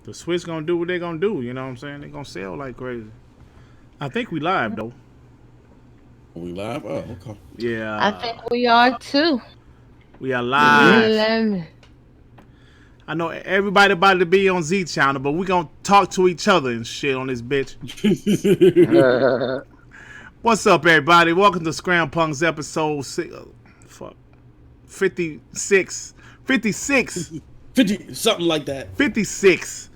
The Switch gonna do what they gonna do. You know what I'm saying? They gonna sell like crazy. I think we live though. Are we live? Oh, okay. I think Yeah, we are too. we are Yeah. live. Lem- I know everybody about to be on Z channel, but we gonna talk to each other and shit on this bitch. What's up, everybody? Welcome to Scram Punks episode fuck, 56. 56. 50, something like that. 56.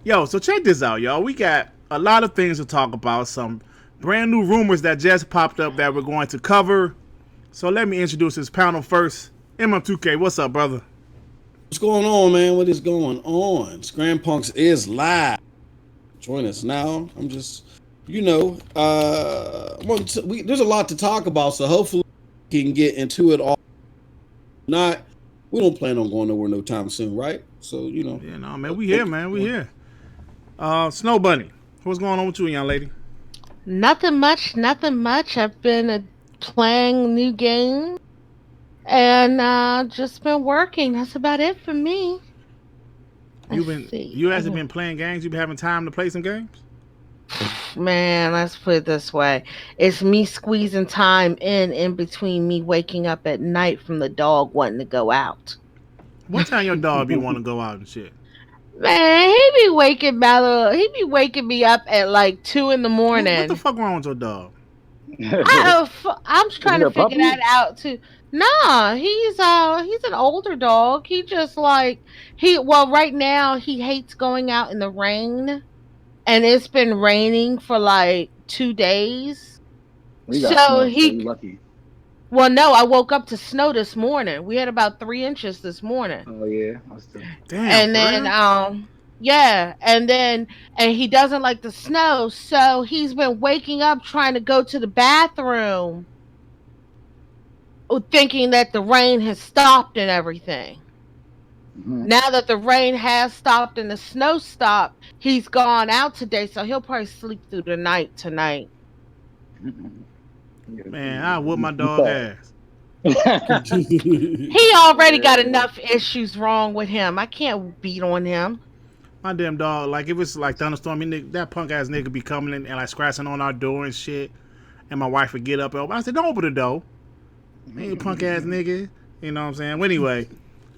Yo, so check this out, y'all. We got a lot of things to talk about. Some brand new rumors that just popped up that we're going to cover. So let me introduce this panel first. MM2K, what's up, brother? What's going on, man? What is going on? Scram Punks is live. Join us now. I'm just, there's a lot to talk about, so hopefully we can get into it all. Not, we don't plan on going nowhere no time soon, right? So, Yeah, no, man, we here, man. We here. Snow Bunny, what's going on with you, young lady? Nothing much. Nothing much. I've been playing new games and just been working. That's about it for me. You hasn't been playing games? You been having time to play some games? Man, let's put it this way. It's me squeezing time in between me waking up at night from the dog wanting to go out. What time your dog be want to go out and shit? Man, he be waking me up at like 2 in the morning. What the fuck wrong with your dog? I'm trying to figure that out too. Nah, he's an older dog. He just like right now he hates going out in the rain, and it's been raining for like 2 days. So lucky. Well, no, I woke up to snow this morning. We had about 3 inches this morning. Oh yeah, Damn. And then and he doesn't like the snow, so he's been waking up trying to go to the bathroom thinking that the rain has stopped and everything. Mm-hmm. Now that the rain has stopped and the snow stopped, he's gone out today, so he'll probably sleep through the night tonight. Man, I whoop my dog ass. He already got enough issues wrong with him. I can't beat on him. My damn dog, like if it's like thunderstorm, that punk ass nigga be coming in and like scratching on our door and shit. And my wife would get up and open. I said, don't open the door. Man, punk ass nigga. You know what I'm saying? Well, anyway,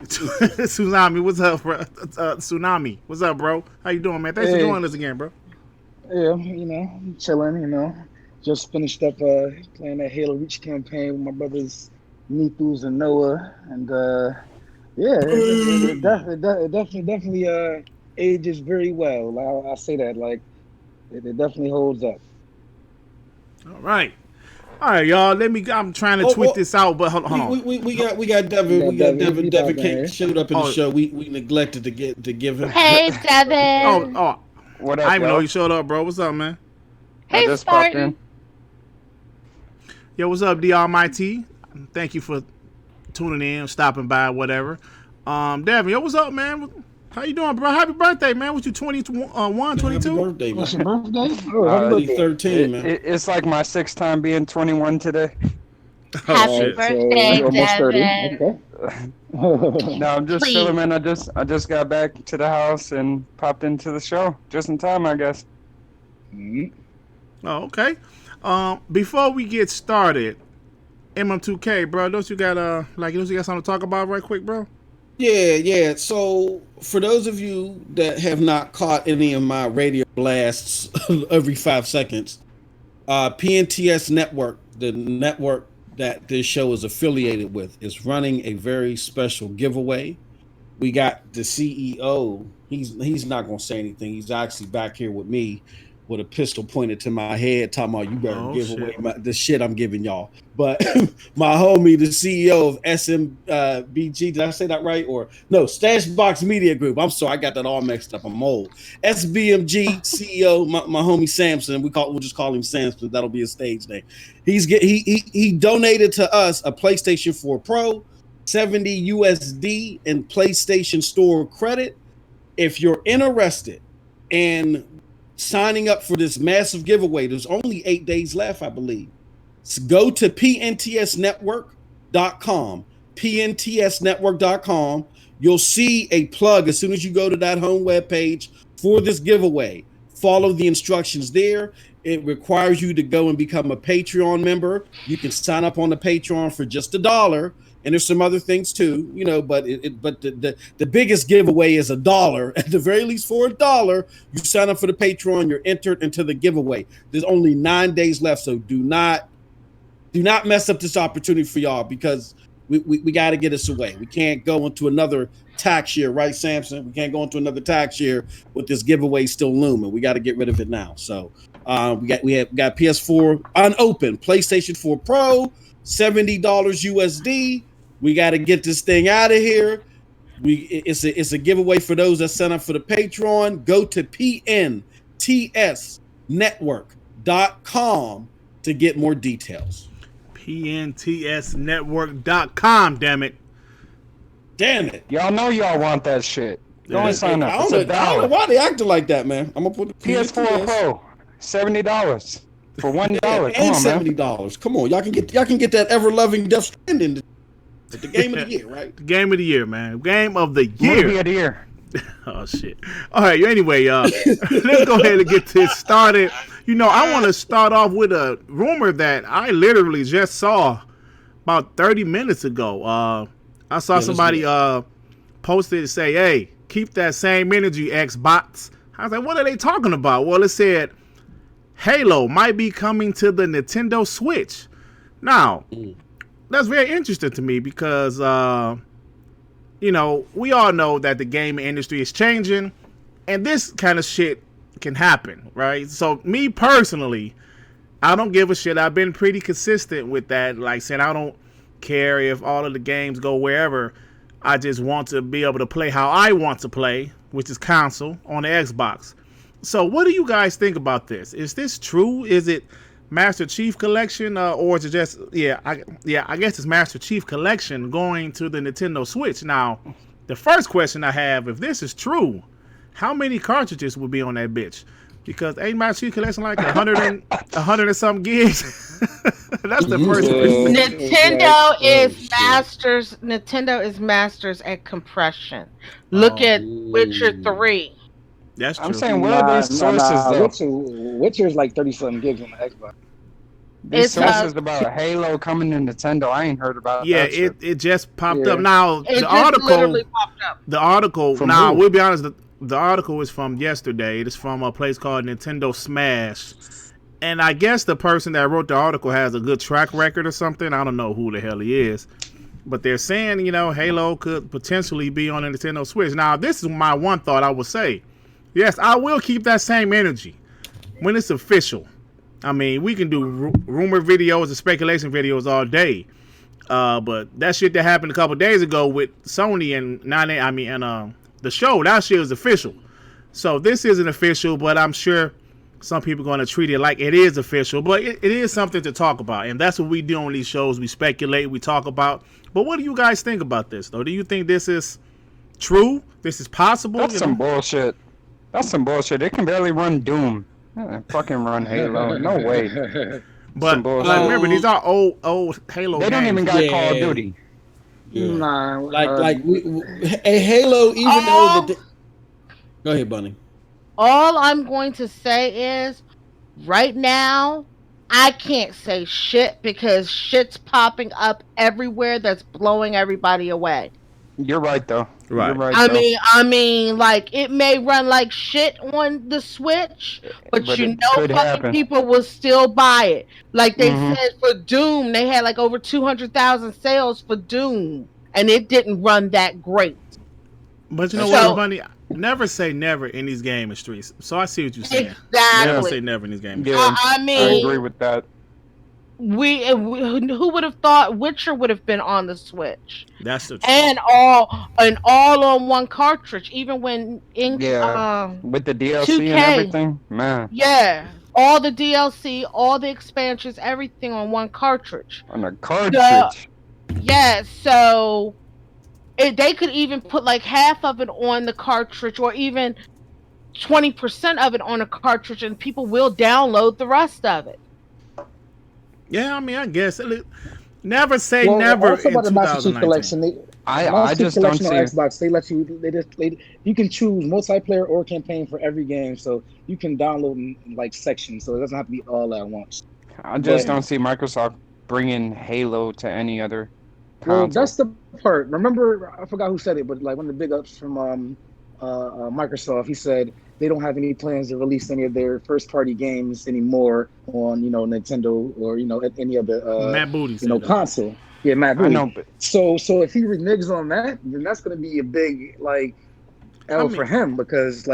Tsunami, what's up, bro? Tsunami, what's up, bro? How you doing, man? Thanks for joining us again, bro. Yeah, chilling, Just finished up playing that Halo Reach campaign with my brothers Nethus and Noah, and it definitely ages very well. I'll say that, like, it definitely holds up. All right, y'all. I'm trying to tweet this out, but hold on. We got Devin. Devin showed up in the show. We neglected to give him. Hey, Devin. What up? I didn't know you showed up, bro. What's up, man? Hey, Spartan. Yo, what's up, D Almighty? Thank you for tuning in, stopping by, whatever. Devin, yo, what's up, man? How you doing, bro? Happy birthday, man. What you 21, 22? Happy birthday, man. What's your birthday? 13, man. It's like my 6th time being 21 today. Happy birthday, Devin. Okay. No, I'm just chilling, man. I just got back to the house and popped into the show just in time, I guess. Mm-hmm. Oh, okay. Before we get started, MM2K, bro, don't you got something to talk about right quick, bro? Yeah. So for those of you that have not caught any of my radio blasts every 5 seconds, PNTS Network, the network that this show is affiliated with, is running a very special giveaway. We got the CEO. He's not gonna say anything. He's actually back here with me with a pistol pointed to my head, talking about you better give away the shit I'm giving y'all. But my homie, the CEO of SMBG, did I say that right? Or no, Stashbox Media Group. I'm sorry, I got that all mixed up. I'm old. SBMG CEO, my homie Samson. We'll just call him Samson. That'll be his stage name. He donated to us a PlayStation 4 Pro, 70 USD, and PlayStation Store credit. If you're interested in signing up for this massive giveaway, there's only 8 days left, I believe. So go to pntsnetwork.com, pntsnetwork.com. You'll see a plug as soon as you go to that home web page for this giveaway. Follow the instructions there. It requires you to go and become a Patreon member. You can sign up on the Patreon for just $1. And there's some other things too, but the biggest giveaway is $1. At the very least, for $1, you sign up for the Patreon, you're entered into the giveaway. There's only 9 days left, so do not mess up this opportunity for y'all, because we got to get us away. We can't go into another tax year, right, Samson? We can't go into another tax year with this giveaway still looming. We got to get rid of it now. So we got PS4 unopened, PlayStation 4 Pro, $70 USD. We got to get this thing out of here. It's a giveaway for those that sign up for the Patreon. Go to pntsnetwork.com to get more details. pntsnetwork.com, damn it. Y'all know y'all want that shit. Go and sign up. I don't know why they acting like that, man. I'm gonna put the PS4 Pro, $70 for $1. And $70. Come on, y'all can get that ever-loving Death Stranding. The game of the year, right? The game of the year, man. Game of the year. Movie of the year. Oh shit! All right. Anyway, let's go ahead and get this started. I want to start off with a rumor that I literally just saw about 30 minutes ago. I saw somebody posted to say, "Hey, keep that same energy, Xbox." I was like, "What are they talking about?" Well, it said Halo might be coming to the Nintendo Switch. Now, that's very interesting to me because, we all know that the gaming industry is changing, and this kind of shit can happen, right? So, me personally, I don't give a shit. I've been pretty consistent with that. Like saying, I don't care if all of the games go wherever. I just want to be able to play how I want to play, which is console on the Xbox. So, what do you guys think about this? Is this true? Is it Master Chief Collection, or is it just I guess it's Master Chief Collection going to the Nintendo Switch? Now, the first question I have, if this is true, how many cartridges will be on that bitch? Because ain't Master Chief Collection like 100 and some gigs? That's the first question. Nintendo is masters at compression. Look at Witcher 3. That's true. I'm saying, where are these sources though? Witcher is like 30-something gigs on the Xbox. These sources about Halo coming to Nintendo, I ain't heard about. Yeah, that it just popped up. Now the article. From Now who? we'll be honest. The article is from yesterday. It is from a place called Nintendo Smash, and I guess the person that wrote the article has a good track record or something. I don't know who the hell he is, but they're saying Halo could potentially be on the Nintendo Switch. Now this is my one thought. I would say, yes, I will keep that same energy when it's official. I mean, we can do rumor videos and speculation videos all day, but that shit that happened a couple days ago with Sony and the show, that shit is official. So this isn't official, but I'm sure some people are going to treat it like it is official. But it is something to talk about, and that's what we do on these shows. We speculate, we talk about. But what do you guys think about this, though? Do you think this is true? This is possible? That's some bullshit. That's some bullshit. They can barely run Doom. Fucking run Halo. No way. But remember, these are old Halo They games. don't even got Call of Duty. Yeah. Nah, a Halo, even though go ahead, Bunny. All I'm going to say is, right now, I can't say shit because shit's popping up everywhere that's blowing everybody away. You're right though. Right. You're right, I mean, like it may run like shit on the Switch, but fucking people will still buy it. Like they said for Doom, they had like over 200,000 sales for Doom, and it didn't run that great. But you know what, Bunny? Never say never in these gaming streets. So I see what you're saying. Exactly. Never say never in these gaming Yeah, streets. I mean, I agree with that. We who would have thought Witcher would have been on the Switch? That's the truth. And all on one cartridge, even when with the DLC 2K, and everything, man. Yeah, all the DLC, all the expansions, everything on one cartridge. On a cartridge. Yeah, so they could even put like half of it on the cartridge, or even 20% of it on a cartridge, and people will download the rest of it. Yeah, I mean, I guess never say never. Also about the Master Chief Collection, I just don't collection see. on Xbox, you can choose multiplayer or campaign for every game, so you can download in like sections, so it doesn't have to be all at once. I just But don't see Microsoft bringing Halo to any other well, console. that's the part. Remember, I forgot who said it, but like one of the big ups from Microsoft, he said they don't have any plans to release any of their first party games anymore on Nintendo or any other Matt Booty said that. console. Yeah, Matt I Booty. know, but So if he reneges on that, then that's going to be a big L for him, because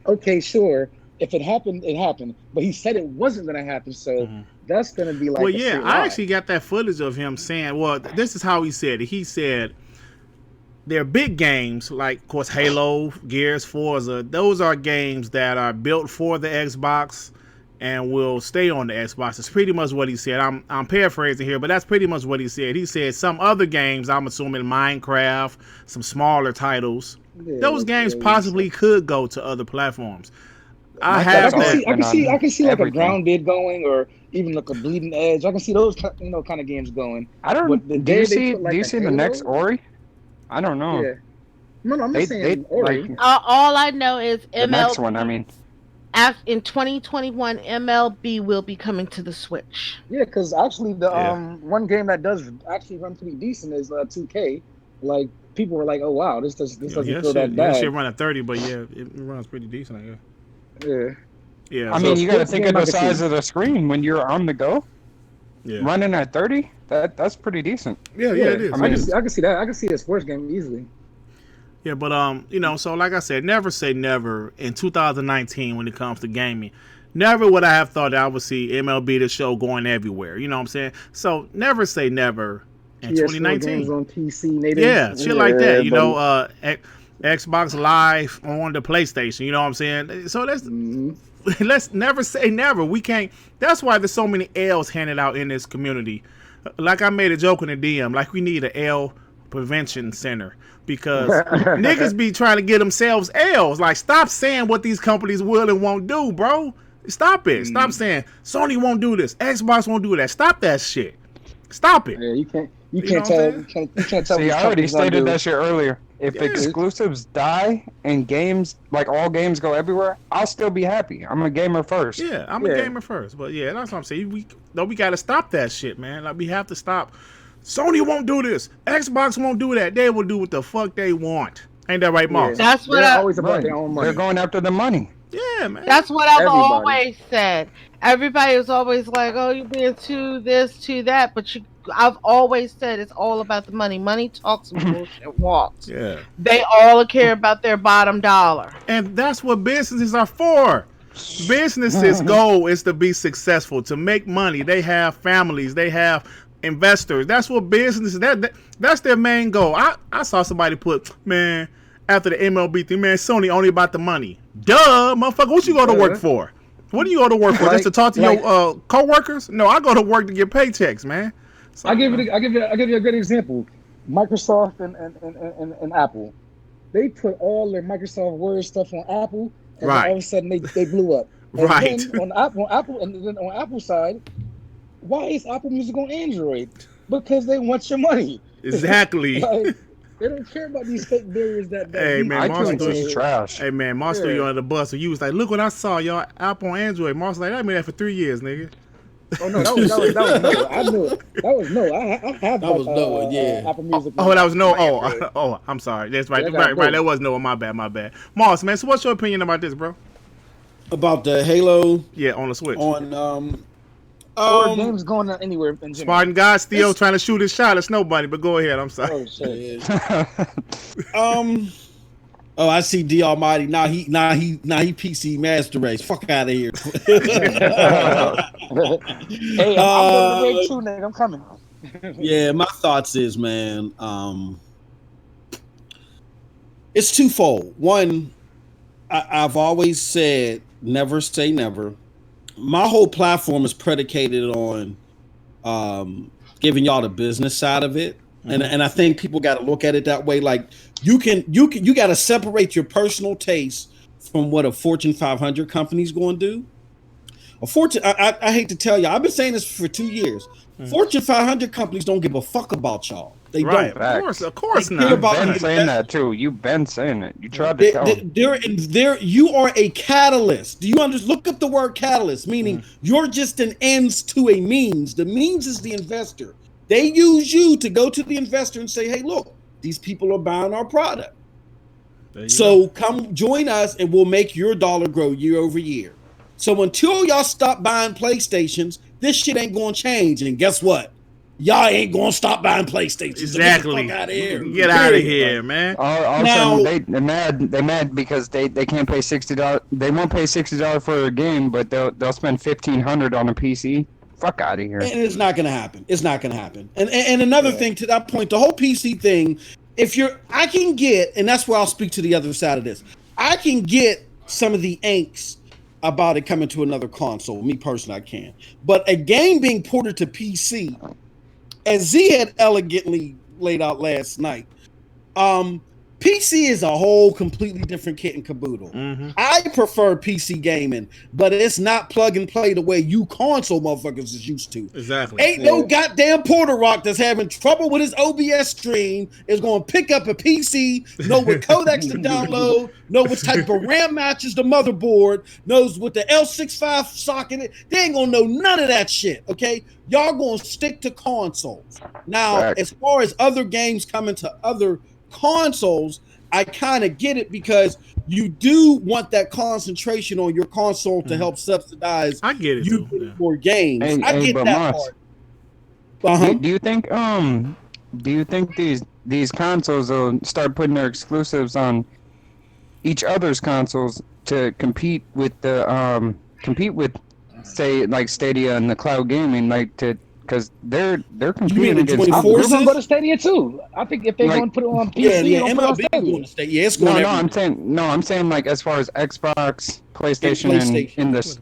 okay, sure, if it happened, it happened, but he said it wasn't going to happen, so that's going to be like. Well, yeah, I actually got that footage of him saying, well, this is how he said it. He said they're big games, like, of course, Halo, Gears, Forza. Those are games that are built for the Xbox and will stay on the Xbox. It's pretty much what he said. I'm paraphrasing here, but that's pretty much what he said. He said some other games, I'm assuming Minecraft, some smaller titles, those games possibly could go to other platforms. I can see like a Grounded going, or even like a Bleeding Edge. I can see those kind of games going. I don't. Do you see the next Ori? I don't know. Yeah. No, I'm not saying Ori. All I know is the next one. I mean, in 2021, MLB will be coming to the Switch. Yeah, because actually the one game that does actually run pretty decent is 2K. Like, people were like, "Oh wow, this doesn't feel that bad." Yeah, shit run at 30, but yeah, it runs pretty decent, I guess. Yeah. Yeah. I mean, you got to think of the size of the screen when you're on the go. Yeah. Running at 30, that's pretty decent. Yeah, it is. I can see that. I can see a sports game easily. Yeah, but so like I said, never say never in 2019 when it comes to gaming. Never would I have thought that I would see MLB The Show going everywhere. You know what I'm saying? So never say never in PS4 2019. games on PC, native. Yeah, shit like that. Xbox Live on the PlayStation. You know what I'm saying? So let's never say never. We can't. That's why there's so many L's handed out in this community. Like I made a joke in the DM, like we need an L prevention center, because niggas be trying to get themselves L's. Like, stop saying what these companies will and won't do, bro. Stop it. Stop saying Sony won't do this, Xbox won't do that. Stop that shit. Stop it. Yeah, you can't tell. See, I already stated that shit earlier. If exclusives die and games, like all games, go everywhere, I'll still be happy. I'm a gamer first. Yeah, I'm a gamer first. But yeah, that's what I'm saying. We got to stop that shit, man. Like, we have to stop. Sony won't do this. Xbox won't do that. They will do what the fuck they want. Ain't that right, Moss? Yeah. That's what they're always about their own money. They're going after the money. Yeah, man. That's what I've always said. Everybody was always like, "Oh, you're being too this, too that," but I've always said it's all about the money. Money talks and bullshit walks. Yeah. They all care about their bottom dollar. And that's what businesses are for. Businesses' goal is to be successful, to make money. They have families. They have investors. That's what businesses, that's their main goal. I saw somebody put, man, after the MLB thing, man, Sony only about the money. Duh, motherfucker. What you go to work for? What do you go to work for? Just to talk to your co-workers? No, I go to work to get paychecks, man. So, I give you a great example. Microsoft and Apple. They put all their Microsoft Word stuff on Apple, and then all of a sudden they blew up. And then on Apple's side, why is Apple Music on Android? Because they want your money. Exactly. They don't care about these fake barriers that hey man, iTunes is trash. Hey man, Moss threw you under the bus. So you was like, look what I saw, y'all. Apple on Android. Moss like, I made that for 3 years, nigga. Oh no, that was Noah. I knew it. That was Noah. I have that was Noah. Yeah. Apple Music. That was Noah. Oh, I'm sorry. That's right. Right. That was Noah. My bad. Moss, man. So what's your opinion about this, bro? About the Halo? Yeah, on the Switch. Or games going anywhere. In Spartan God still trying to shoot his shot at nobody, but go ahead. I'm sorry. Oh shit. Oh, I see D Almighty. Now he PC Master Race. Fuck out of here. Hey, I'm going to race too, nigga. I'm coming. Yeah, my thoughts is, man, it's twofold. One, I've always said never say never. My whole platform is predicated on giving y'all the business side of it. And I think people got to look at it that way. Like you got to separate your personal taste from what a Fortune 500 company's going to do. I hate to tell you, I've been saying this for 2 years. Fortune 500 companies don't give a fuck about y'all. They right. don't. Of course They not. care about You've been the saying that too. You've been saying it. You tried to tell them. You are a catalyst. Do you understand? Look up the word catalyst, meaning you're just an ends to a means. The means is the investor. They use you to go to the investor and say, hey, look, these people are buying our product. So come join us and we'll make your dollar grow year over year. So until y'all stop buying PlayStations, this shit ain't going to change. And guess what? Y'all ain't going to stop buying PlayStations. Exactly. So get the fuck out of here. Get out of here, man. Also, they're mad because they can't pay $60. They won't pay $60 for a game, but they'll spend $1,500 on a PC. Fuck out of here. And it's not going to happen. It's not going to happen. And another thing to that point, the whole PC thing, I can get, and that's where I'll speak to the other side of this. I can get some of the angst about it coming to another console. Me personally, I can. But a game being ported to PC, as Z had elegantly laid out last night, PC is a whole completely different kit and caboodle. I prefer PC gaming, but it's not plug and play the way you console motherfuckers is used to. Exactly. Ain't no goddamn Porter Rock that's having trouble with his OBS stream is going to pick up a PC, know what codecs to download, know what type of RAM matches the motherboard, knows what the L65 socket is. They ain't going to know none of that shit, okay? Y'all going to stick to consoles. Now, as far as other games coming to other consoles, I kind of get it because you do want that concentration on your console to help subsidize. I get it you too. for games. I get that part. Do you think these consoles will start putting their exclusives on each other's consoles to compete with say like Stadia and the cloud gaming, because they're competing against. We're gonna go to Stadia too. I think if they're going to put it on PC, MLB going to Stadia. It's going. I'm saying like as far as Xbox, PlayStation, and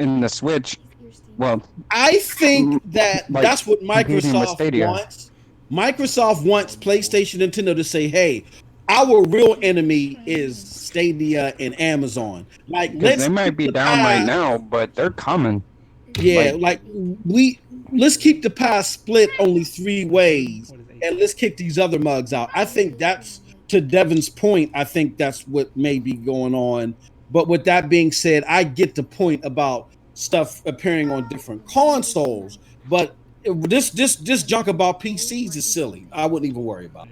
in the Switch. Well, I think that's what Microsoft wants. Microsoft wants PlayStation, Nintendo to say, "Hey, our real enemy is Stadia and Amazon." Like, they might be down right now, but they're coming. Yeah, let's keep the pie split only 3 ways, and let's kick these other mugs out. I think that's, to Devin's point, I think that's what may be going on. But with that being said, I get the point about stuff appearing on different consoles. But this junk about PCs is silly. I wouldn't even worry about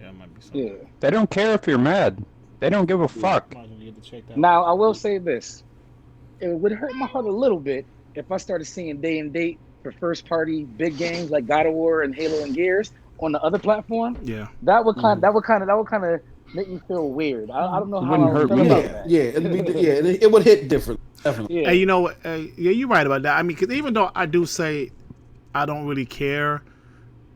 it. They don't care if you're mad. They don't give a fuck. Now, I will say this. It would hurt my heart a little bit if I started seeing day and date for first party big games like God of War and Halo and Gears on the other platform. Yeah, that would kind of make me feel weird. I don't know how I would feel about that. It would hit different. Definitely. Yeah. Hey, you know, you're right about that. I mean, because even though I do say I don't really care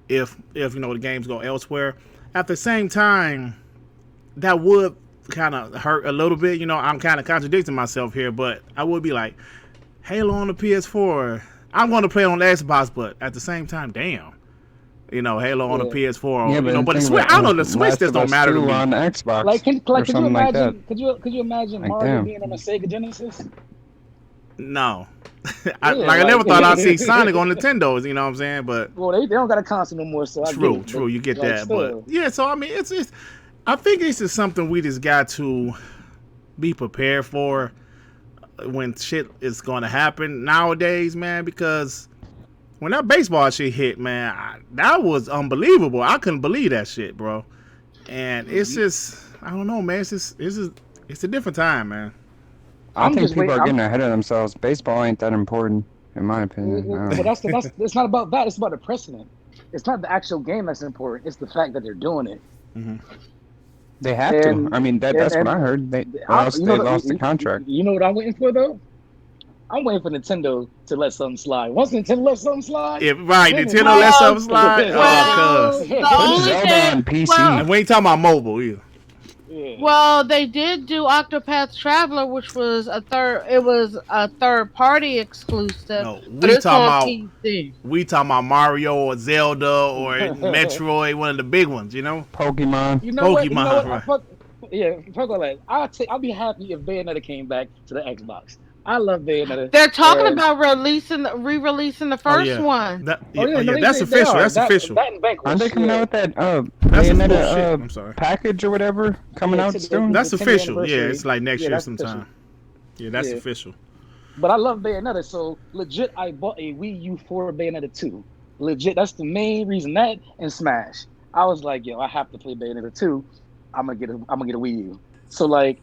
if the games go elsewhere, at the same time, that would kind of hurt a little bit. I'm kind of contradicting myself here, but I would be like, Halo on the PS4. I'm going to play it on the Xbox, but at the same time, damn. Halo on the PS4. But the Switch, I don't know, the Switch just don't matter to me. On Xbox. Could you imagine? Could you imagine Mario being on a Sega Genesis? No. I never thought I'd see Sonic on Nintendo's, you know what I'm saying? But they don't got a console no more, so true, you get that. But yeah, so I mean, it's I think this is something we just got to be prepared for when shit is going to happen nowadays, man, because when that baseball shit hit, man, that was unbelievable. I couldn't believe that shit, bro. And it's just, I don't know, man. It's a different time, man. I think people are getting ahead of themselves. Baseball ain't that important, in my opinion. But it's not about that. It's about the precedent. It's not the actual game that's important. It's the fact that they're doing it. Mm-hmm. They have to. I mean, that's what I heard. They lost the contract. You know what I'm waiting for, though? I'm waiting for Nintendo to let something slide. Once Nintendo lets something slide... Yeah, right. Nintendo lets something slide. Put Zelda on PC. And we ain't talking about mobile either. Yeah. Well, they did do Octopath Traveler, which was a third party exclusive. No, we talking about Mario or Zelda or Metroid, one of the big ones, Pokemon. You know Pokemon. What? Right. Fuck all that. I'll be happy if Bayonetta came back to the Xbox. I love Bayonetta. They're talking about re-releasing the first one. That's official. That's official. Aren't they coming out with that that's Bayonetta I'm sorry. package or whatever coming out soon? That's official. Yeah, it's like next year sometime. Yeah, that's official. But I love Bayonetta, so legit, I bought a Wii U for Bayonetta 2. Legit, that's the main reason. That and Smash. I was like, yo, I have to play Bayonetta 2. I'm gonna get a Wii U. So like,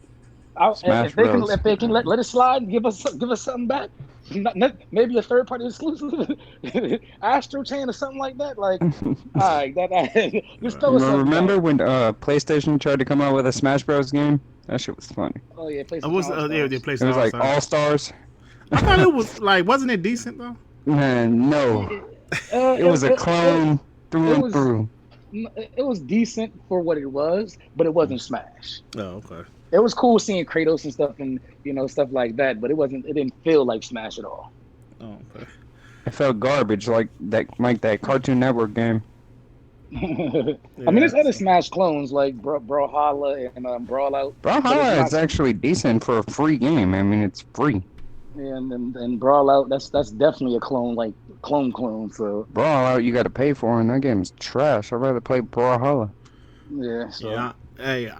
if they can let it slide, give us something back. Maybe a third party exclusive, Astro Chain or something like that. Like, all right, just throw us something. Remember when PlayStation tried to come out with a Smash Bros. Game? That shit was funny. Oh yeah, PlayStation. PlayStation. It was like All Stars. I thought it was like, wasn't it decent though? Man, no. It was a clone through and through. It was decent for what it was, but it wasn't Smash. Oh, okay. It was cool seeing Kratos and stuff, and stuff like that, but it didn't feel like Smash at all. Oh, okay. It felt garbage, like that Cartoon Network game. I mean, there's other Smash clones like Brawlhalla and Brawlout. Brawlhalla is actually decent for a free game. I mean, it's free. And Brawlout, that's definitely a clone, like clone. So Brawlout, you got to pay for, and that game's trash. I'd rather play Brawlhalla. Yeah. So. Yeah. Hey,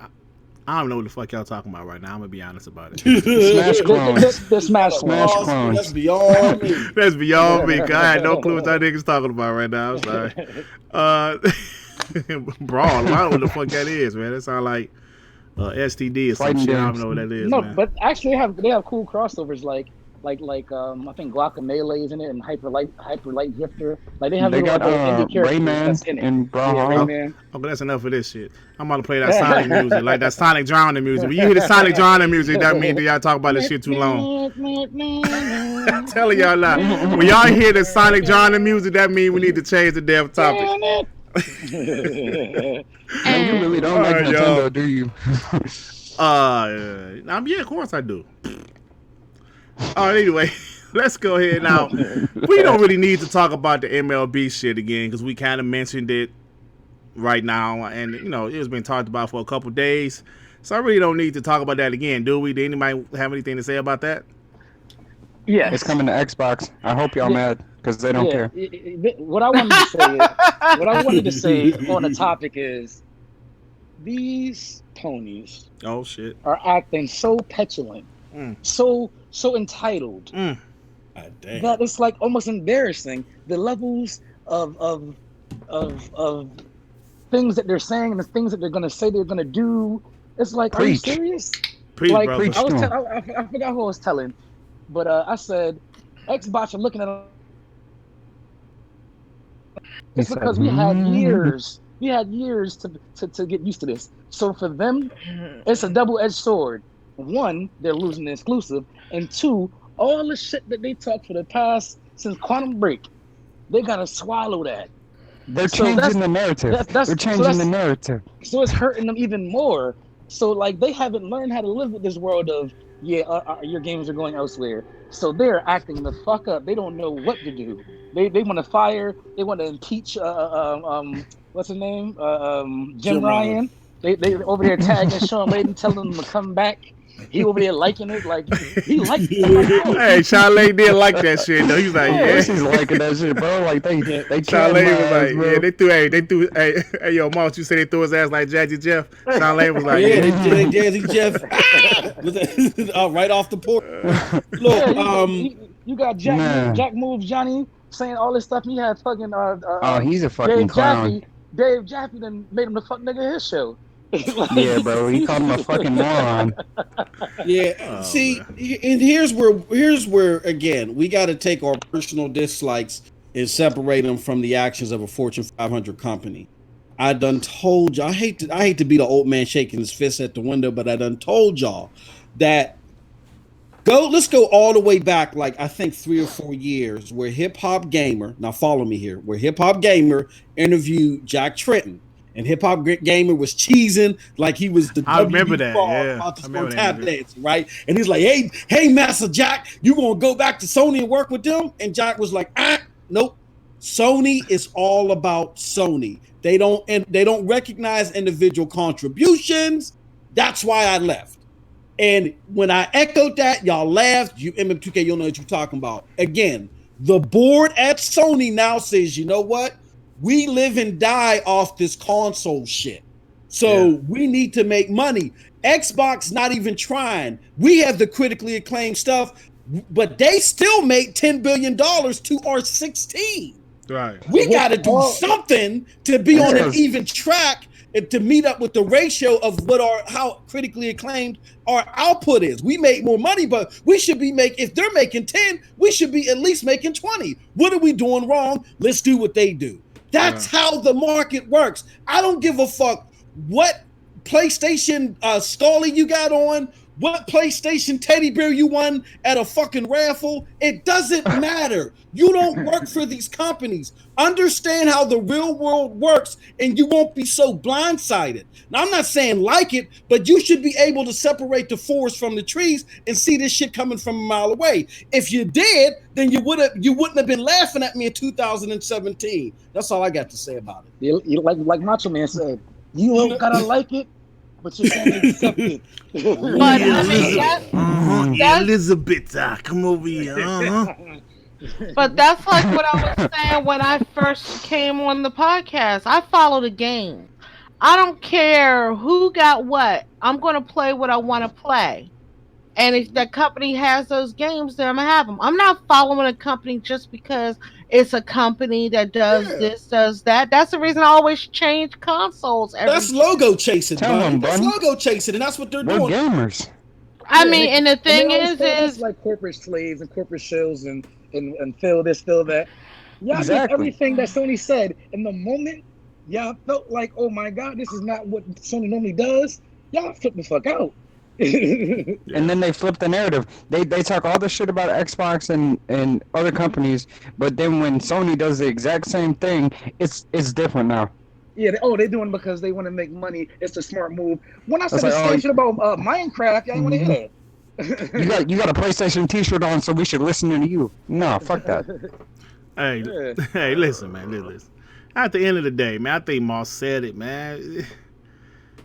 I don't know what the fuck y'all talking about right now. I'm gonna be honest about it. Smash clones. The Smash clones. That's beyond me. That's beyond me. Cause I had no clue what that nigga's talking about right now. I'm sorry. Brawl. I don't know what the fuck that is, man. That sound like STD or some shit. I don't know what that is. No, man. but actually they have cool crossovers like I think Guacamelee is in it and Hyper Light Drifter. Like they got Rayman and Brawlhalla. Yeah, okay, that's enough of this shit. I'm about to play that Sonic music, like that Sonic drowning music. When you hear the Sonic drowning music, that means that y'all talk about this shit too long. I'm telling y'all now. When y'all hear the Sonic drowning music, that means we need to change the damn topic. You really don't like Nintendo, do you? Yeah, of course I do. All right, anyway, let's go ahead now. We don't really need to talk about the MLB shit again because we kind of mentioned it right now, and it's been talked about for a couple days. So I really don't need to talk about that again, do we? Did anybody have anything to say about that? Yeah, it's coming to Xbox. I hope y'all mad because they don't care. What I wanted to say on the topic is these ponies. Oh shit! Are acting so petulant, so entitled that it's like almost embarrassing. The levels of things that they're saying and the things that they're gonna say they're gonna do. It's like, Preach. Are you serious? Preach, like brother. I forgot who I was telling, but I said Xbox are looking at. It's because we had years. We had years to get used to this. So for them, it's a double-edged sword. One, they're losing the exclusive, and two, all the shit that they talked for the past since Quantum Break, they gotta swallow that. They're changing the narrative. They're changing the narrative. So it's hurting them even more. So like they haven't learned how to live with this world of your games are going elsewhere. So they're acting the fuck up. They don't know what to do. They want to fire. They want to impeach. What's his name? Jim Ryan. They over there tagging Sean Layden, telling him to come back. He over there liking it, like he liked it. Hey, Sean Layden did like that shit though. He's like, yeah, he's liking that shit, bro. Like they Sean Layden was like, bro. Yeah, they threw. Hey, yo, Moss, you said they threw his ass like Jazzy Jeff. Sean Layden was like, yeah, they Jazzy Jeff, right off the porch. Look, you got Jack Moves Johnny saying all this stuff. He had fucking he's a fucking clown. Dave Jaffe then made him the fuck nigga his show. Yeah, bro, he called him a fucking moron. Yeah, see, and here's where again we got to take our personal dislikes and separate them from the actions of a Fortune 500 company. I done told you, I hate to be the old man shaking his fist at the window, but I done told y'all that let's go all the way back, like I think 3 or 4 years, where Hip Hop Gamer, now follow me here, where Hip Hop Gamer interviewed Jack Trenton. And Hip Hop Gamer was cheesing like he was the I remember that. Yeah. About to start tap dancing, right? And he's like, hey, Master Jack, you gonna go back to Sony and work with them? And Jack was like, nope. Sony is all about Sony. They don't recognize individual contributions. That's why I left. And when I echoed that, y'all laughed. You MM2K, you don't know what you're talking about. Again, the board at Sony now says, you know what? We live and die off this console shit. So we need to make money. Xbox not even trying. We have the critically acclaimed stuff, but they still make $10 billion to our 16. Right. We got to do something to be on an even track and to meet up with the ratio of how critically acclaimed our output is. We make more money, but we should be if they're making 10, we should be at least making 20. What are we doing wrong? Let's do what they do. That's how the market works. I don't give a fuck what PlayStation Scully you got on, what PlayStation teddy bear you won at a fucking raffle. It doesn't matter. You don't work for these companies. Understand how the real world works, and you won't be so blindsided. Now, I'm not saying like it, but you should be able to separate the forest from the trees and see this shit coming from a mile away. If you did, then you wouldn't have been laughing at me in 2017. That's all I got to say about it. You like Macho Man said, you don't gotta like it, but you can accept it. But I mean, Elizabeth, come over here. But that's like what I was saying when I first came on the podcast. I follow the game. I don't care who got what. I'm going to play what I want to play. And if the company has those games, then I'm going to have them. I'm not following a company just because it's a company that does this, does that. That's the reason I always change consoles. That's logo chasing, buddy. That's logo chasing, and that's what they're doing. We're gamers. I mean, and the thing is like corporate slaves and corporate shows and feel this, feel that. Y'all did everything that Sony said. In the moment, y'all felt like, oh my God, this is not what Sony normally does. Y'all flip the fuck out. And then they flip the narrative. They talk all this shit about Xbox and other companies, but then when Sony does the exact same thing, it's different now. Yeah, they're doing it because they want to make money. It's a smart move. When I said the same shit about Minecraft, y'all ain't want to hear that. you got a PlayStation T-shirt on, so we should listen to you. No, fuck that. Hey, listen, man, listen. At the end of the day, man, I think Moss said it, man.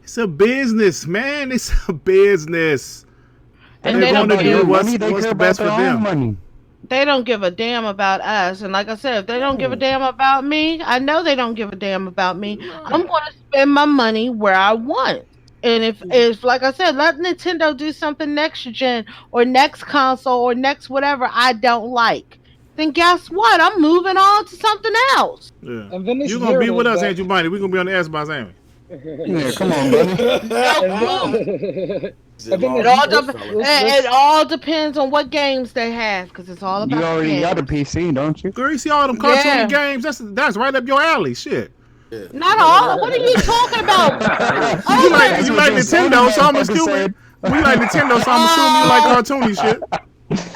It's a business, man. It's a business. And they're going to do what's the best for them. Money. They don't give a damn about us. And like I said, if they don't give a damn about me, I know they don't give a damn about me. I'm going to spend my money where I want. And if like I said, let Nintendo do something next gen or next console or next whatever I don't like, then guess what? I'm moving on to something else. Yeah. And then you're going to be with us, ain't you, Bunny? We're going to be on the Xbox, ain't we? Yeah, come on, buddy. It all depends on what games they have, because it's all about. You already got a PC, don't you? Girl, you see all them cartoon games? That's right up your alley. Shit. Yeah. Not all. What are you talking about? You like Nintendo, so I'm assuming. We like Nintendo, so I'm assuming you like cartoony shit.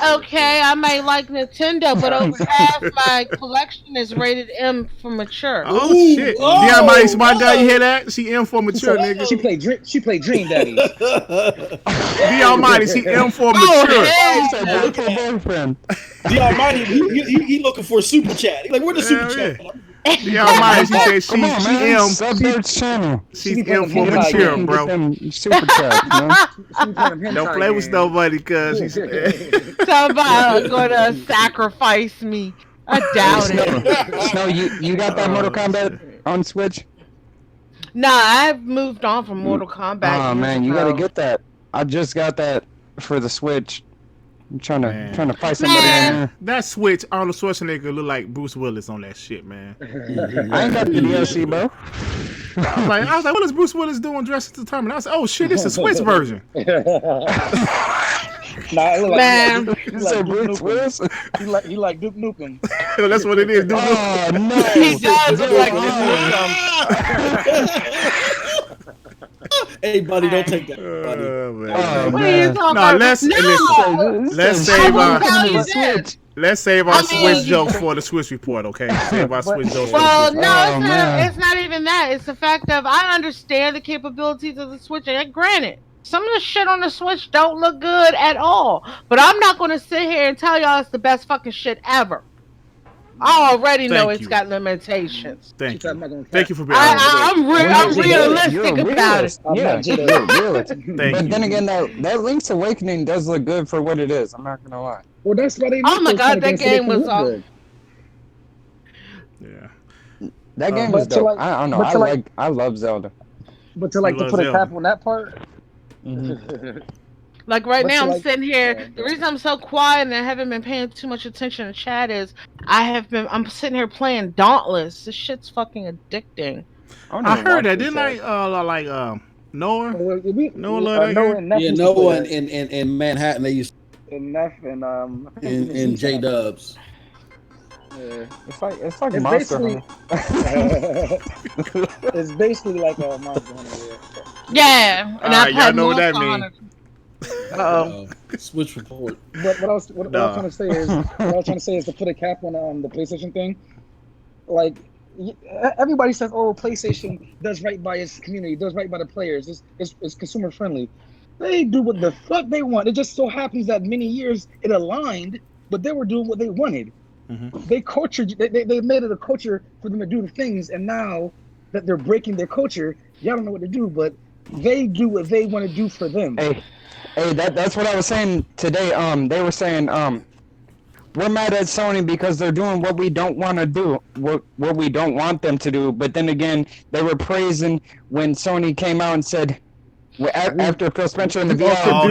Okay, I may like Nintendo, but over half my collection is rated M for mature. Oh shit! Yeah, my smart guy, you hear that? She M for mature, nigga. She played Dream Daddy. The Almighty, she M for mature. The Almighty, he looking for a super chat. He like, where the super chat? The Almighty, she said she M. Subvert's channel. She's M for mature, bro. Super chat, Don't play with nobody, cuz she's. Somebody's gonna sacrifice me. I doubt it. No, you got that Mortal Kombat on Switch? Nah, I've moved on from Mortal Kombat. Oh man, you gotta get that. I just got that for the Switch. I'm trying to fight somebody in there. That Switch, Arnold Schwarzenegger look like Bruce Willis on that shit, man. I ain't got the DLC, bro. I was like, what is Bruce Willis doing dressed as the Terminator? I was like, oh shit, this is the Switch version. Nah, it look Man. like Duke Nukem. He like Duke Nukem. That's what it is, Duke Oh Nukem. no! He does look like Hey, buddy, don't take that, buddy. What are you talking about? Let's save our Switch jokes for the Switch report, okay? Save our Switch jokes. Well, no, it's not even that. It's the fact of I understand the capabilities of the Switch, and granted, some of the shit on the Switch don't look good at all. But I'm not going to sit here and tell y'all it's the best fucking shit ever. I already know Thank it's you. got limitations. Thank I'm not you. gonna cap. Thank you for being I'm realistic You're a about it. realist. I'm Yeah, not J-Dub. you're a realist. Thank But you. then again, that Link's Awakening does look good for what it is. I'm not gonna lie. Well, that's why they Oh make my those kind god, of that games so they game can was look good. Yeah. That game But is to dope. like, I don't know. but to like, I love Zelda. but to You like to love put a cap Zelda. on that part. like right But now. to I'm like, sitting here. The reason I'm so quiet and I haven't been paying too much attention to chat is I'm sitting here playing Dauntless. This shit's fucking addicting. I heard that, didn't I? Noah. Noah love that Noah game. and Neff Yeah, used to play Noah that. in Manhattan they used And Neff and I think even in Zeus and J-Dubs. Yeah. It's like It's Monster basically Hunter. it's basically like a Monster Hunter. Yeah, and All I've right, y'all had know what that Monster mean. Hunter. Uh-oh. Switch report. But what I was trying to say is to put a cap on the PlayStation thing. Like everybody says, oh, PlayStation does right by its community, does right by the players. It's consumer friendly. They do what the fuck they want. It just so happens that many years it aligned, but they were doing what they wanted. Mm-hmm. They made it a culture for them to do the things, and now that they're breaking their culture, y'all don't know what to do, but they do what they want to do for them. Hey, that's what I was saying today. They were saying, we're mad at Sony because they're doing what we don't want to do, what we don't want them to do. But then again, they were praising when Sony came out and said, after Phil Spencer and the VR,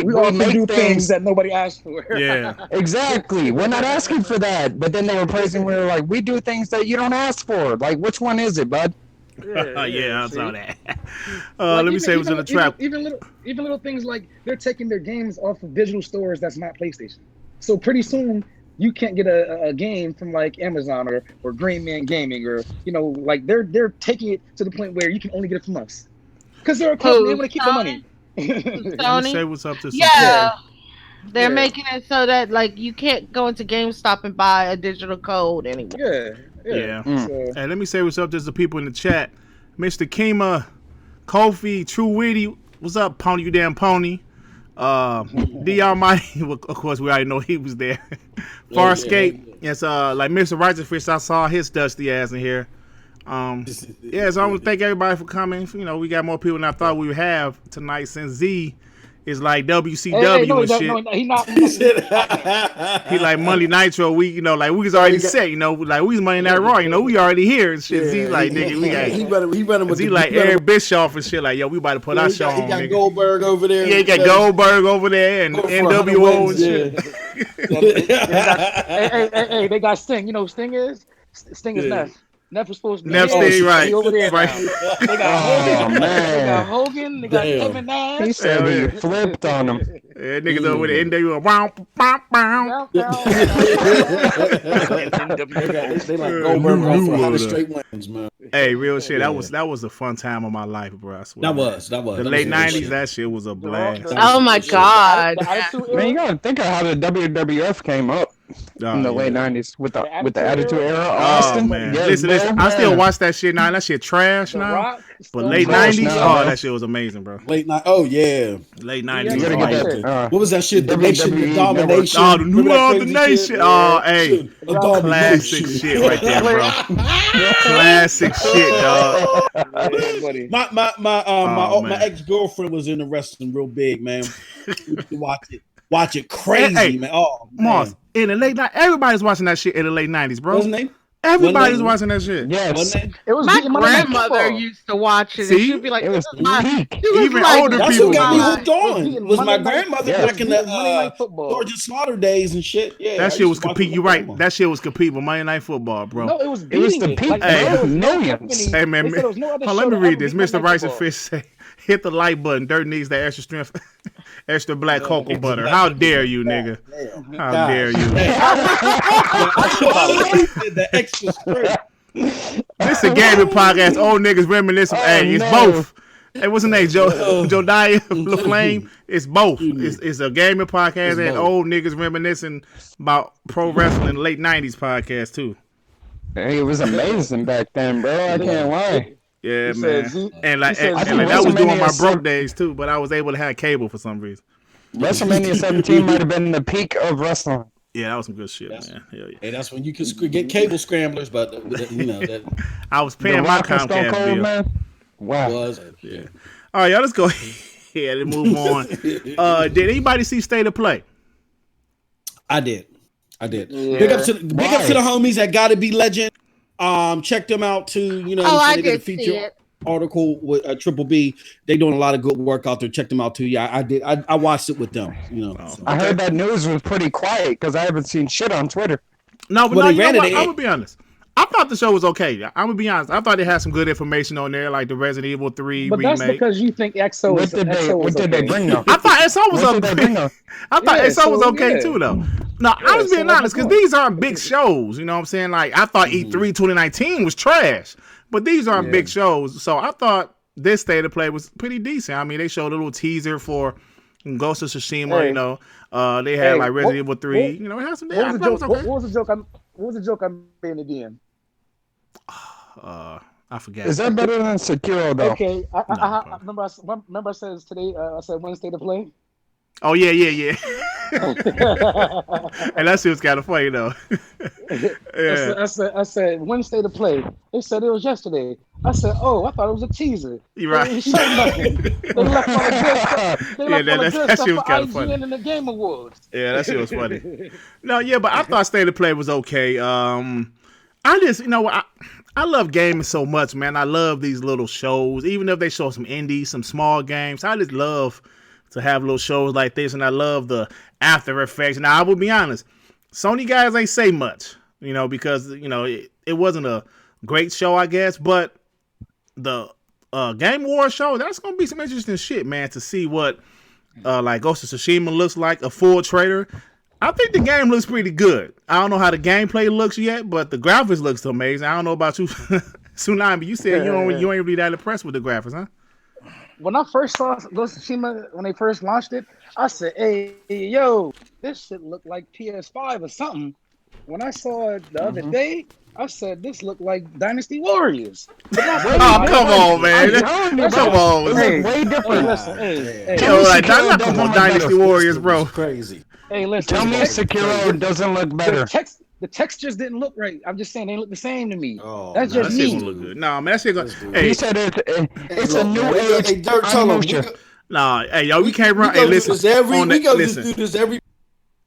we all can do things that nobody asked for. Yeah. Exactly. We're not asking for that. But then they were praising, we were like, we do things that you don't ask for. Like, which one is it, bud? Yeah, I saw that. Like let me say what's in the trap. Even little things like they're taking their games off of digital stores that's not PlayStation. So pretty soon you can't get a game from like Amazon or Green Man Gaming or like they're taking it to the point where you can only get it from us because they're a company. They want to keep the money. Let me say what's up to some They're making it so that like you can't go into GameStop and buy a digital code anymore. Yeah. So, Hey, let me say what's up to the people in the chat. Mr. Kima, Kofi, True Witty, what's up, Pony, you damn pony? D Almighty, well, of course we already know he was there. Farscape, yes, like Mr. Righteous Fish, I saw his dusty ass in here. Yeah, so I want to thank everybody for coming. We got more people than I thought we would have tonight since Z is like WCW and shit. No, he not. He like Monday Nitro. We, like we was already set. Like we was Monday Night Raw. We already here and shit. Z like nigga, we got. He running with Z like Eric Bischoff and shit. Like yo, we about to put our show on. He got nigga. Goldberg over there. Yeah, he got Goldberg over there and NWO and shit. Hey, they got Sting. You know who Sting is? Sting is Neff. Neff was supposed to be Sting, right? over there. Right. They got Hogan. They got Hogan. They got Kevin Nash. He said he flipped on him. Yeah, niggas over there NWO. Wow. They like Goldberg off for 100 straight wins, man. Hey, real shit. That was a fun time of my life, bro. I swear. That was. The late '90s. That shit was a blast. Oh my god! Man, you gotta think of how the WWF came up in the late '90s with the Attitude Era. Austin, man. yeah, Listen, I still watch that shit now. That shit trash now. But late '90s, that shit was amazing, bro. Late night. Oh yeah. Late '90s. You gotta get that. What was that shit? The Nation of Domination. Oh, the New Domination. Oh, hey, classic Domination. shit right there, bro. Classic shit, dog. My ex-girlfriend was in the wrestling real big, man. We used to watch it crazy, man. Oh, man. Moss, in the late '90s, everybody's watching that shit in the late '90s, bro. What's his name? Everybody's watching that shit. Yes. It was My grandmother used to watch it. See? And she'd be like, It was peak. Even older That's people. what got me bro. hooked on. Was my grandmother back in the Monday Night Football. Georgia Slaughter days and shit. Yeah, That shit was compete. You're right. That shit was compete with Monday Night Football, bro. No, it was the peak. Hey, millions. Hey man, let me read this. Mr. Rice and Fish say, "Hit the like button. Dirt needs that extra strength, extra black cocoa butter. How dare you, nigga? How dare you? The extra strength. This a gaming podcast. Old niggas reminiscing. Hey, it's both. Hey, what's his name? Jodiah LaFlame. It's both. It's a gaming podcast and old niggas reminiscing about pro wrestling late '90s podcast too. Hey, it was amazing back then, bro. I can't lie. Yeah, man. And like that was during my broke days too, but I was able to have cable for some reason. WrestleMania 17 might have been the peak of wrestling. Yeah, that was some good shit, man. Hell yeah. Hey, that's when you can get cable scramblers, but that I was paying my Comcast bill. Man. Wow. Yeah. All right, y'all. Let's go ahead and move on. Did anybody see State of Play? I did. Yeah. Big up to the homies that Gotta Be Legend. Check them out too. I they did a feature article with Triple B. They doing a lot of good work out there. Check them out too. Yeah, I did. I watched it with them. I heard that news was pretty quiet because I haven't seen shit on Twitter. No, but I'm gonna be honest. I thought the show was okay. I'm gonna be honest. I thought it had some good information on there, like the Resident Evil 3 remake. But that's because you think XO What did they bring though? I thought XO was okay. I thought XO was okay too, though. No, I was being honest because these aren't big shows. You know what I'm saying? Like I thought E3 2019 was trash, but these aren't big shows. So I thought this State of Play was pretty decent. I mean, they showed a little teaser for Ghost of Tsushima. They had like Resident Evil 3. It had some. What was the joke I made again? I forget. Is that better than Sekiro though? Okay, I remember I said today. I said Wednesday to play. Oh yeah. And that shit was kind of funny though. Yeah. I said Wednesday to play. They said it was yesterday. I said, oh, I thought it was a teaser. You're right. They left all the good stuff for IGN and the Game Awards. Yeah, that shit was funny. No, yeah, but I thought State of Play was okay. I just, I love gaming so much, man. I love these little shows, even if they show some indies, some small games. I just love to have little shows like this, and I love the after effects. Now, I will be honest, Sony guys ain't say much, because, it wasn't a great show, I guess, but the Game Awards show, that's going to be some interesting shit, man, to see what like Ghost of Tsushima looks like, a full trailer. I think the game looks pretty good. I don't know how the gameplay looks yet, but the graphics looks amazing. I don't know about you, Tsunami. You said you ain't really that impressed with the graphics, huh? When I first saw Ghost of Tsushima, when they first launched it, I said, hey, yo, this shit look like PS5 or something. When I saw it the other day, I said, this looked like Dynasty Warriors. Oh, come on, man. Come on. This is way different. Come on, Dynasty Warriors, bro. Crazy. Hey, listen. Tell me Sekiro doesn't look better. The textures didn't look right. I'm just saying they look the same to me. That's just me. Look good. No, man, that shit gonna. Hey, he said it's a new age. Nah, hey, yo, we can't run. Hey, listen. Listen.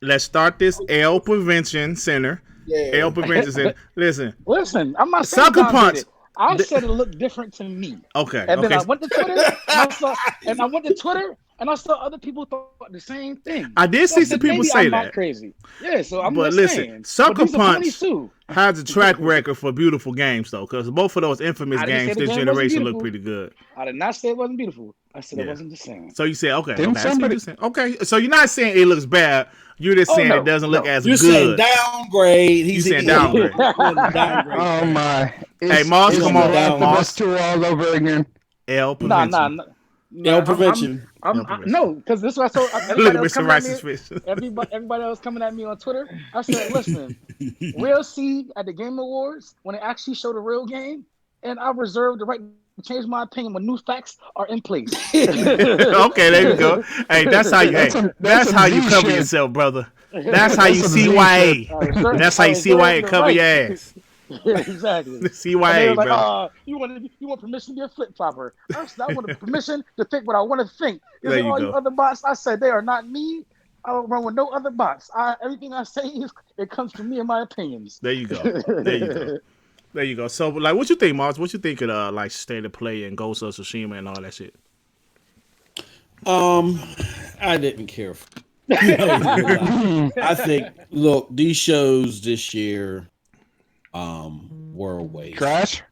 Let's start this L Prevention Center. Yeah. L Prevention Center. Listen, I'm not saying Sucker Punch. I said it looked different to me. Okay. And then I went to Twitter, and I saw other people thought the same thing. I did see some people say I'm that. Not crazy. Yeah, so I'm but just listen, saying. Sucker Punch has a track record for beautiful games, though, because both of those infamous games this generation look pretty good. I did not say it wasn't beautiful. I said it wasn't the same. So you said, okay. So you're not saying it looks bad. You're just saying it doesn't look as good. You're saying downgrade. He's saying downgrade. Oh, my. Hey, Moss, come on. Moss 2 all over again. L Prevention. L Prevention. No, because this is what I told look at Mr. Rice's fish. Everybody else coming at me on Twitter. I said, listen, we'll see at the Game Awards when they actually show the real game, and I reserve the right to change my opinion when new facts are in place. Okay, there you go. Hey, that's how you. That's how you cover yourself, brother. That's how you CYA. That's how you CYA cover your ass. Yeah, exactly. CYA, like, bro. You want permission to be a flip flopper? I want permission to think what I want to think. There you all go. You other bots, I said they are not me. I don't run with no other bots. Everything I say it comes from me and my opinions. There you go. There you go. So, like, what you think, Mars? What you think of like State of Play and Ghost of Tsushima and all that shit? I didn't care. I think. Look, these shows this year, were a waste. Trash.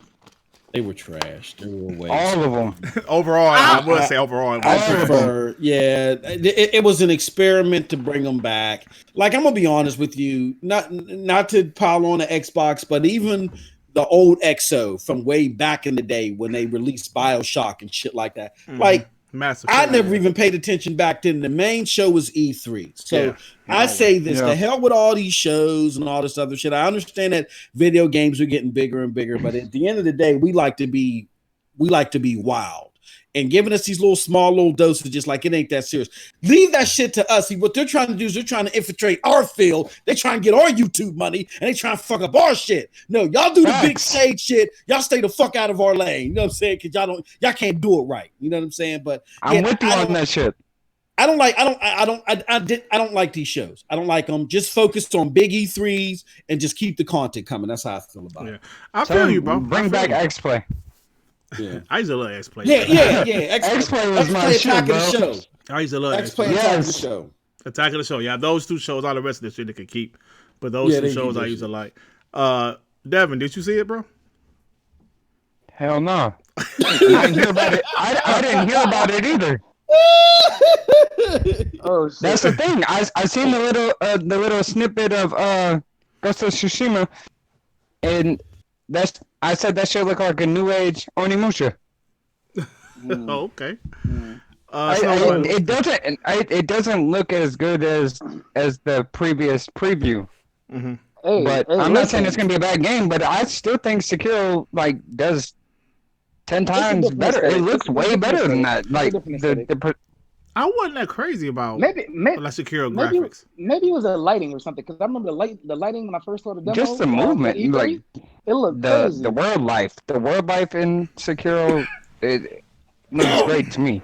They were trash. They were a waste. All of them. Overall, I would say overall. I prefer. Yeah, it was an experiment to bring them back. Like, I'm gonna be honest with you, not to pile on the Xbox, but even the old XO from way back in the day when they released BioShock and shit like that. Mm-hmm. Like, massive. I never even paid attention back then. The main show was E3. So I say this, the hell with all these shows and all this other shit. I understand that video games are getting bigger and bigger, but at the end of the day, we like to be wild. and giving us these small dosages like it ain't that serious. Leave that shit to us. See, what they're trying to do is they're trying to infiltrate our field. They're trying to get our YouTube money, and they trying to fuck up our shit. No, y'all do the big stage shit. Y'all stay the fuck out of our lane. You know what I'm saying? Because y'all can't do it right. You know what I'm saying? But I'm with you on that shit. I don't like these shows. I don't like them. Just focus on big E3s and just keep the content coming. That's how I feel about it. I feel you, bro. Bring back X-Play. Yeah, I used to love X-Play. Yeah. X-Play was my shit, bro. Show. I used to love X-Play Attack of the Show. Attack of the Show. Yeah, those two shows. All the rest of the shit they could keep, but those two shows I used to like. Devin, did you see it, bro? Hell no. I didn't hear about it. I didn't hear about it either. Oh shit. That's the thing. I seen the little snippet of Ghost of Tsushima, and I said that shit looked like a new age Onimusha. Oh, okay. It doesn't look as good as the previous preview. Mm-hmm. But I'm not saying it's gonna be a bad game, but I still think Sekiro does 10 times better. It looks way better than that. Like I wasn't that crazy about maybe Sekiro graphics. Maybe it was the lighting or something, because I remember the lighting when I first saw the demo. Just the movement, it looked crazy. The world life in Sekiro, it looks great to me.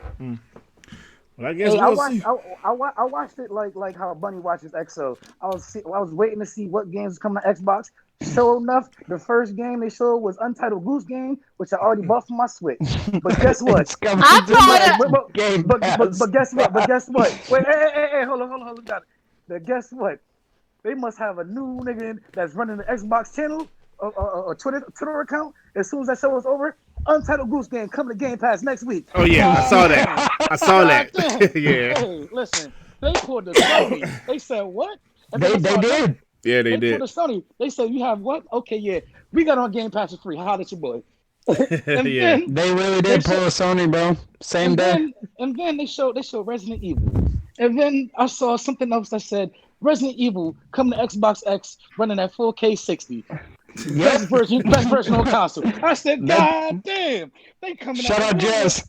Well, I guess we'll see. I watched it like how Bunny watches EXO. I was waiting to see what games was coming to Xbox. Sure enough, the first game they showed was Untitled Goose Game, which I already bought for my Switch. But guess what? But guess what? But guess what? Wait, hey, hold on, got it. But guess what? They must have a new nigga that's running the Xbox channel, or Twitter account. As soon as that show is over, Untitled Goose Game coming to Game Pass next week. Oh yeah, I saw that. Yeah. Hey, listen, they pulled the Sony. They said what? They did. Yeah, they did. Pulled the Sony. They said you have what? Okay, yeah, we got on Game Pass for free. How at your boy? Yeah, they really did pull a Sony, bro. Same day. And then they showed Resident Evil. And then I saw something else that said Resident Evil coming to Xbox X running at 4K 60. Best version on console. I said, God damn, they coming. Shut up, Jess.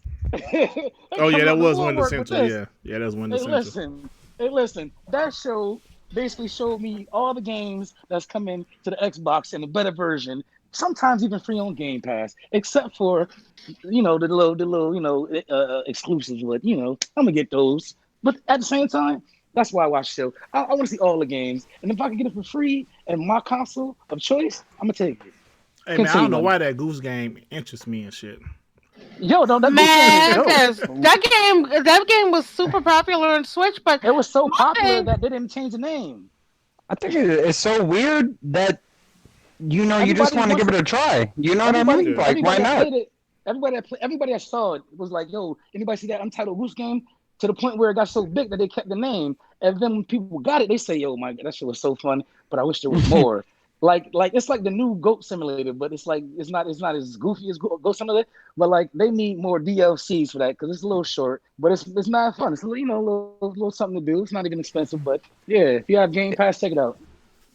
Oh yeah, that was Windows Central. Yeah, that was Windows Central. Hey, listen, that show basically showed me all the games that's coming to the Xbox in a better version. Sometimes even free on Game Pass, except for the little exclusives. But I'm gonna get those. But at the same time, that's why I watch the show. I want to see all the games, and if I can get it for free and my console of choice, I'm gonna take it. Hey man, I don't know why that Goose Game interests me and shit. Yo, no, that game was super popular on Switch, but it was so popular that they didn't change the name. I think it's so weird that you just want to give it a try. You know what I mean? Like, why not? Everybody that saw it was like, "Yo, anybody see that Untitled Goose Game?" To the point where it got so big that they kept the name. And then when people got it, they say, "Yo, my God, that shit was so fun, but I wish there was more." like it's like the new Goat Simulator, but it's not as goofy as Goat Simulator. But like they need more DLCs for that because it's a little short, but it's not fun. It's a little something to do. It's not even expensive, but yeah, if you have Game Pass, check it out.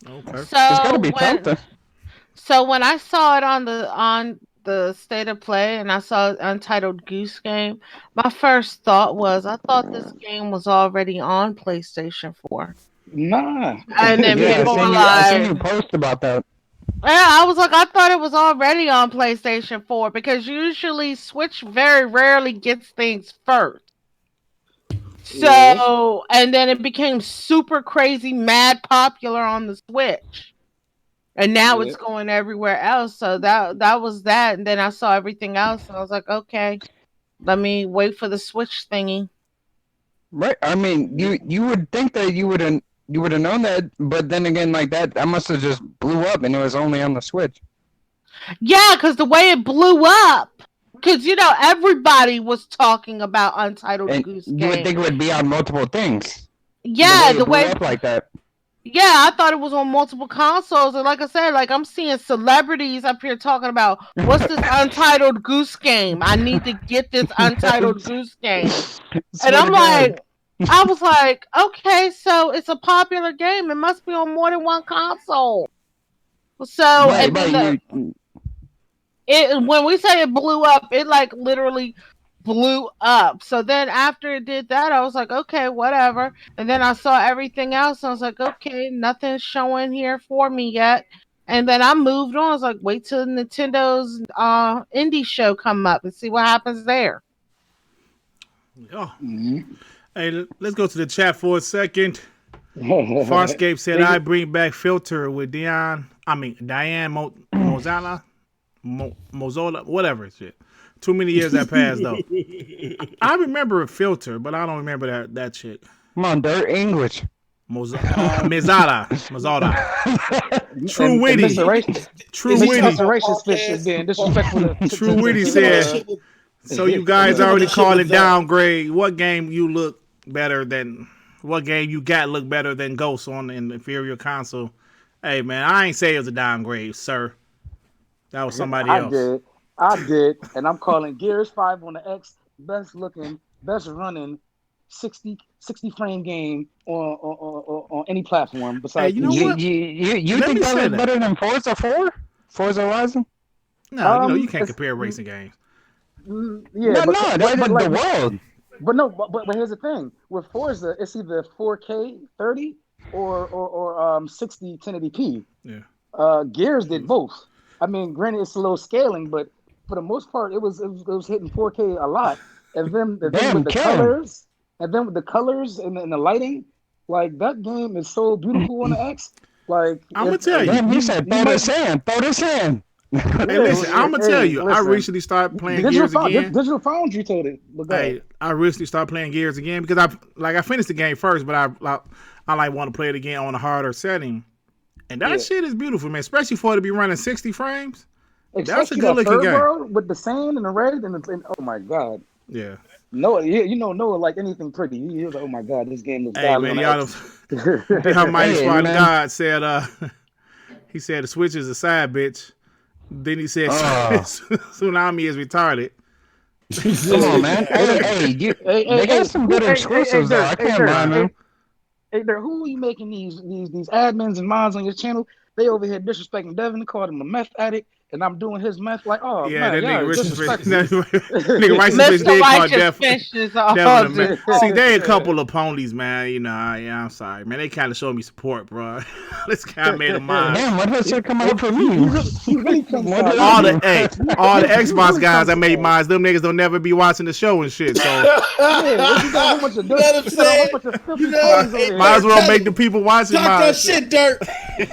Okay, it's gotta be something. So when I saw it on the State of Play and I saw Untitled Goose Game, my first thought was I thought this game was already on PlayStation 4. Nah. And then people were like, I seen you post about that. Yeah, I was like, I thought it was already on PlayStation 4 because usually Switch very rarely gets things first. So, and then it became super crazy, mad popular on the Switch. And now it's going everywhere else. So that was that. And then I saw everything else. And I was like, okay, let me wait for the Switch thingy. Right. I mean, you would think that you would have known that, but then again, like that must have just blew up, and it was only on the Switch. Yeah, because the way it blew up, because everybody was talking about Untitled Goose Game. You would think it would be on multiple things. Yeah, the way it blew up like that. Yeah, I thought it was on multiple consoles, and like I said, I'm seeing celebrities up here talking about what's this Untitled Goose Game? I need to get this Untitled Goose Game, and I'm like, I was like, okay, so it's a popular game. It must be on more than one console. So, when we say it blew up, it literally blew up. So then after it did that, I was like, okay, whatever. And then I saw everything else. I was like, okay, nothing's showing here for me yet. And then I moved on. I was like, wait till Nintendo's indie show come up and see what happens there. Oh. Mm-hmm. Hey, let's go to the chat for a second. Farscape said, I bring back Filter with Diane Mozola, whatever shit. Too many years that passed, though. I remember a Filter, but I don't remember that shit. Come on, dirt English. Mezada. True Witty. True Witty. True Witty said, so you guys already called it downgrade. What game you look better than... What game you got look better than Ghost on an inferior console? Hey, man, I ain't say it was a downgrade, sir. That was somebody else. I did. And I'm calling Gears 5 on the X best looking, best running 60 frame game on any platform besides. Hey, you know what? You think that was better than Forza 4? Forza Horizon? No, you can't compare racing games. Yeah, but the world. But here's the thing. With Forza, it's either 4K 30 or 60 1080p. Yeah. Gears did both. I mean, granted, it's a little scaling, but for the most part, it was hitting 4K a lot. And then with the colors and the lighting, like that game is so beautiful on the X. Like I'm gonna tell you, he said, "Throw this in." Hey, listen, I'm gonna tell you. I recently started playing Gears again. Digital Foundry told it. Hey, I recently started playing Gears again because I finished the game first, but I want to play it again on a harder setting. And that shit is beautiful, man. Especially for it to be running 60 frames. That's a good looking game. World with the sand and the red and oh my god. Yeah. Noah, Noah like anything pretty. He was like, oh my god, this game looks. Hey man, y'all Mighty Squad God said he said the Switch is a side bitch. Then he said Tsunami is retarded. Come on, man. They got some good exclusives though. I can't mind them. Hey there, who are you making these admins and mods on your channel? They over here disrespecting Devin, called him a meth addict, and I'm doing his meth like, oh yeah, man, that nigga nigga Righteous did call Jeff. Devin See, they a couple of ponies, man. You know, I'm sorry, man. They kind of showed me support, bro. This guy made a mind. Damn, what does it come out for me? All the Xbox guys that made minds, them niggas don't never be watching the show and shit. So might as well make the people watching. Talk that shit, Dirt.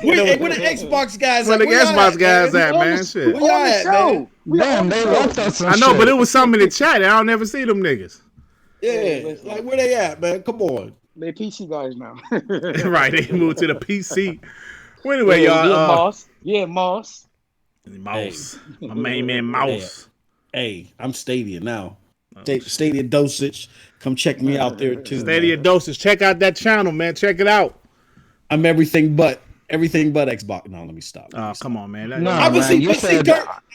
Where the Xbox guys? Where the Xbox guys at, man? Shit. Where y'all at, man? Damn, they left us. I know, but it was something in the chat. I don't never see them niggas. Yeah, like where they at, man? Come on. They PC guys now. Right, they moved to the PC. Well, anyway, y'all. Moss. Mouse. Hey. My main man, Mouse. Hey, I'm Stadia now. Stadia Dosage. Come check me out there too. Stadia Dosage. Check out that channel, man. Check it out. I'm everything but Xbox. No, let me stop. Come on, man. Dirt,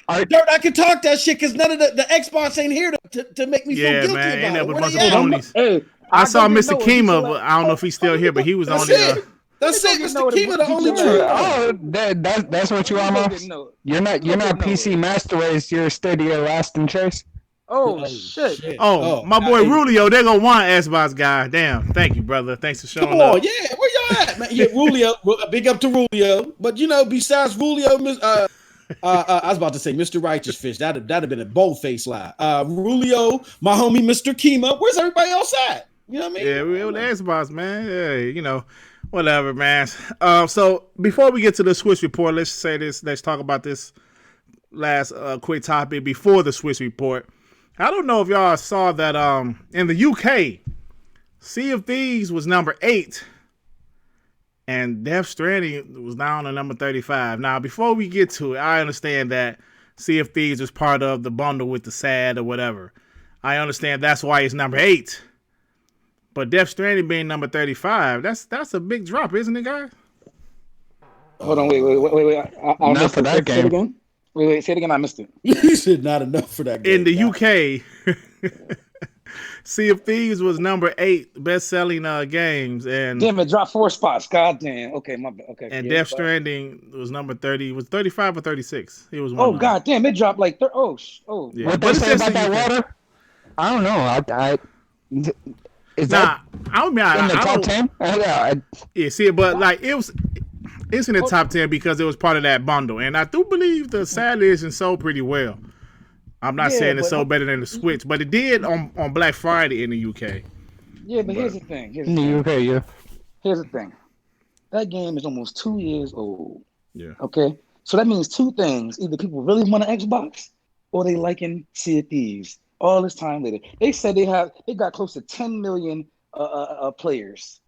I can talk that shit because none of the Xbox ain't here to make me feel guilty about it. Hey, I saw Mr. Kima, but I don't know if he's still here, but he was on there. That's it. Mr. Kima, the only true. Oh, that's what you almost. You're not PC Master Race. You're Stadia Last and Chase. Oh shit! Oh, my boy Rulio, they're gonna want Xbox guy. Damn, thank you, brother. Thanks for showing Come up. on, yeah, where y'all at, man? Yeah, Rulio, big up to Rulio. But besides Rulio, I was about to say Mr. Righteous Fish. That'd have been a bold-faced lie. Rulio, my homie Mr. Kima. Where's everybody else at? You know what I mean? Yeah, we're the Xbox, man. Yeah, whatever, man. So before we get to the Switch report, let's talk about this last quick topic before the Switch report. I don't know if y'all saw that in the UK, Sea of Thieves was number 8 and Death Stranding was down to number 35. Now, before we get to it, I understand that Sea of Thieves was part of the bundle with the SAD or whatever. I understand that's why it's number 8. But Death Stranding being number 35, that's a big drop, isn't it, guys? Hold on, wait. Not for that game. Wait, say it again. I missed it. You said not enough for that game. In the UK, Sea of Thieves was number 8 best-selling games, and damn, it dropped 4 spots. God damn. Okay, my bad. Okay. And Death Stranding was number 30. Was 35 or 36? It was one. Oh god damn, it dropped like. Yeah. What they say about that water? I don't know. Is Nah, I mean, in the top 10? Yeah, see, but like it's in the top 10 because it was part of that bundle, and I do believe the Sad Edition sold pretty well. I'm not saying it sold better than the Switch, but it did on Black Friday in the UK. Yeah, but here's the thing. In the UK, yeah. Here's the thing. That game is almost 2 years old. Yeah. Okay? So that means two things. Either people really want an Xbox or they liking Sea of Thieves. All this time later. They said they got close to 10 million players.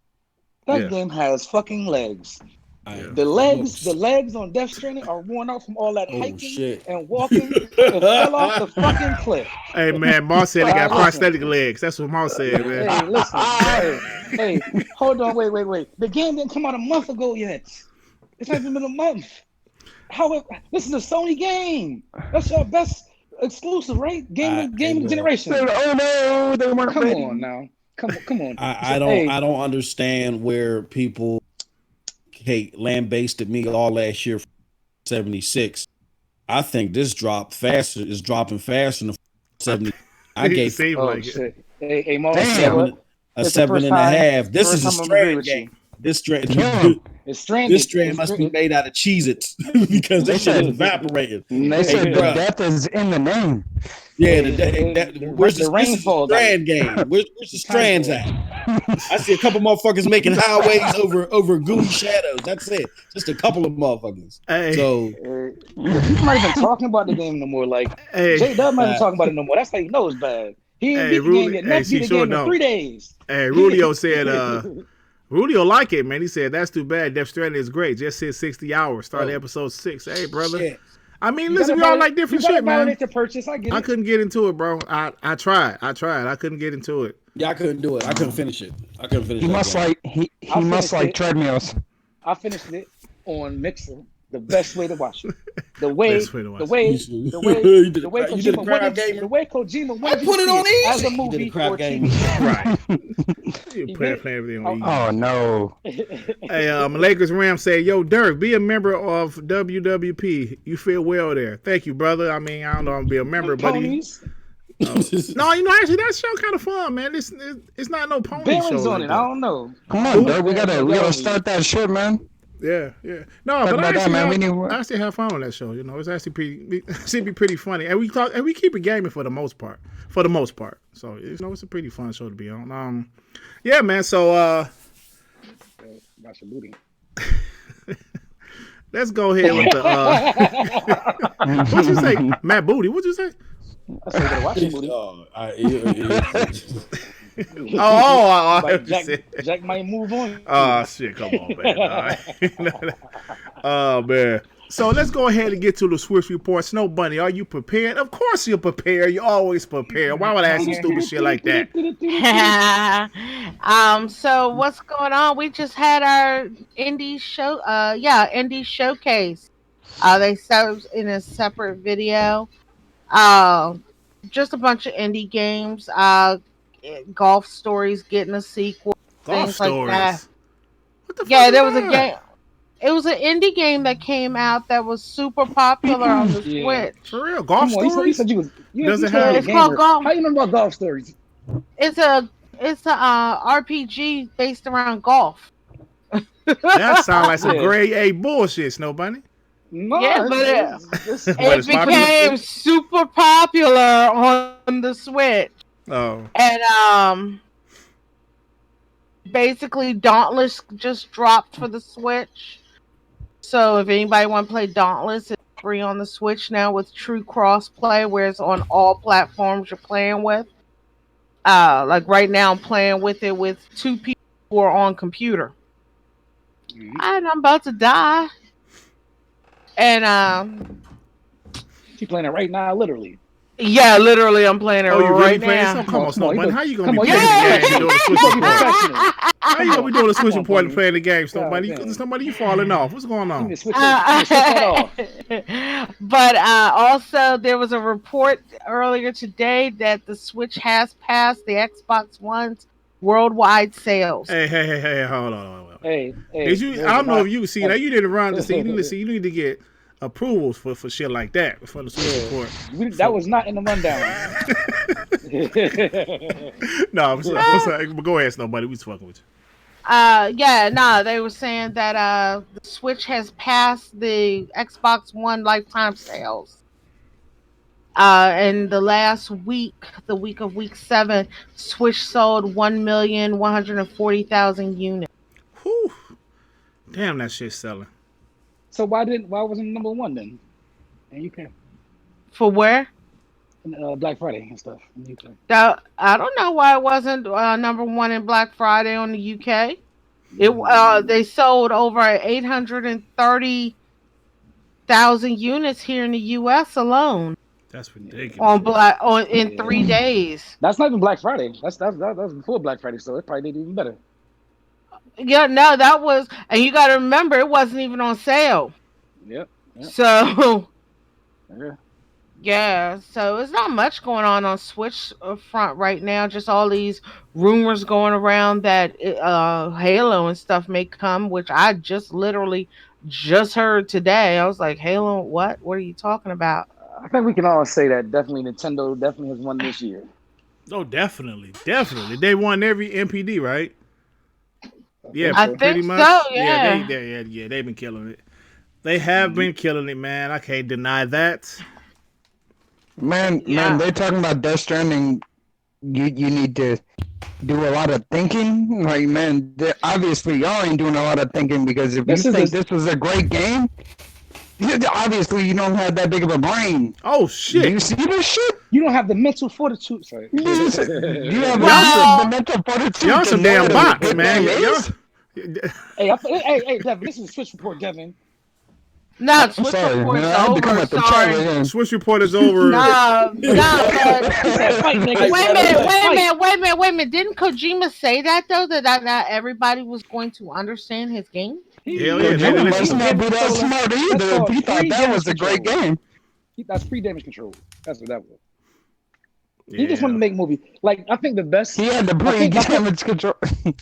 That game has fucking legs. The legs on Death Stranding are worn out from all that hiking and walking. It fell off the fucking cliff. Hey man, Moss said he got prosthetic legs. That's what Moss said, man. Hey, listen. hey, hold on, wait. The game didn't come out a month ago yet. It's not even been a month. This is a Sony game. That's your best exclusive, right? Game generation. Oh no, they weren't Come ready. on now. Come on. I don't understand where people lambasted me all last year for 76. I think this is dropping faster than 70. I gave shit. Hey, Mo, a 7.5. This is a Strand game. This Strand must be made out of Cheez-Its because this shit is evaporating. They said the death is in the name. Yeah, where's the rainfall Strand game? Where's the Strands at? I see a couple motherfuckers making highways over gooey shadows. That's it. Just a couple of motherfuckers. Hey. So he's not even talking about the game no more. Like J-Dub not even talking about it no more. That's how you know it's bad. He ain't beat the game yet. Next beat the game in 3 days. Hey, Rulio said Rulio like it, man. He said that's too bad. Death Stranding is great. Just said 60 hours. Started episode 6. Hey, brother. Shit. I mean, listen, we all like different shit, man. To purchase. I couldn't get into it, bro. I tried. I couldn't get into it. Yeah, I couldn't do it. I couldn't finish it. He must like treadmills. I finished it on Mixer. The best way to watch it. The way Kojima wanted put it on easy as a movie or game. Right. You playing everything on easy. Oh no. Hey, Lakers Ram say, yo, Dirk, be a member of WWP. You feel well there. Thank you, brother. I mean, I don't know I'm be a member, but no, actually that show kind of fun, man. It's not no pony Barron's show. on it. I don't know. Come on, Dirk. We gotta start that shit, man. Yeah. No, but I actually have fun on that show. You know, it's actually pretty funny, and we keep it gaming for the most part. So it's a pretty fun show to be on. Yeah, man. So Watch your booty. Let's go ahead with the. What'd you say, Matt Booty? What'd you say? I said gotta watch your booty. Jack might move on. Oh shit! Come on, man. All right. Oh man. So let's go ahead and get to the Switch report. Snow Bunny, are you prepared? Of course you're prepared. You're always prepared. Why would I ask you stupid shit like that? So what's going on? We just had our indie show. Indie showcase. They served in a separate video. Just a bunch of indie games. Golf Stories getting a sequel. Golf Stories. Like that. What the fuck? Yeah, there was a game. It was an indie game that came out that was super popular on the Switch. For real, Golf Stories. You said it's called Golf. How you know about Golf Stories? It's a RPG based around golf. That sounds like some grade A bullshit, Snow Bunny. No, yeah, but it became super popular on the Switch. Oh. And basically Dauntless just dropped for the Switch. So if anybody want to play Dauntless, it's free on the Switch now with true crossplay, where it's on all platforms you're playing with. Like right now I'm playing with it with 2 people who are on computer. And I'm about to die. And you playing it right now, literally. Yeah, literally, I'm playing it right now. Oh, you really playing something? Come on, Snow Bunny. How you gonna be playing the game and doing a Switch report? How you gonna be doing a Switch report and playing the game, Snow Bunny? Somebody, you falling off. What's going on? But also, there was a report earlier today that the Switch has passed the Xbox One's worldwide sales. Hey, hold on. Hey, I don't know if you see that. You didn't run to see. You need to get approvals for shit like that for the Switch report. That was not in the rundown. No, I'm sorry. Go ahead, nobody. We was fucking with you. They were saying that the Switch has passed the Xbox One lifetime sales. In the last week, the week of week 7, Switch sold 1,140,000 units. Whew. Damn, that shit's selling. So why wasn't it number 1 then? In UK. For where? Black Friday and stuff in the UK. I don't know why it wasn't number 1 in Black Friday on the UK. They sold over 830,000 units here in the US alone. That's ridiculous. In 3 days. That's not even Black Friday. That was before Black Friday, so it probably did even better. Yeah, no, that was, and you got to remember, it wasn't even on sale. Yep. So, yeah, so it's not much going on Switch front right now. Just all these rumors going around that Halo and stuff may come, which I literally just heard today. I was like, Halo, what? What are you talking about? I think we can all say that definitely Nintendo definitely has won this year. Oh, definitely. They won every MPD, right? Yeah, I pretty think much. So, yeah. They've been killing it. They have been killing it, man. I can't deny that. Man, they're talking about Death Stranding. You need to do a lot of thinking. Like, man, obviously y'all ain't doing a lot of thinking, because if this was a great game, obviously you don't have that big of a brain. Oh shit! Do you see this shit? You don't have the mental fortitude. Sorry. You have the mental fortitude. Y'all some damn bots, man. Hey, Devin, this is a Switch report, Devin. No, Switch report is over. Sorry. Switch report is over. No. Wait a minute. Didn't Kojima say that though? That not everybody was going to understand his game? Hell yeah, he must not be that smart either. He thought that was a great game. That's pre-damage control. That's what that was. He just wanted to make a movie. Like, I think the best. He had the pre-damage control.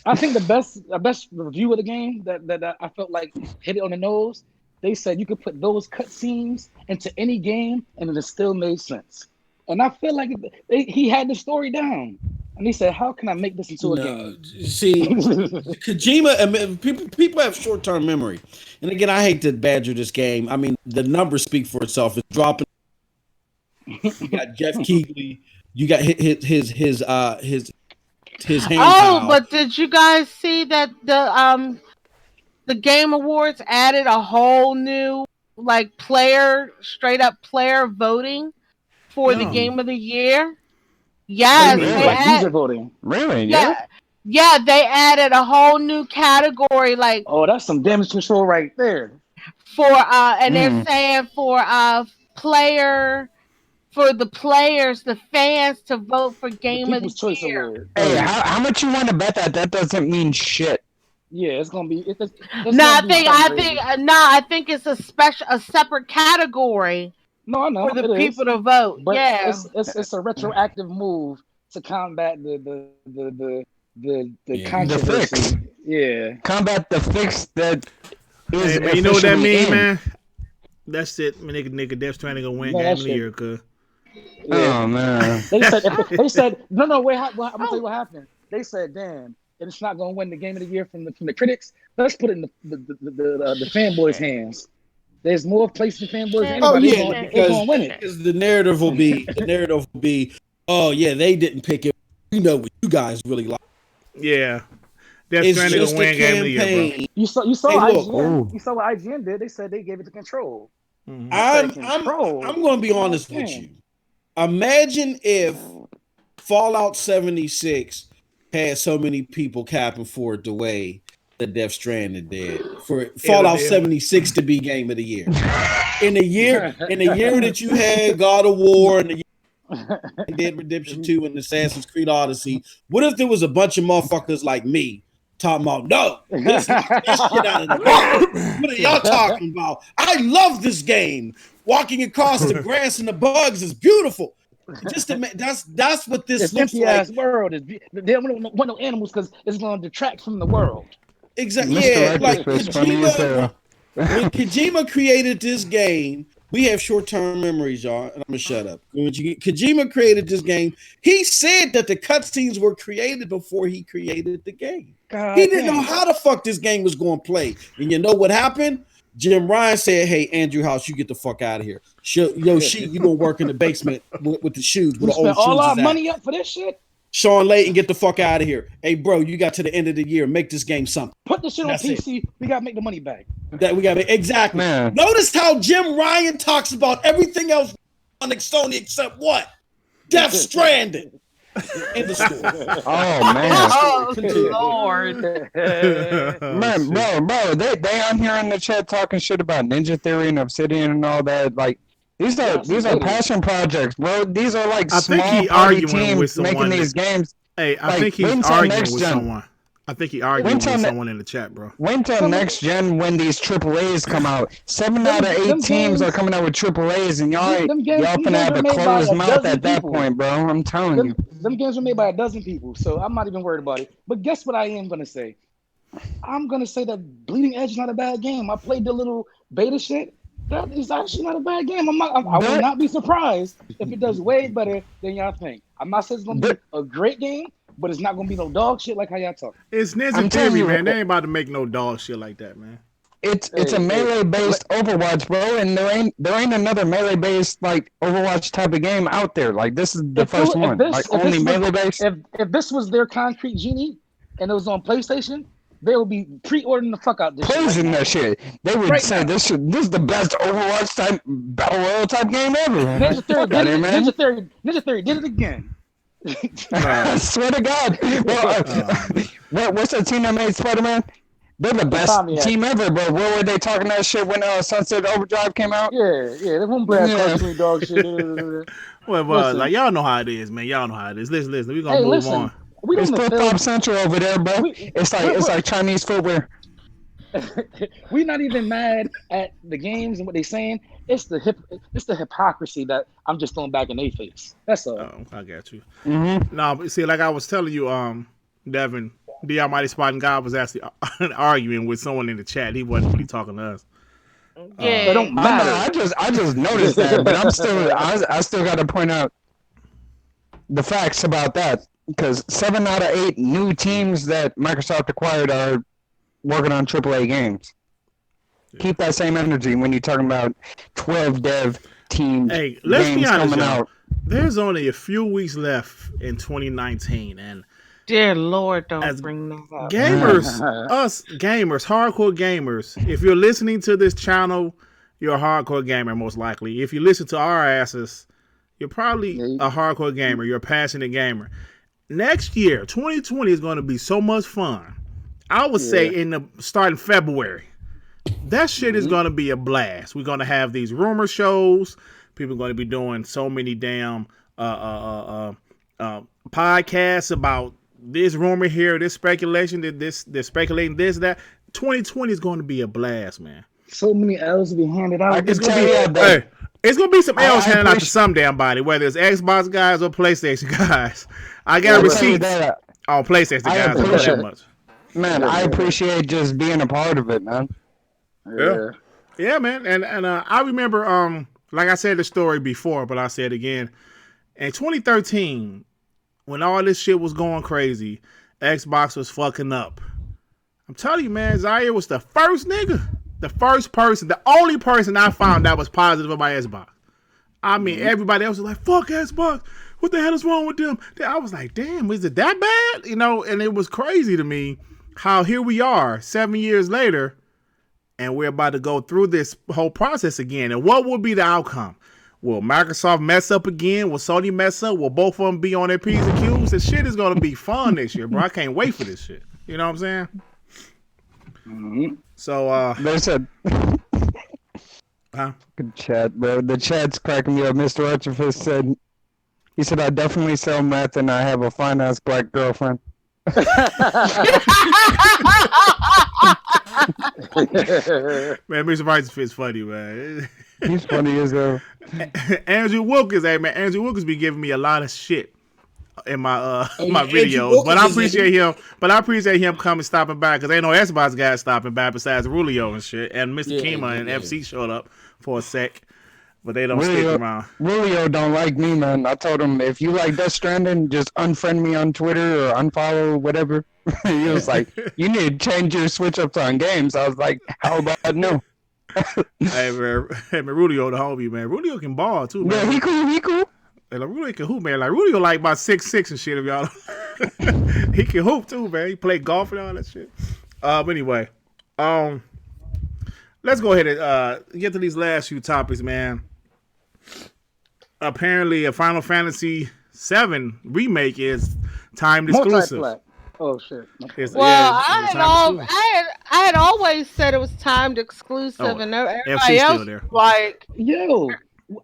I think the best review of the game that I felt like hit it on the nose. They said you could put those cutscenes into any game and it still made sense. And I feel like he had the story down. And he said, "How can I make this into a game?" See, Kojima, people have short-term memory. And again, I hate to badger this game. I mean, the numbers speak for itself. It's dropping. You got Jeff Keighley. You got his hand. Oh, but did you guys see that the Game Awards added a whole new straight up player voting for the game of the year? Yes, user voting. Really? Yeah, they added a whole new category. Oh, that's some damage control right there. And they're saying for the players, the fans to vote for game of the year. Hey, how much you want to bet that doesn't mean shit? Yeah, it's gonna be. I think it's a separate category. No, I know for the people to vote. But it's a retroactive move to combat the controversy. Combat the fix that is. Hey, man, you know what that means, man? That's it. Nigga, Death Stranding gonna win game of the year, cuz. Oh man. They said no. Wait, I'm gonna tell you what happened. They said, damn. And it's not going to win the game of the year from the critics. Let's put it in the fanboys' hands. There's more place for fanboys than anybody. They're going to win it. Because the narrative will be, oh yeah, they didn't pick it. We know what you guys really like. Yeah, Death Stranding will win game of the year, bro. You saw IGN. You saw what IGN did. They said they gave it to Control. Mm-hmm. I'm going to be honest with you. Imagine if Fallout 76 had so many people capping for it the way that Death Stranding did, for Fallout 76 to be game of the year. In the year that you had God of War and the Dead Redemption 2 and Assassin's Creed Odyssey, what if there was a bunch of motherfuckers like me talking about, no, this shit out of the game. What are y'all talking about? I love this game. Walking across the grass and the bugs is beautiful. That's what this looks like. World is. They don't want no animals because it's going to detract from the world. Exactly. Yeah, like Kojima. When Kojima created this game, we have short-term memories, y'all, and I'm gonna shut up. When Kojima created this game, he said that the cutscenes were created before he created the game. He didn't know how the fuck this game was going to play. And you know what happened? Jim Ryan said, "Hey, Andrew House, you get the fuck out of here. Yo, shit, you gonna work in the basement with the shoes, with the old shoes." All our money up for this shit. Sean Layton, get the fuck out of here. Hey, bro, you got to the end of the year. Make this game something. Put this shit on PC. We gotta make the money back. That we gotta exactly. Man. Notice how Jim Ryan talks about everything else on Sony except what? Death Stranding. In the store. Oh man! Oh Lord! Man, bro, they on here in the chat talking shit about Ninja Theory and Obsidian and all that. Like these are passion projects, bro. These are like small party teams making these games. Hey, I think he's arguing with someone. I think he argued with someone in the chat, bro. Wait till next gen when these AAAs come out. 7 out of 8 teams are coming out with AAAs, and y'all gonna have a closed mouth at that point, bro. I'm telling you. Them games were made by a dozen people, so I'm not even worried about it. But guess what I am gonna say? I'm gonna say that Bleeding Edge is not a bad game. I played the little beta shit. That is actually not a bad game. I will not be surprised if it does way better than y'all think. I'm not saying it's gonna be a great game, but it's not gonna be no dog shit like how y'all talk. It's Ninja Theory, man. They ain't about to make no dog shit like that, man. It's a melee based Overwatch, bro, and there ain't another melee based like Overwatch type of game out there. Like this is the first one. Like only melee based. If this was their Concrete Genie and it was on PlayStation, they would be pre-ordering the fuck out this praising that shit. They would say this is the best Overwatch type battle royale type game ever. Ninja Theory did it again. I swear to God. Well, what's that team that made Spider-Man? They're the best team ever, bro. What were they talking that shit when Sunset Overdrive came out? Yeah, they won't blast cartoon dog shit. Well, like y'all know how it is, man. Y'all know how it is. Listen, we're gonna move on. It's Flip-Flop Central over there, bro. It's like Chinese footwear. We're not even mad at the games and what they're saying. It's the hypocrisy that I'm just throwing back in their face. That's all. Oh, I got you. Mm-hmm. No, but see, like I was telling you, Devin, the Almighty Spotting God was actually arguing with someone in the chat. He wasn't really talking to us. Yeah, it don't matter. I just noticed that, but I still got to point out the facts about that because 7 out of 8 new teams that Microsoft acquired are working on AAA games. Yeah. Keep that same energy when you're talking about 12 dev teams. Hey, let's be honest, y'all. There's only a few weeks left in 2019, and dear Lord, don't bring that up. Gamers, us gamers, hardcore gamers. If you're listening to this channel, you're a hardcore gamer, most likely. If you listen to our asses, you're probably a hardcore gamer. You're a passionate gamer. Next year, 2020 is going to be so much fun. I would say starting February. That shit is going to be a blast. We're going to have these rumor shows. People are going to be doing so many damn podcasts about this rumor here, this speculation, they're speculating this, that. 2020 is going to be a blast, man. So many L's will be handed out. It's going to be some L's handed out to some damn body, whether it's Xbox guys or PlayStation guys. I got receipts on PlayStation guys. I know that much. Man, I appreciate just being a part of it, man. Yeah, man. And I remember, like I said the story before, but I'll say it again. In 2013, when all this shit was going crazy, Xbox was fucking up. I'm telling you, man, Zaire was the first nigga. The first person, the only person I found that was positive about Xbox. I mean, everybody else was like, fuck Xbox. What the hell is wrong with them? I was like, damn, is it that bad? You know, and it was crazy to me how here we are 7 years later and we're about to go through this whole process again. And what will be the outcome? Will Microsoft mess up again? Will Sony mess up? Will both of them be on their P's and Q's? This shit is going to be fun this year, bro. I can't wait for this shit. You know what I'm saying? Mm-hmm. So, they said, good chat, bro. The chat's cracking me up. Mr. Archifist said, he said, I definitely sell meth and I have a fine ass black girlfriend. Man, Mr. Archifist is funny, man. He's funny as hell. Andrew Wilkins, hey man, Andrew Wilkins be giving me a lot of shit in my Oh, my yeah, Andrew videos. Wilkins But I is in appreciate it. him. But I appreciate him coming stopping by because ain't no Xbox guys stopping by besides Rulio and shit. And Mr. Yeah, Kima and yeah. FC showed up for a sec, but they don't stick around. Rulio don't like me, man. I told him if you like Death Stranding, just unfriend me on Twitter or unfollow whatever. He was like, you need to change your switch ups on games. I was like, how about no? Hey man, Rulio the homie, man. Rulio can ball too, man. Yeah, he cool. And like, Rulio can hoop, man. Like Rulio like about 6'6" and shit. If y'all, he can hoop too, man. He play golf and all that shit. Anyway, let's go ahead and get to these last few topics, man. Apparently, a Final Fantasy VII remake is timed exclusive. Multiplat. Oh shit. Well, I had always said it was timed exclusive, and everybody else like yo,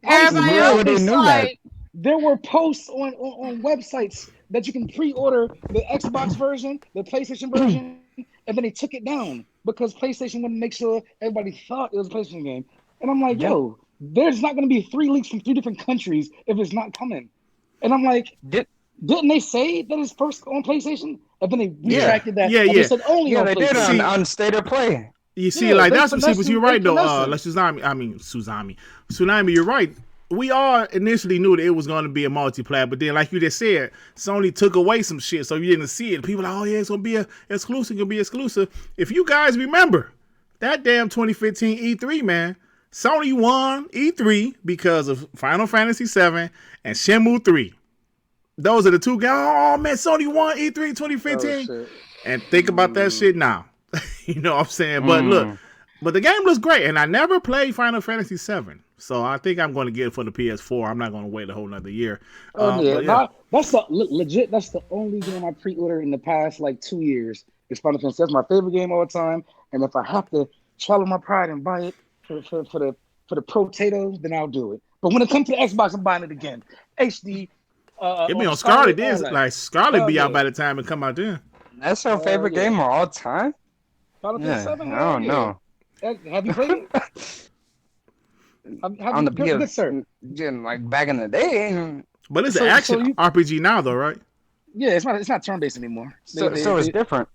everybody else was like. There were posts on websites that you can pre-order the Xbox version, the PlayStation version, and then they took it down because PlayStation wanted to make sure everybody thought it was a PlayStation game. And I'm like, yo, there's not going to be 3 leaks from 3 different countries if it's not coming. And I'm like, didn't they say that it's first on PlayStation? And then they retracted that. Yeah. They said only on they PlayStation. did on State of Play. You see, like that's but you're right though. Tsunami, you're right. We all initially knew that it was going to be a multiplat, but then, like you just said, Sony took away some shit, so you didn't see it. People like, oh yeah, it's gonna be exclusive. If you guys remember that damn 2015 E3, man, Sony won E3 because of Final Fantasy VII and Shenmue 3. Those are the two guys. Oh man, Sony won E3 2015. Oh, and think about that shit now. You know what I'm saying? But look, but the game looks great, and I never played Final Fantasy VII. So I think I'm going to get it for the PS4. I'm not going to wait a whole nother year. That's legit. That's the only game I pre-ordered in the past like 2 years. It's Final Fantasy. That's my favorite game all the time. And if I have to swallow my pride and buy it for the potato, then I'll do it. But when it comes to the Xbox, I'm buying it again. HD. It be on Scarlet. Like Scarlet be out by the time it come out then. That's your favorite game of all time? Final Fantasy VII? I don't know. Have you played it? On the PS, like back in the day. But it's an action RPG now, though, right? Yeah, it's not turn-based anymore. So it's different.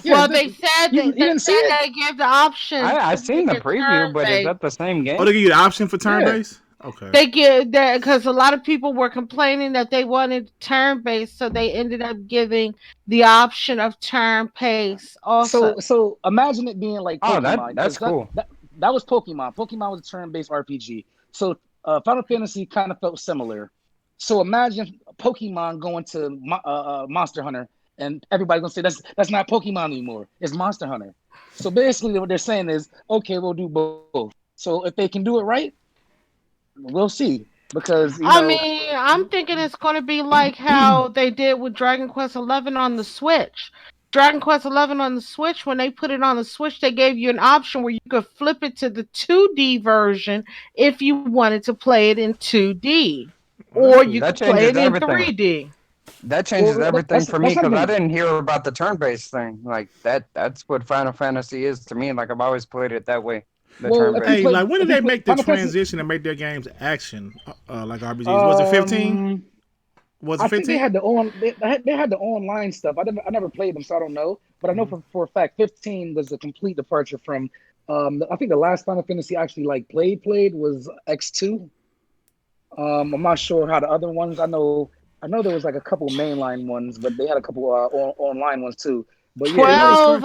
Well, they said they gave the option. I seen the preview, but is that the same game? Oh, they give you the option for turn-based? Okay. They give that because a lot of people were complaining that they wanted turn-based, so they ended up giving the option of turn-based also. So imagine it being like Pokemon. That's cool. That was Pokemon. Pokemon was a turn-based RPG. So Final Fantasy kind of felt similar. So imagine Pokemon going to Monster Hunter, and everybody's gonna say that's not Pokemon anymore. It's Monster Hunter. So basically, what they're saying is, okay, we'll do both. So if they can do it right, we'll see. Because I'm thinking it's going to be like how they did with Dragon Quest XI on the Switch. Dragon Quest XI on the Switch, when they put it on the Switch, they gave you an option where you could flip it to the 2D version if you wanted to play it in 2D. Or you could play it in 3D. That changes everything for me because I didn't hear about the turn-based thing. Like that's what Final Fantasy is to me. Like I've always played it that way. Hey, like when did they make the transition and make their games action like RPGs? Was it 15? Was it 15? I think they had the online stuff. I never played them, so I don't know. But I know for a fact 15 was a complete departure from. I think the last Final Fantasy actually like played was X2. I'm not sure how the other ones. I know there was like a couple mainline ones, but they had a couple online ones too. But 12,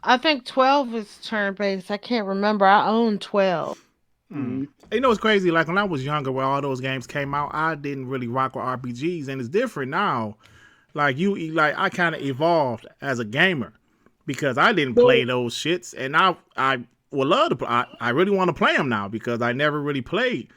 I think 12 is turn-based. I can't remember. I own 12. You know what's crazy? Like when I was younger, where all those games came out, I didn't really rock with RPGs, and it's different now. Like I kind of evolved as a gamer because I didn't play those shits, and I would love to. I really want to play them now because I never really played.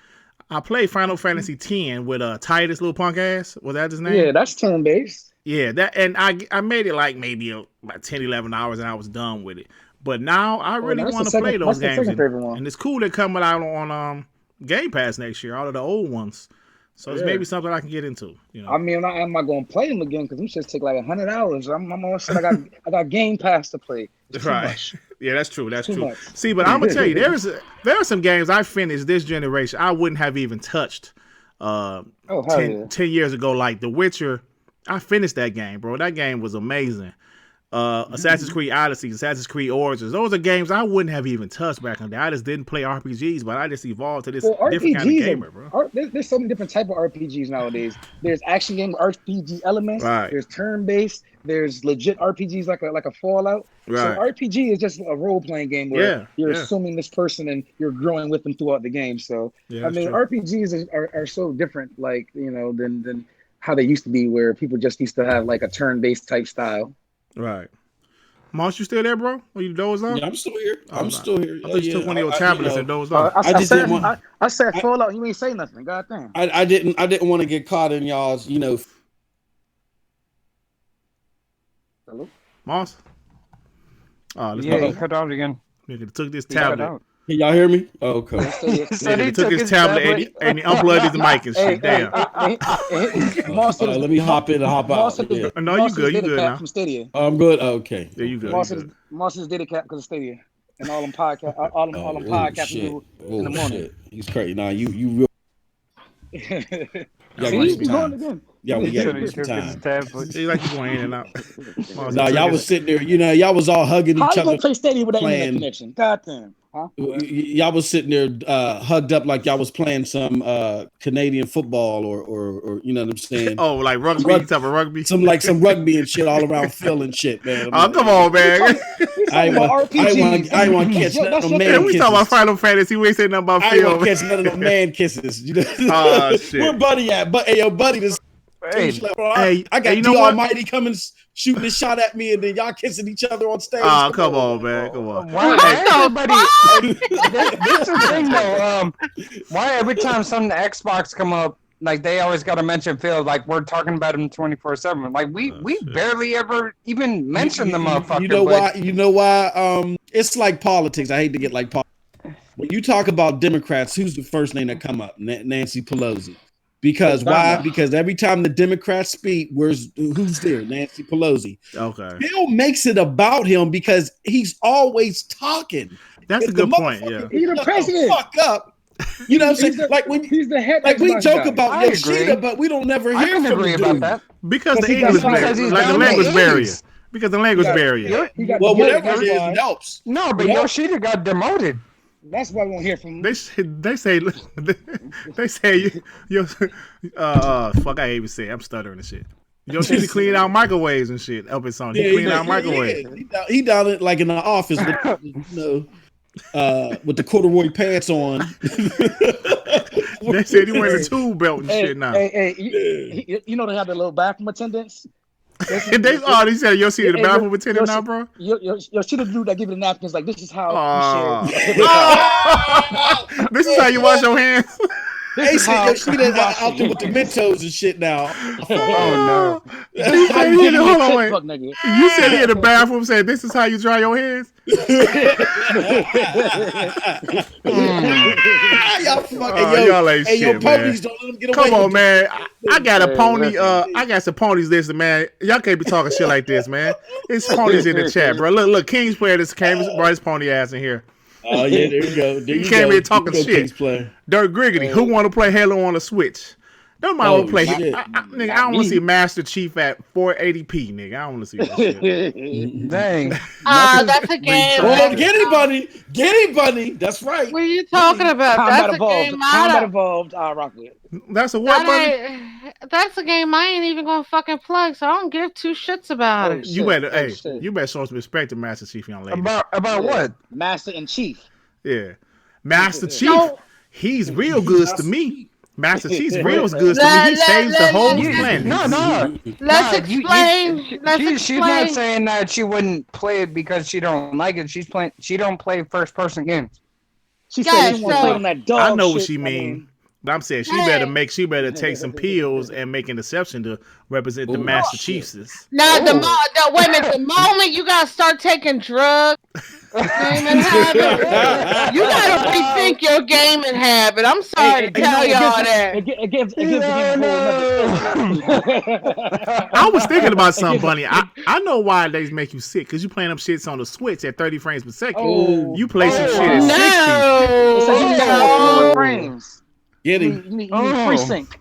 I played Final Fantasy X with Titus, little punk ass. Was that his name? Yeah, that's turn-based. Yeah, that, and I made it like maybe about 10, 11 hours, and I was done with it. But now I really want to play those games, and it's cool they're coming out on Game Pass next year, all of the old ones. So it's maybe something I can get into. You know, I mean, I'm not going to play them again because them shits take like 100 hours. I'm all set. I got Game Pass to play. It's too much. Yeah, that's true. That's true. See, but I'm gonna tell you, there are some games I finished this generation I wouldn't have even touched 10 years ago, like The Witcher I finished that game, bro. That game was amazing. Assassin's Creed Odyssey, Assassin's Creed Origins. Those are games I wouldn't have even touched back in the day. I just didn't play RPGs, but I just evolved to this different kind of gamer, bro. There's so many different type of RPGs nowadays. There's action game RPG elements. Right. There's turn based. There's legit RPGs like a Fallout. Right. So RPG is just a role playing game where you're assuming this person and you're growing with them throughout the game. So I mean, true. RPGs are so different, like than how they used to be, where people just used to have like a turn based type style. Right. Moss, you still there, bro? Or you dozed off? Yeah, I'm still here. I'm still here. I thought you took one of your tablets and dozed off. I said Fallout. You ain't say nothing. God damn. I didn't want to get caught in y'all's, Hello? Moss? Oh, he cut out again. Nigga took this tablet. Can y'all hear me? Oh, okay. He took his tablet and he unplugged his mic and shit. Damn. Let me hop in and hop out. No, you good. You good now. From Stadia. I'm good. Okay. Yeah, you good. Moss's data cap because of Stadia and all them podcast, all them podcasts you do in the morning. Shit. He's crazy. Nah, you real. Going again. Yeah, we got some time. He like you going in and out. Nah, y'all was sitting there. Y'all was all hugging each other. How you gonna play Stadia with that internet connection? God damn. Huh? Y'all was sitting there hugged up like y'all was playing some Canadian football or you know what I'm saying? Oh, like rugby, type of rugby. Some rugby and shit all around Phil and shit, man. Oh, come on, man. I want to catch none of them man kisses. We talking about Final Fantasy. We ain't saying nothing about Phil. I ain't want to catch none of them man kisses. You know? Oh, shit. Where Buddy at? But hey, yo, Buddy, this. Hey, I got the Almighty coming shooting a shot at me, and then y'all kissing each other on stage. Oh, come on, man. Come on. Why everybody? This is the thing, though. Why every time something Xbox come up, like they always got to mention Phil, like we're talking about him 24/7. Like we barely ever even mention the motherfucker. You know why? It's like politics. I hate to get like politics. When you talk about Democrats, who's the first name that come up? Nancy Pelosi. Because why? Because every time the Democrats speak, who's there? Nancy Pelosi. Okay. Bill makes it about him because he's always talking. That's a good point. Yeah. He's the president. Fuck up. You know what I'm saying? He's the head. Like we joke about Yoshida, but we don't never hear from him. I agree about that. Because the English barrier, like the language barrier. Because the language barrier. Well, whatever it is, it helps. No, but Yoshida got demoted. That's why we won't hear from him. They say yo fuck, I even say I'm stuttering and shit. Yo, she clean out microwaves and shit up in Sony. He clean out microwaves. He down it like in the office with the corduroy pants on. They said he wearing a tool belt and shit now. You know they have the little bathroom attendants. They said you'll see the bathroom attendant now, bro. Yo, she the dude that give you the napkins like this is how you share. This is how you wash your hands. They said she done out there with the Mentos and shit now. Oh no! Hold on, wait. You said he in the bathroom said this is how you dry your hands. Y'all ain't shit, man. Don't let them get away. Come on, man. I got a pony. I got some ponies. Listen, man. Y'all can't be talking shit like this, man. It's ponies in the chat, bro. Look. King's player just came. Brought his pony ass in here. Oh yeah, there you go. He came here talking shit. Dirk Griggity, who want to play Halo on the Switch? Nobody want to play. Nigga, I don't want to see Master Chief at 480p, nigga. I don't want to see that shit. Dang. That's a game. Well, get anybody. That's right. What are you talking about? Combat Evolved. I rock with. That's a what, buddy? That's a game I ain't even gonna fucking plug, so I don't give two shits about it. You better show some respect to Master Chief, young lady. About what? Master and Chief. Yeah, Master Chief. He's real good to me. Master Chief's real good to me. He saves the whole planet. No. Let's explain. She's not saying that she wouldn't play it because she don't like it. She don't play first person games. She said she won't play on that dog. I know what she mean. But I'm saying she better take some pills and make an exception to represent the Master Chiefs. Now wait a minute, the moment you gotta start taking drugs, you gotta rethink your gaming habit. I'm sorry to tell y'all that. It gives I was thinking about something, Bunny. I know why they make you sick, because you playing them shits on the Switch at 30 frames per second. You play some shit at 60. So you got frames. Get him. You need free sync.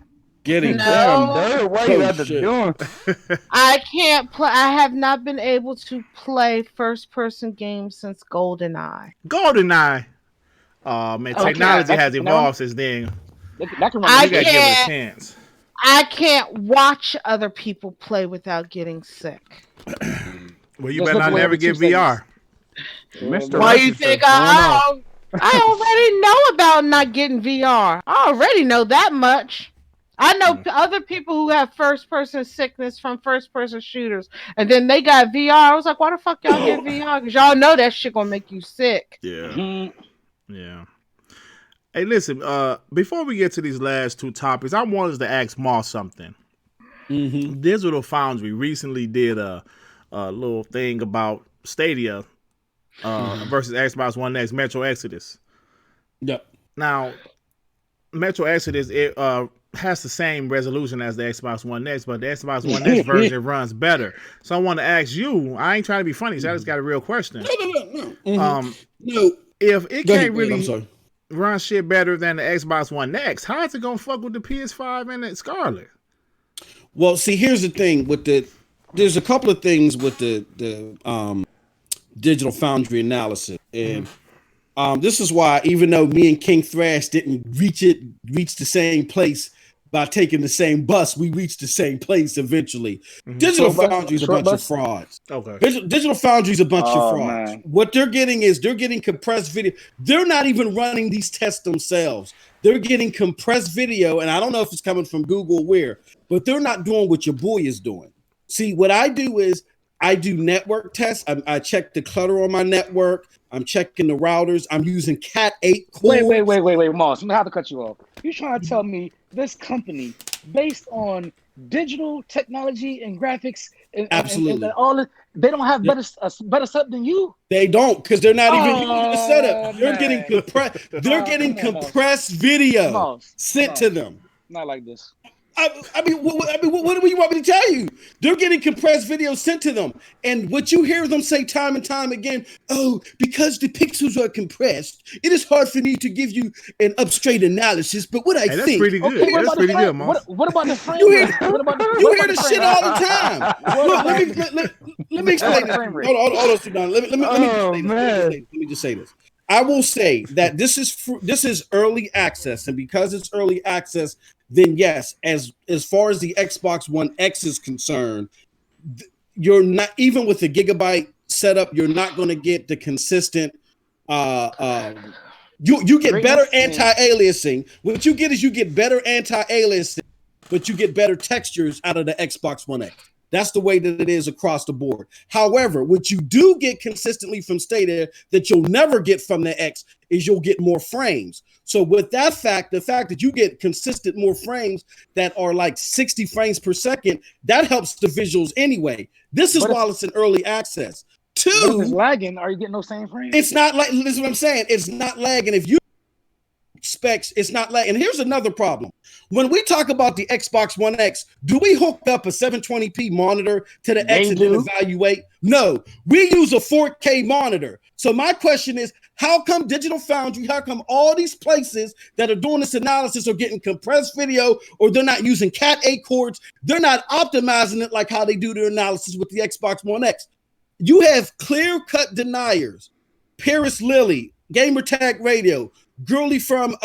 Getting No. Dirt, what you got to do? I can't play. I have not been able to play first-person games since GoldenEye. GoldenEye. Man, technology has evolved since then. That can run. You gotta give it a chance. I can't watch other people play without getting sick. Well, you better not never get VR. Why you think I already know about not getting VR? I already know that much. I know other people who have first-person sickness from first-person shooters, and then they got VR. I was like, why the fuck y'all get VR? Because y'all know that shit gonna make you sick. Yeah. Yeah. Hey, listen, before we get to these last two topics, I wanted to ask Moss something. Digital Foundry recently did a little thing about Stadia versus Xbox One X, Metro Exodus. Yep. Now, Metro Exodus, it has the same resolution as the Xbox One X, but the Xbox One X version runs better. So I want to ask you, I ain't trying to be funny, so I just got a real question. No. If it can't really run shit better than the Xbox One X, how is it gonna fuck with the PS5 and the Scarlet? Well, see, here's the thing with there's a couple of things with the Digital Foundry analysis, and this is why, even though me and King Thrash didn't reach the same place by taking the same bus, we reached the same place eventually. Digital Foundry is a bunch of frauds. Okay. Digital Foundry is a bunch of frauds. Man. What they're getting is they're getting compressed video. They're not even running these tests themselves. They're getting compressed video, and I don't know if it's coming from Google or where, but they're not doing what your boy is doing. See, what I do is I do network tests. I check the clutter on my network. I'm checking the routers. I'm using Cat 8 cores. Wait, Moss. I'm gonna have to cut you off. You trying to tell me this company, based on digital technology and graphics, absolutely, and all this, they don't have better setup than you? They don't, because they're not even using the setup. They're getting compressed. They're getting compressed video sent to them. Not like this. I mean, what do you want me to tell you? They're getting compressed video sent to them. And what you hear them say time and time again, oh, because the pixels are compressed, it is hard for me to give you an up-straight analysis. But what I think... That's pretty good. Okay, that's pretty good, Moss. What about the frame rate? You hear the shit all the time. Let me explain this. Hold on, let me just say this. I will say that this is early access, and because it's early access, then yes, as far as the Xbox One X is concerned, you're not, even with the gigabyte setup, you're not going to get the consistent. You get better anti-aliasing. What you get is you get better anti-aliasing, but you get better textures out of the Xbox One X. That's the way that it is across the board. However, what you do get consistently from Stadia that you'll never get from the X is you'll get more frames. So with that fact, the fact that you get consistent more frames that are like 60 frames per second, that helps the visuals anyway. This is while it's in early access. Two, if it's lagging, are you getting those same frames? It's not like, this is what I'm saying. It's not lagging. If you specs, it's not lagging. And here's another problem. When we talk about the Xbox One X, do we hook up a 720p monitor to the X and then evaluate? No, we use a 4K monitor. So my question is, how come Digital Foundry, how come all these places that are doing this analysis are getting compressed video, or they're not using Cat 8 cords? They're not optimizing it like how they do their analysis with the Xbox One X. You have clear-cut deniers, Paris Lily, Gamertag Radio, Girly from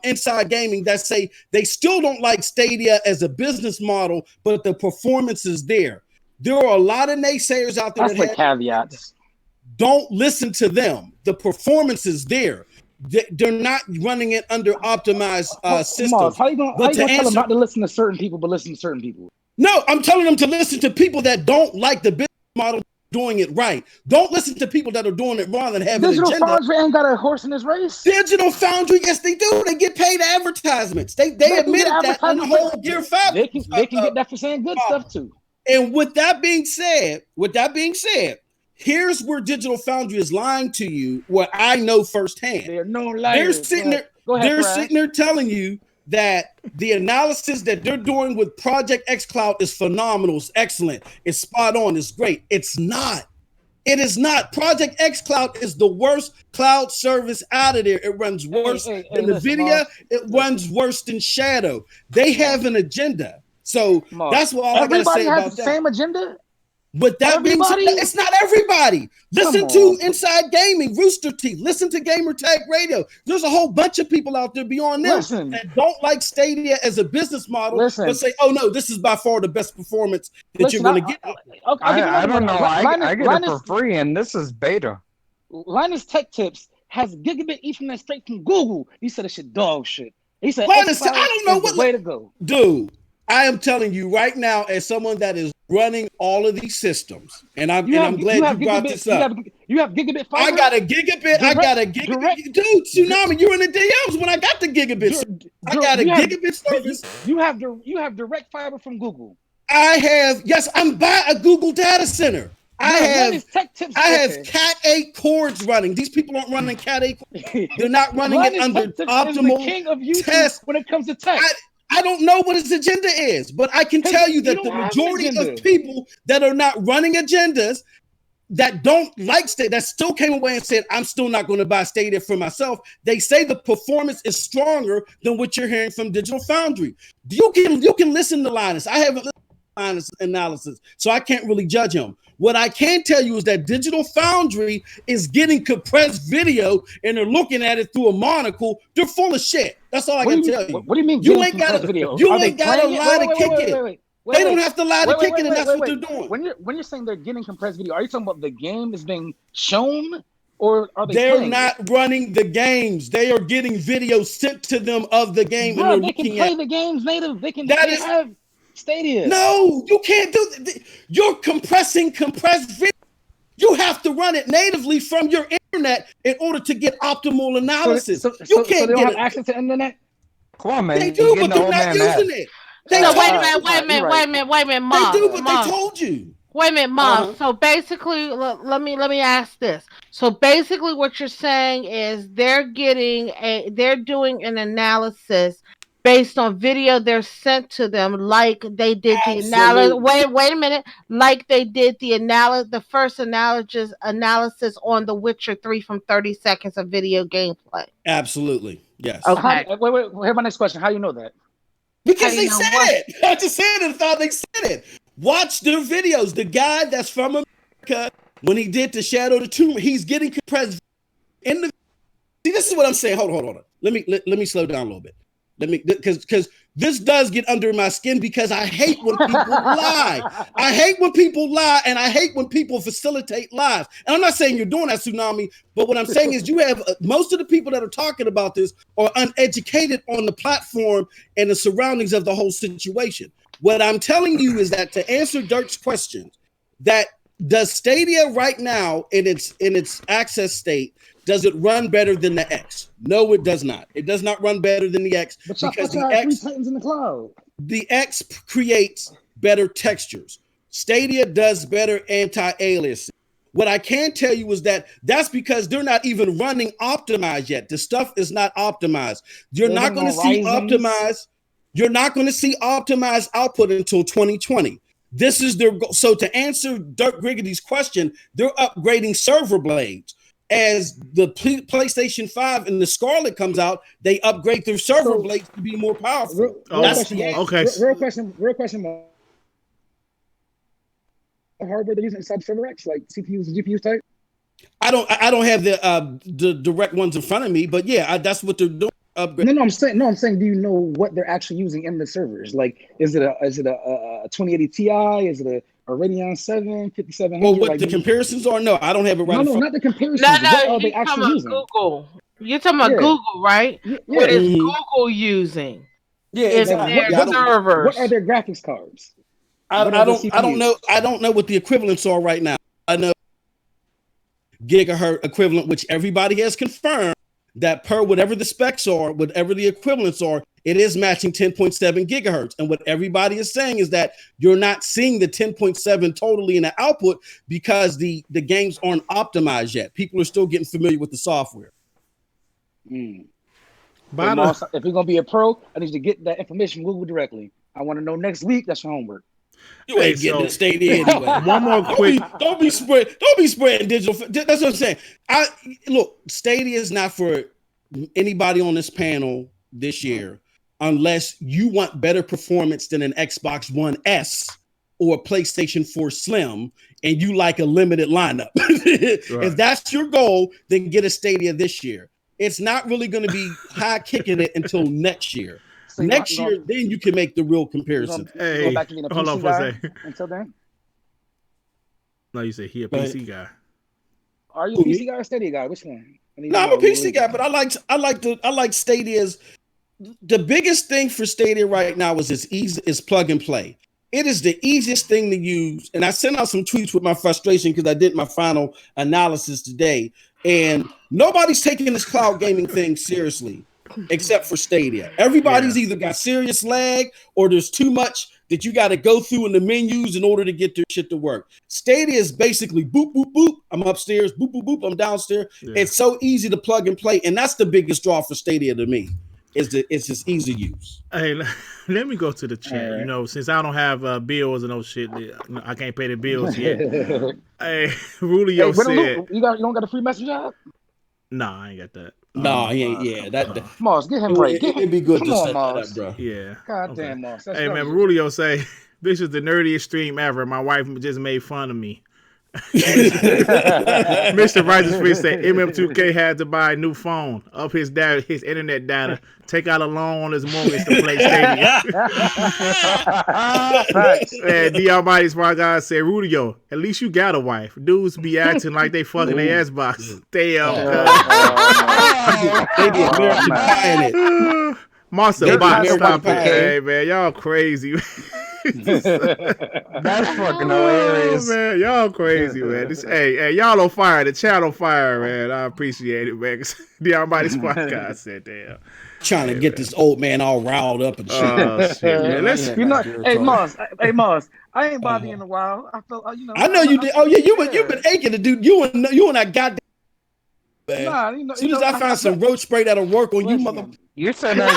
Inside Gaming, that say they still don't like Stadia as a business model, but the performance is there. There are a lot of naysayers out there. That's the caveats. Don't listen to them. The performance is there. They're not running it under optimized systems. How you gonna tell them not to listen to certain people, but listen to certain people? No, I'm telling them to listen to people that don't like the business model doing it right. Don't listen to people that are doing it wrong and having an agenda. Digital Foundry ain't got a horse in this race. Digital Foundry, yes, they do. They get paid advertisements. They admitted that in the whole Gear 5. They can get that for saying good stuff too. And with that being said, here's where Digital Foundry is lying to you, what I know firsthand. They're no liars. They're sitting there telling you that the analysis that they're doing with Project xCloud is phenomenal, it's excellent, it's spot on, it's great. It's not. It is not. Project X Cloud is the worst cloud service out of there. It runs worse than NVIDIA. It runs worse than Shadow. They have an agenda. So that's what all I got to say about that. Everybody has the same agenda? But that means it's not everybody. Listen to Inside Gaming, Rooster Teeth. Listen to Gamer Tag Radio. There's a whole bunch of people out there beyond them that don't like Stadia as a business model, but say, "Oh no, this is by far the best performance that you're going to get." I don't know. I get it for free, and this is beta. Linus Tech Tips has gigabit Ethernet straight from Google. He said it's shit dog shit. He said, Linus, I don't know what way to go, dude. I am telling you right now, as someone that is running all of these systems, and I'm glad you brought this up. You have gigabit fiber? I got a gigabit. Dude, Tsunami, you're in the DMs when I got the gigabit. I got a gigabit service. You have direct fiber from Google. I have, yes, I'm by a Google data center. I have Cat 8 cords running. These people aren't running Cat 8 cords. They're not running it under optimal king of test. When it comes to tech. I don't know what his agenda is, but I can tell you that the majority of people that are not running agendas, that don't like Stadia, that still came away and said, I'm still not going to buy Stadia for myself. They say the performance is stronger than what you're hearing from Digital Foundry. You can listen to Linus. I haven't listened to Linus analysis, so I can't really judge him. What I can tell you is that Digital Foundry is getting compressed video and they're looking at it through a monocle. They're full of shit. That's all I can tell you. What do you mean? You ain't got to lie to kick it. They don't have to lie to kick it, and that's what they're doing. When you're saying they're getting compressed video, are you talking about the game is being shown, or are they? They're not running the games. They are getting video sent to them of the game, and they're looking at. They can play the games native. They can. Have Stadia. No, you can't do that. You're compressed video. You have to run it natively from your internet in order to get optimal analysis. You can't they don't have access to internet? Come on, man. They do, but they're not using it. Wait a minute, Mom. They do, but they told you. Wait a minute, Mom. So basically, let me ask this. So basically, what you're saying is they're doing an analysis based on video they're sent to them, like they did the analysis. Wait a minute, like they did the first analysis on The Witcher 3 from 30 seconds of video gameplay. Absolutely, yes. Okay. Wait. Here's my next question. How you know that? Because they said it. I just said it. I thought they said it. Watch their videos. The guy that's from America, when he did the Shadow of the Tomb, he's getting compressed in the. See, this is what I'm saying. Hold on. Let me slow down a little bit. Because this does get under my skin, because I hate when people lie. I hate when people lie, and I hate when people facilitate lies. And I'm not saying you're doing that, Tsunami, but what I'm saying is you have most of the people that are talking about this are uneducated on the platform and the surroundings of the whole situation. What I'm telling you is that, to answer Dirk's question, that does Stadia right now in its access state, does it run better than the X? No, it does not. It does not run better than the X, because the X, Titans in the cloud. The X creates better textures. Stadia does better anti-aliasing. What I can tell you is that that's because they're not even running optimized yet. The stuff is not optimized. You're not going to see optimized. You're not going to see optimized output until 2020. This is their goal. So to answer Dirk Griggity's question, they're upgrading server blades. As the PlayStation 5 and the Scarlet comes out, they upgrade their server blades to be more powerful. Real question. Hardware they're using inside server X, like CPUs and GPUs type? I don't have the direct ones in front of me, but yeah, that's what they're doing. No, I'm saying, do you know what they're actually using in the servers? Like, is it a 2080 Ti? Is it a Radeon 7, 5700? Well, what the comparisons are? No, I don't have it right. No, not the comparisons. No, what are they actually using? Google. You're talking about Google, right? Yeah. What is Google using? Yeah, exactly. Servers. What are their graphics cards? I don't know. I don't know what the equivalents are right now. I know gigahertz equivalent, which everybody has confirmed that per whatever the specs are, whatever the equivalents are, it is matching 10.7 gigahertz. And what everybody is saying is that you're not seeing the 10.7 totally in the output because the games aren't optimized yet. People are still getting familiar with the software. But if you're gonna be a pro, I need you to get that information from Google directly. I want to know next week. That's your homework. You ain't getting the Stadia anyway. One more quick. Don't be spreading digital. That's what I'm saying. Look, Stadia is not for anybody on this panel this year, unless you want better performance than an Xbox One S or a PlayStation 4 Slim, and you like a limited lineup. Right. If that's your goal, then get a Stadia this year. It's not really going to be high kicking it until next year. So next year, then you can make the real comparison. Hey, go back and get a PC guy until then? No, you say he a PC guy. Are you a PC guy or Stadia guy? Which one? No, I'm a PC guy, but I like Stadia's. The biggest thing for Stadia right now is plug and play. It is the easiest thing to use. And I sent out some tweets with my frustration because I did my final analysis today. And nobody's taking this cloud gaming thing seriously except for Stadia. Everybody's either got serious lag or there's too much that you got to go through in the menus in order to get their shit to work. Stadia is basically boop, boop, boop. I'm upstairs, boop, boop, boop. I'm downstairs. Yeah. It's so easy to plug and play. And that's the biggest draw for Stadia to me. It's just easy use. Hey, let me go to the chat. Right. You know, since I don't have bills and no shit, I can't pay the bills yet. Hey, Rulio said, you don't got a free message job? Nah, I ain't got that. No, he ain't. Yeah, that. Moss, get him right. It'd be good to set Moss. that up, bro. Yeah. God damn, Moss. Hey, man, Rulio say, this is the nerdiest stream ever. My wife just made fun of me. Mr. Righteous Fish said MM2K had to buy a new phone, up his internet data, take out a loan on his mortgage to play Stadia. And the Almighty Smart Guy said, Rudio, at least you got a wife. Dudes be acting like they fucking their ass box. Damn. They be American buying it. Monster Bot, stop it. Hey, man, y'all crazy. That's fucking hilarious. Man, y'all crazy, man. Hey, y'all on fire. The chat on fire, man. I appreciate it, man. The Almighty Smart Guy said, damn. Trying to get this old man all riled up and shit. Oh, shit, man. Hey, Moss, I ain't bothered you in a while. I felt, I know you did. Oh, yeah, you've been aching to do. You and that goddamn. Man. As soon as I find some roach spray that'll work on you, mother. You're saying that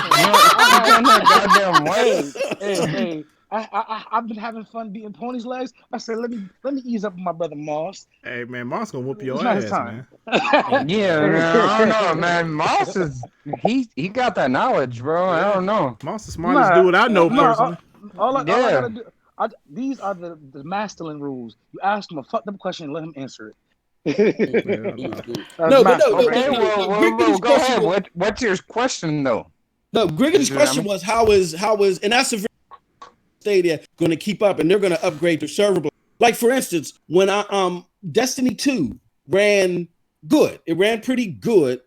goddamn way. Hey. I've been having fun beating ponies' legs. I said, let me ease up with my brother Moss. Hey man, Moss gonna whoop your ass, man. Yeah, man, I don't know, man. Moss is he got that knowledge, bro. I don't know. Moss the smartest dude I know personally. All I gotta do. These are the masculine rules. You ask him a fucked up question and let him answer it. No, go ahead. What's your question though? No, Griggs' question was how is and that's a very Stadia going to keep up, and they're going to upgrade their server. Like for instance, when Destiny 2 ran good, it ran pretty good.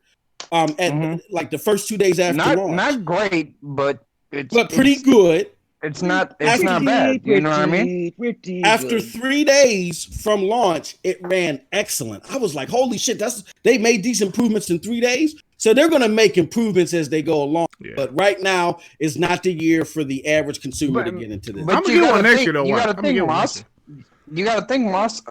At like the first 2 days after launch, not great, but pretty good. It's not bad. You know what I mean? After 3 days from launch, it ran excellent. I was like, holy shit, they made these improvements in 3 days. So they're going to make improvements as they go along. Yeah. But right now is not the year for the average consumer to get into this. But you got to think, Moss.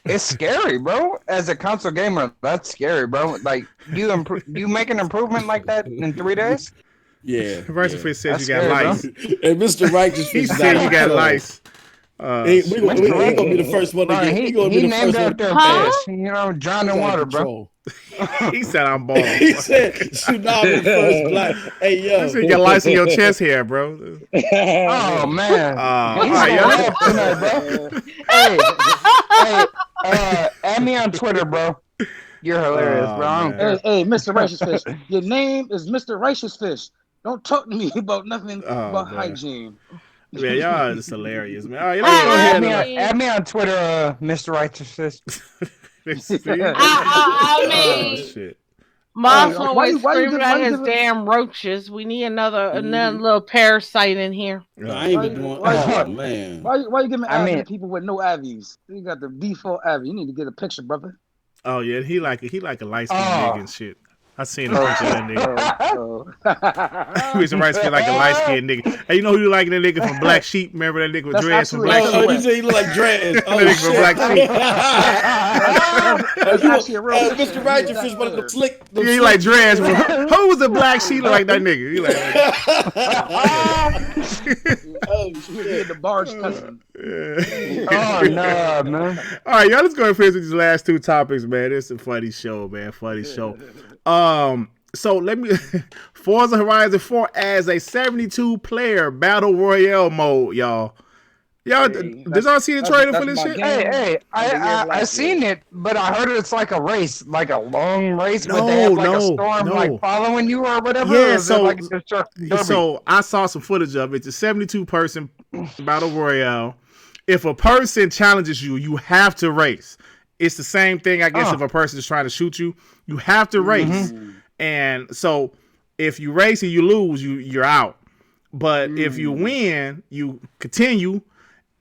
It's scary, bro. As a console gamer, that's scary, bro. Like you make an improvement like that in 3 days. Yeah. Righteous Fish says you got lice. And Mr. Righteous Fish said you got lice. We're gonna be the first one to get. He named after a fish, you know, John in water, bro. He said I'm bald. He said tsunami first black. Hey yo, you should get lice in your chest hair, bro. Oh man, bro. Hey, add me on Twitter, bro. You're hilarious, bro. Hey, Mr. Righteous Fish, your name is Mr. Righteous Fish. Don't talk to me about nothing about hygiene. Man, y'all is hilarious, man. All right, add me on Twitter, Mr. Righteous Fish. I mean, shit. Moss always screaming at his damn roaches. We need another little parasite in here. I ain't been doing. Oh man, why you giving Avi to people with no Avies? You got the default Avi. You need to get a picture, brother. Oh yeah, he like a light skinned nigga and shit. I seen a picture of that nigga. He was right skin like a light skinned nigga. Hey, you know who you like that nigga from Black Sheep? Remember that nigga with dreads from Black Sheep? Oh, you say he look like dreads. Oh, that nigga from Black Sheep. That's actually a real Mr. Righteous one of the slick. Yeah, he like dreads. Who was the Black Sheep like that nigga? He like oh, shit. The barge cousin. Oh no, man. All right, y'all, let's go and finish with these last two topics, man. It's a funny show, man. Funny show. So let me Forza Horizon 4 as a 72-player battle royale mode, y'all. Y'all, did y'all see the trailer for this shit? Hey, I seen it, but I heard it's like a race, like a long race, but they have like a storm like following you or whatever. Yeah, so I saw some footage of it. It's a 72-person battle royale. If a person challenges you, you have to race. It's the same thing, I guess, if a person is trying to shoot you, you have to race. And so if you race and you lose, you're out. But if you win, you continue.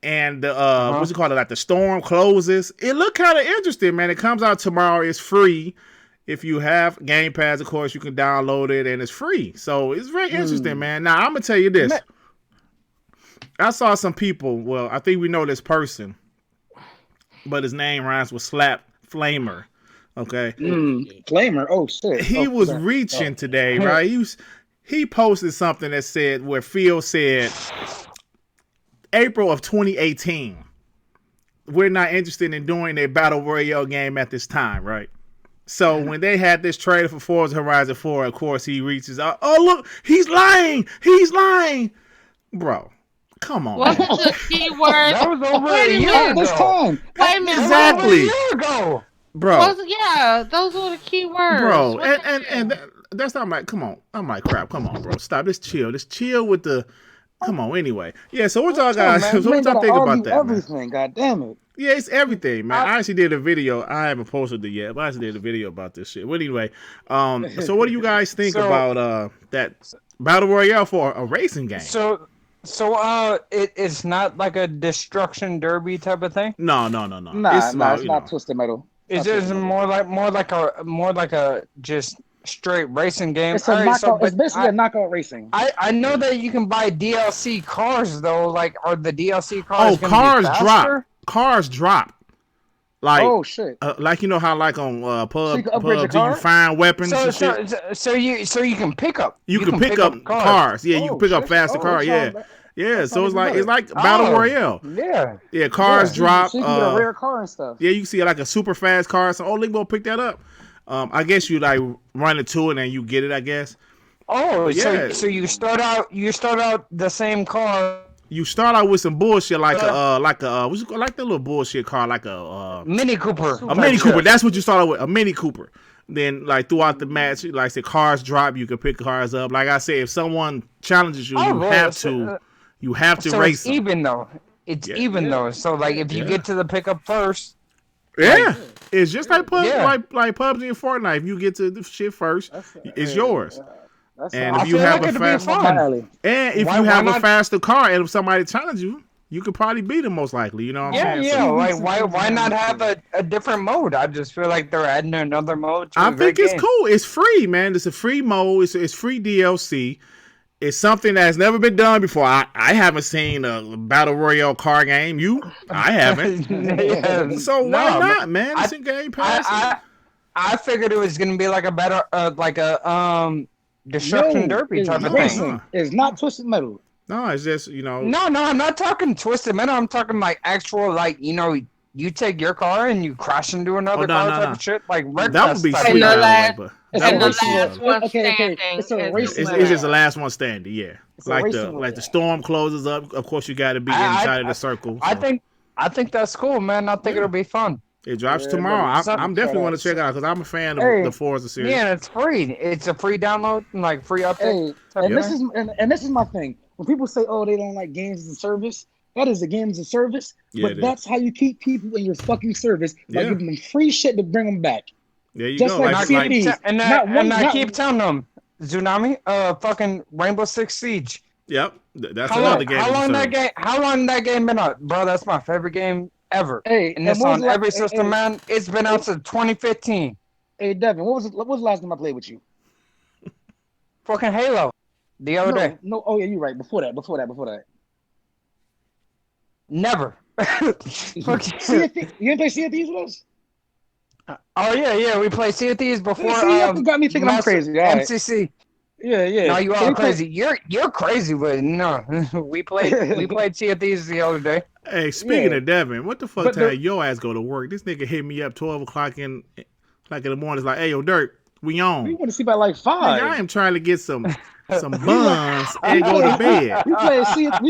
And what's it called? Like the storm closes. It looked kind of interesting, man. It comes out tomorrow. It's free. If you have Game Pass, of course, you can download it, and it's free. So it's very interesting, man. Now I'm gonna tell you this. I saw some people. Well, I think we know this person, but his name rhymes with Slap Flamer. Okay, Flamer. Oh shit. He was reaching today, right? He posted something that said where Phil said, April of 2018. We're not interested in doing a battle royale game at this time, right? So when they had this trailer for Forza Horizon 4, of course he reaches out. Oh look, he's lying. He's lying, bro. Come on. What's the keyword? That was over a year ago. This time. Wait a minute. Exactly. A year ago. Bro. Yeah, those were the key words. Bro, and that's not like, come on. I'm like, crap. Come on, bro. Stop. Just chill. Just chill with the. Come on. Anyway, yeah. So what y'all guys? So what y'all think about that? Everything. Man? God damn it. Yeah, it's everything, man. I actually did a video. I haven't posted it yet, but I actually did a video about this shit. But anyway, so what do you guys think about that battle royale for a racing game? So it's not like a destruction derby type of thing. No. It's not Twisted Metal. It's just more like a just straight racing game. It's a knockout. It's basically a knockout racing. I know that you can buy DLC cars though. Like, are the DLC cars? Oh, cars drop. Cars drop. Like, oh shit! Like, you know how like on PUBG you you find weapons and shit. So you can pick up. You can pick up cars. Yeah, you can pick up faster cars. Yeah. So it's like battle royale. Yeah. Cars drop. So you can get a rare car and stuff. Yeah, you can see like a super fast car. So Limbo pick that up. I guess you like run into it and you get it. I guess. Oh, yeah. So you start out the same car. You start out with some bullshit like a like the little bullshit car like a Mini Cooper. A Mini Cooper. That's what you start out with, a Mini Cooper. Then like throughout the match, like I said, cars drop. You can pick cars up. Like I said, if someone challenges you, you have to race. It's even though. It's even though. So like if you get to the pickup first. Yeah, it's just like PUBG and Fortnite. If you get to the shit first, it's yours. And if you have a faster car, and if somebody challenges you, you could probably beat them most likely. You know what I'm saying? Yeah. Like why not have a different mode? I just feel like they're adding another mode. I think it's cool. It's free, man. It's a free mode. It's free DLC. It's something that has never been done before. I haven't seen a battle royale car game. I haven't. So why not, man? It's in Game Pass. I figured it was gonna be like a battle, destruction derby type of thing. It's not Twisted Metal. No, it's just, No, I'm not talking Twisted Metal. I'm talking like actual, like, you take your car and you crash into another car type of shit. Like, that would be sweet. It's a racing. It's just the last one standing. Yeah, like the storm closes up. Of course, you got to be inside of the circle. So. I think that's cool, man. I think it'll be fun. It drops tomorrow. I'm definitely want to check it out because I'm a fan of the Forza series. Yeah, and it's free. It's a free download and like free update. This is my thing. When people say, "Oh, they don't like games as a service," that is a game as a service. But that's how you keep people in your fucking service by giving them free shit to bring them back. There you just go. Like CDs. And I keep telling them, Tsunami, fucking Rainbow Six Siege. Yep, that's another game. How long that game been out, bro? That's my favorite game ever. Hey, and it's on every system, man. It's been out since 2015. Hey Devin, what was the last time I played with you? Fucking Halo. The other day. No. Oh yeah, you're right. Before that. Never. Sea of Thieves. You didn't play Sea of Thieves with us? Oh yeah. We played Sea of Thieves before. See, you got me thinking I'm crazy. MCC. Yeah. No, you are crazy. You're crazy, but no, we played Sea of Thieves the other day. Hey, speaking of Devin, what the fuck time your ass go to work? This nigga hit me up 12 o'clock in the morning. It's like, hey, yo, Dirt, we on. We want to sleep at like 5. Nigga, I am trying to get some buns and go to bed. We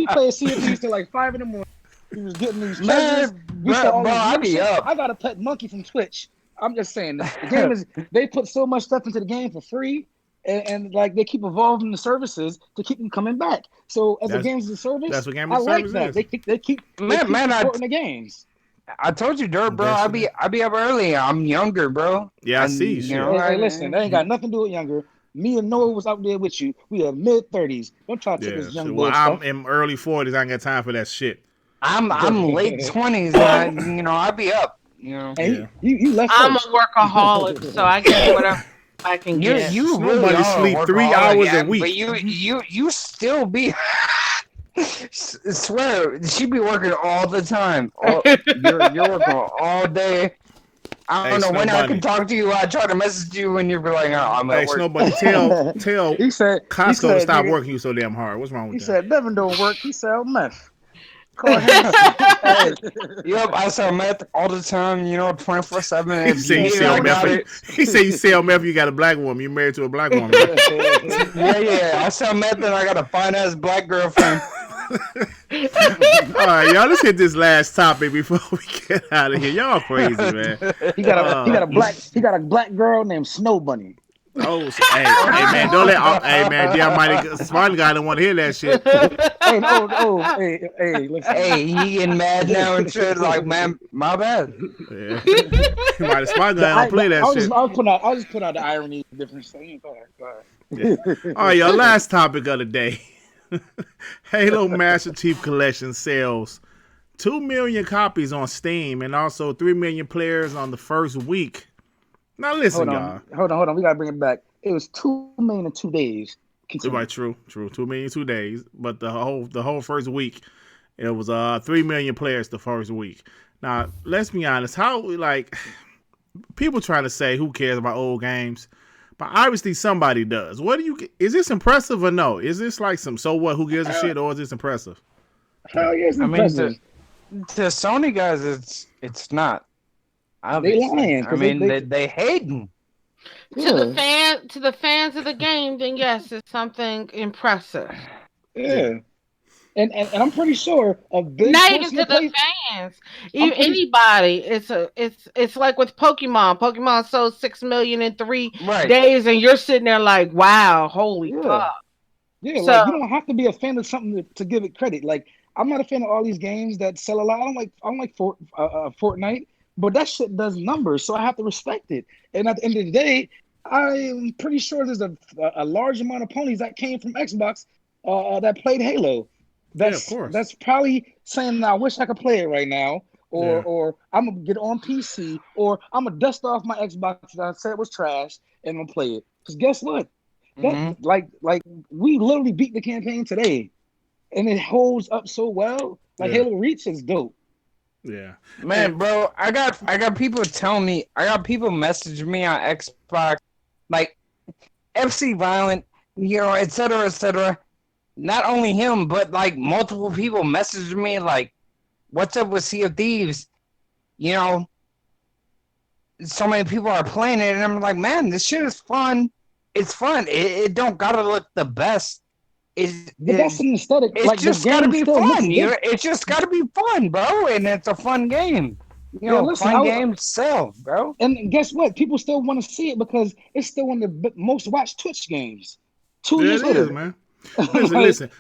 played Sea of Thieves till like 5 in the morning. We was getting these treasures. Bro, I be up. I got a pet monkey from Twitch. I'm just saying, the game is, they put so much stuff into the game for free, and like they keep evolving the services to keep them coming back. So as a games as a service, that's what game I as a like service that. is. They keep supporting the games. I told you, Dirt, bro. I be up early. I'm younger, bro. Yeah, I see. You know, hey, listen, that ain't got nothing to do with younger. Me and Noah was out there with you. We are mid-30s. Don't try to take this young boy stuff. I'm in early 40s. I ain't got time for that shit. I'm late 20s. I be up. You know, and you left. I'm a workaholic, so I get whatever I can get. You really sleep 3 hours a week, but you still be. Swear, she be working all the time. You're working all day. I don't know when I can talk to you. I try to message you when you're like, oh, I'm at work. Nobody tell he said, Costco to stop working you so damn hard. What's wrong with that? He said, Devin don't work. He sell meth. Call him. Yep, I sell meth all the time, 24/7. He said you sell meth. He said you sell meth. You got a black woman. You married to a black woman. Yeah. I sell meth and I got a fine ass black girlfriend. All right, y'all. Let's hit this last topic before we get out of here. Y'all crazy, man. He got a black girl named Snow Bunny. Oh, hey, man, don't let. Hey, man, damn mighty smart guy don't want to hear that shit. Hey, listen. Hey, he getting mad now and shit. Like, man, my bad. Yeah. Mighty smart guy don't play that shit. I'll just put out the irony difference. Go ahead. Yeah. All right, y'all. Last topic of the day. Halo Master Chief Collection sells 2 million copies on Steam and also 3 million players on the first week. Now listen, y'all. Hold on. We gotta bring it back. It was 2 million in 2 days. Right, true. 2 million in 2 days, but the whole first week, it was 3 million players the first week. Now let's be honest. How people trying to say who cares about old games? But obviously somebody does. Is this impressive or no? Is this like some so what? Who gives a shit, or is this impressive? Hell yeah, it's impressive. To Sony guys, it's not. They lying. I mean, they hating. To the fans of the game, then yes, it's something impressive. Yeah. And I'm pretty sure a big not even to the fans, anybody. It's like with Pokemon. Pokemon sold 6 million in 3 days, and you're sitting there like, wow, holy fuck. Yeah, so, like, you don't have to be a fan of something to give it credit. Like, I'm not a fan of all these games that sell a lot. I don't like Fortnite, but that shit does numbers, so I have to respect it. And at the end of the day, I'm pretty sure there's a large amount of ponies that came from Xbox that played Halo. That's probably saying, I wish I could play it right now, or I'm gonna get on PC, or I'm gonna dust off my Xbox that I said was trash and I'm gonna play it. Because guess what? Like we literally beat the campaign today, and it holds up so well. Like Halo Reach is dope. Yeah, man, bro, I got people telling me, I got people messaging me on Xbox, like FC Violent, et cetera, et cetera. Not only him, but like multiple people messaged me like, what's up with Sea of Thieves? So many people are playing it, and I'm like, man, this shit is fun. It's fun. It don't gotta look the best. That's an aesthetic. It's just gotta be fun. It's just gotta be fun, bro, and it's a fun game. Fun games sell, bro. And guess what? People still want to see it because it's still one of the most watched Twitch games. 2 years later, man. Listen.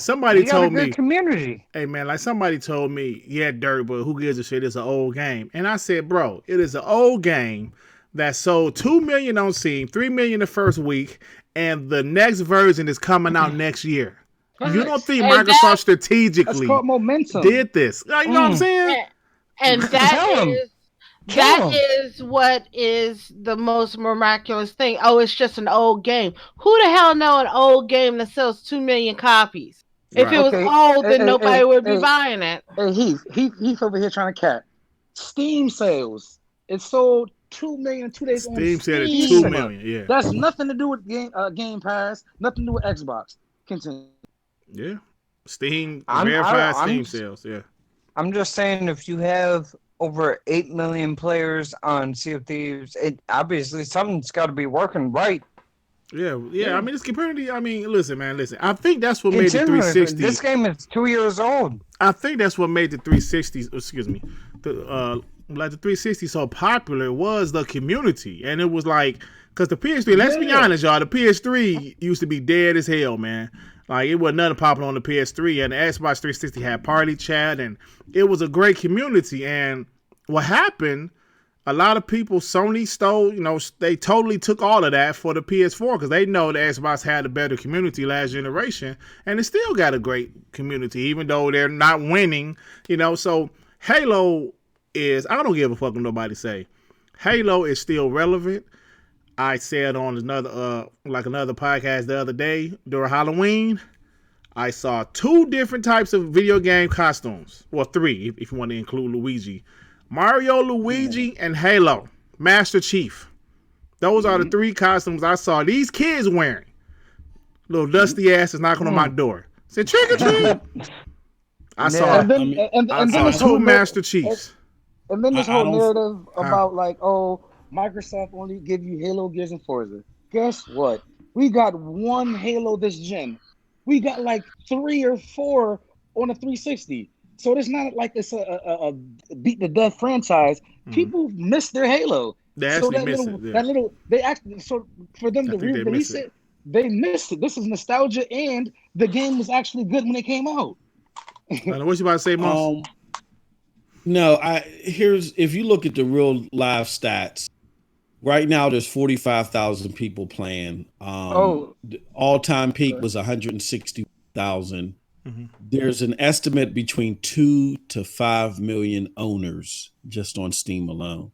Somebody told me, community. Hey man, like somebody told me, yeah, Dirt, but who gives a shit? It's an old game, and I said, bro, it is an old game that sold 2 million on Steam, 3 million the first week, and the next version is coming out next year. You don't think Microsoft strategically momentum. did this? You know what I'm saying? And That is what is the most miraculous thing. Oh, it's just an old game. Who the hell know an old game that sells 2 million copies? If it was old, then nobody would be buying it. Hey, Heath over here trying to cap. Steam sales. It sold 2 million in 2 days. Steam said 2 million. Yeah, that's nothing to do with Game Pass. Nothing to do with Xbox. Continue. Yeah, Steam verified Steam sales. Yeah, I'm just saying if you have over 8 million players on Sea of Thieves, it obviously something's got to be working right. Yeah. I mean, this community. I mean, listen, man. I think that's what made the 360. This game is 2 years old. I think that's what made the 360. Excuse me, the 360 so popular was the community, and it was like because the PS3. Let's be honest, y'all. The PS3 used to be dead as hell, man. Like it wasn't nothing popular on the PS3, and the Xbox 360 had party chat, and it was a great community. And what happened? A lot of people, Sony stole, they totally took all of that for the PS4 because they know the Xbox had a better community last generation, and it still got a great community, even though they're not winning, So Halo is, I don't give a fuck what nobody say. Halo is still relevant. I said on another podcast the other day during Halloween, I saw 2 different types of video game costumes. Well, 3 if you want to include Luigi. Mario, Luigi, and Halo. Master Chief. Those are the 3 costumes I saw these kids wearing. Little dusty asses knocking on my door. Said trick or treat. I saw 2 Master Chiefs. And then this whole narrative about Microsoft only give you Halo, Gears, and Forza. Guess what? We got 1 Halo this gen. We got 3 or 4 on the 360. So it's not like it's a beat the death franchise. People miss their Halo. They actually miss it. They actually, so for them to re-release it, they missed it. This is nostalgia, and the game was actually good when it came out. What you about to say, Moss? No, if you look at the real live stats, right now there's 45,000 people playing. The all-time peak was 160,000. Mm-hmm. There's an estimate between 2 to 5 million owners just on Steam alone.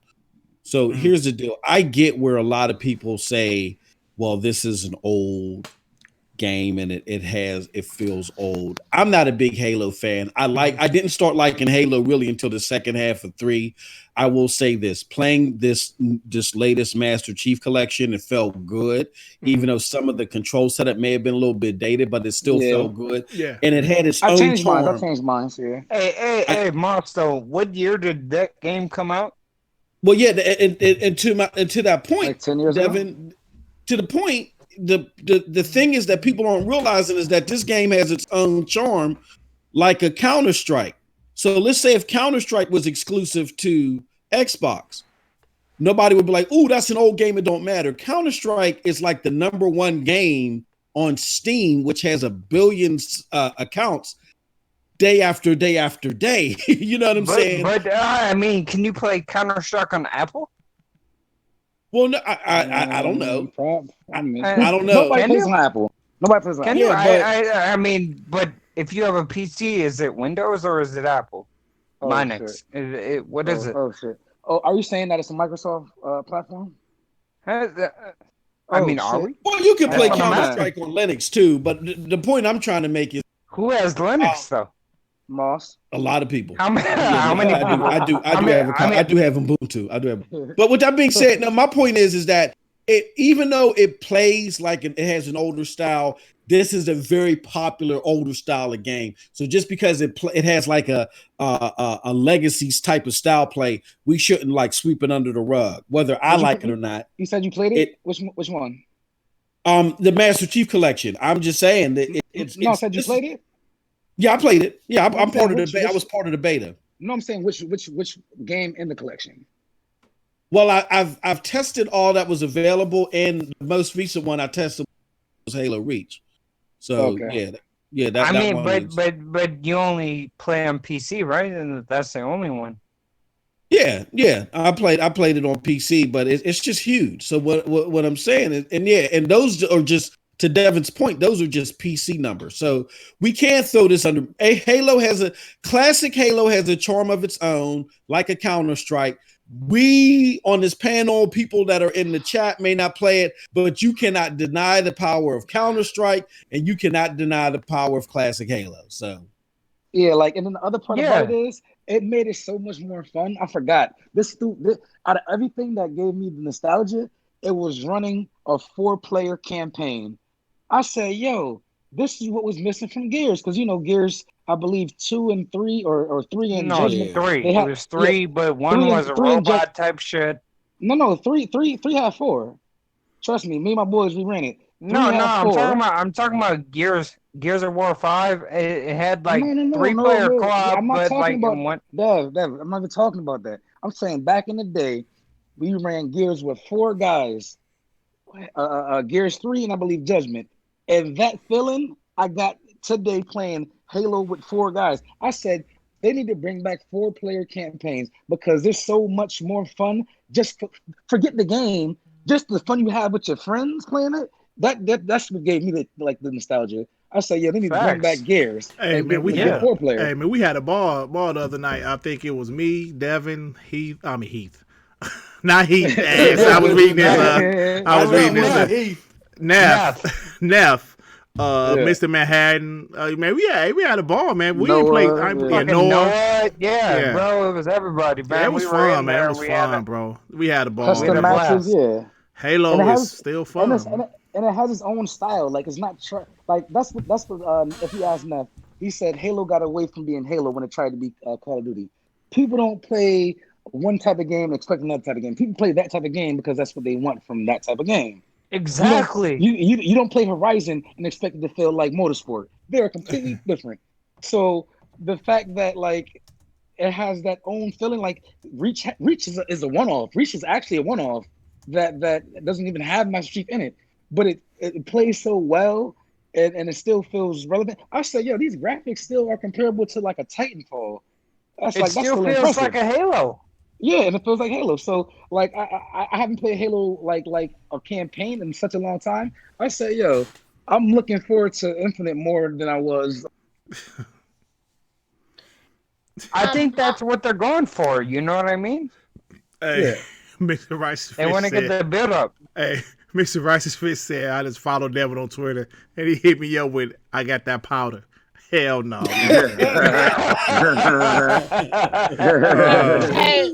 So here's the deal. I get where a lot of people say, well, this is an old game and it feels old. I'm not a big Halo fan. I didn't start liking Halo really until the second half of 3. I will say this, playing this latest Master Chief collection, it felt good, even though some of the control setup may have been a little bit dated, but it still felt good. Yeah. And it had its own charm. I changed mine, yeah. Hey, Monster, what year did that game come out? Well, yeah, and to that point, 10 years Devin, ago? To the point, the thing is that people aren't realizing is that this game has its own charm, like a Counter-Strike. So let's say if Counter-Strike was exclusive to Xbox, nobody would be like, "Ooh, that's an old game. It don't matter." Counter-Strike is like the number 1 game on Steam, which has 1 billion accounts day after day after day. You know what I'm saying? But I mean, can you play Counter-Strike on Apple? Well, no, I don't know. I don't know. Nobody plays on Apple. Nobody plays on Apple. I mean, but if you have a PC, is it Windows or is it Apple? Linux. What is it? Oh, shit. Oh, are you saying that it's a Microsoft platform? I mean, are we? Well, you can play Counter-Strike on Linux too, but the point I'm trying to make is who has Linux though? Moss. A lot of people. How many? I do have Ubuntu. But with that being said, now my point is that even though it plays like it has an older style, this is a very popular older style of game. So just because it has like a legacy type of style play, we shouldn't like sweep it under the rug, whether I like it or not. You said you played it? Which one? The Master Chief Collection. I'm just saying that I said you played it. Yeah, I played it. Yeah, I'm part of the beta. I was part of the beta. No, I'm saying which game in the collection? Well, I've tested all that was available, and the most recent one I tested was Halo Reach. So yeah. But you only play on PC, right? And that's the only one. Yeah. I played it on PC, but it's just huge. So what I'm saying is, and those are just, to Devin's point, those are just PC numbers. So we can't throw this under. Classic Halo has a charm of its own, like a Counter-Strike. We on this panel, people that are in the chat may not play it, but you cannot deny the power of Counter-Strike, and you cannot deny the power of classic Halo. So yeah, like, and then the other part about it is it made it so much more fun. I forgot this out of everything that gave me the nostalgia, it was running a 4-player campaign. I said, yo, this is what was missing from Gears, because Gears, I believe 2 and 3 or 3 and Judgment. 3. They had, It was 3, but one was a robot type shit. No, three had 4. Trust me, and my boys, we ran it. I'm talking about Gears of War 5. It had like 3-player co-op, I'm not but talking like about Dev, I'm not even talking about that. I'm saying back in the day, we ran Gears with 4 guys. Gears 3 and I believe Judgment. And that feeling I got today playing Halo with 4 guys. I said they need to bring back 4-player campaigns because there's so much more fun. Just forget the game. Just the fun you have with your friends playing it. That's what gave me the nostalgia. I say, yeah, they need to bring back Gears. Hey man, we had 4-player. Hey man, we had a ball the other night. I think it was me, Devin, Heath. Not Heath. I was reading this. Neff. Mr. Manhattan. Man, we had a ball, man. We didn't play. Noah. Yeah, bro, it was everybody, man. Yeah, it was fun, man. It was fun, bro. We had a ball. Custom matches, yeah. Halo is still fun. And it has its own style. Like, it's not that's what if you ask Neff, he said Halo got away from being Halo when it tried to be Call of Duty. People don't play one type of game and expect another type of game. People play that type of game because that's what they want from that type of game. Exactly. You don't play Horizon and expect it to feel like Motorsport. They're completely different. So the fact that like it has that own feeling, like Reach is a one-off. Reach is actually a one-off that doesn't even have Master Chief in it, but it plays so well and it still feels relevant. I say, yo, these graphics still are comparable to like a Titanfall. It still feels impressive. Like a Halo. Yeah, and it feels like Halo. So, like, I haven't played Halo like a campaign in such a long time. I say, yo, I'm looking forward to Infinite more than I was. I think that's what they're going for. You know what I mean? Hey, yeah. Mr. Rice's They want to get the build up. Hey, Mr. Rice's Fish said, I just followed Devin on Twitter, and he hit me up with, I got that powder. Hell no. Hey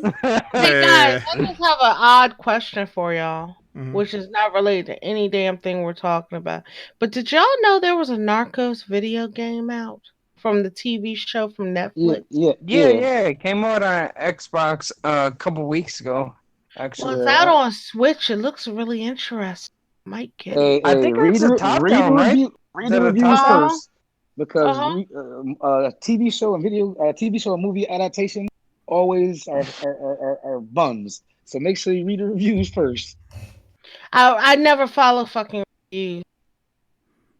guys, I just have an odd question for y'all, which is not related to any damn thing we're talking about. But did y'all know there was a Narcos video game out from the TV show from Netflix? Yeah. It came out on Xbox a couple weeks ago. Actually, well, it's out on Switch. It looks really interesting. Might get it. I think it's a top down, right? Read the reviews first. Because TV show and movie adaptation always are bums. So make sure you read the reviews first. I never follow fucking reviews.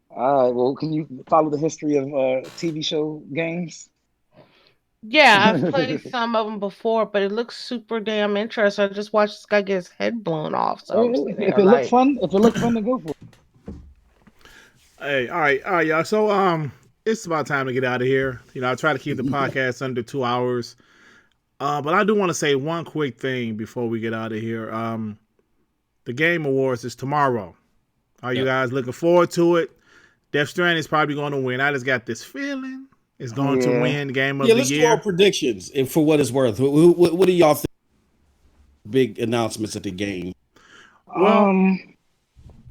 All right. Well, can you follow the history of TV show games? Yeah, I've played some of them before, but it looks super damn interesting. I just watched this guy get his head blown off. So if it looks fun, then go for it. Hey, all right, y'all. So it's about time to get out of here. You know, I try to keep the podcast under 2 hours. But I do want to say one quick thing before we get out of here. The Game Awards is tomorrow. Are you guys looking forward to it? Death Stranding is probably going to win. I just got this feeling it's going to win Game of the Year. Let's go predictions and for what it's worth. What do y'all think? Big announcements at the game. Well,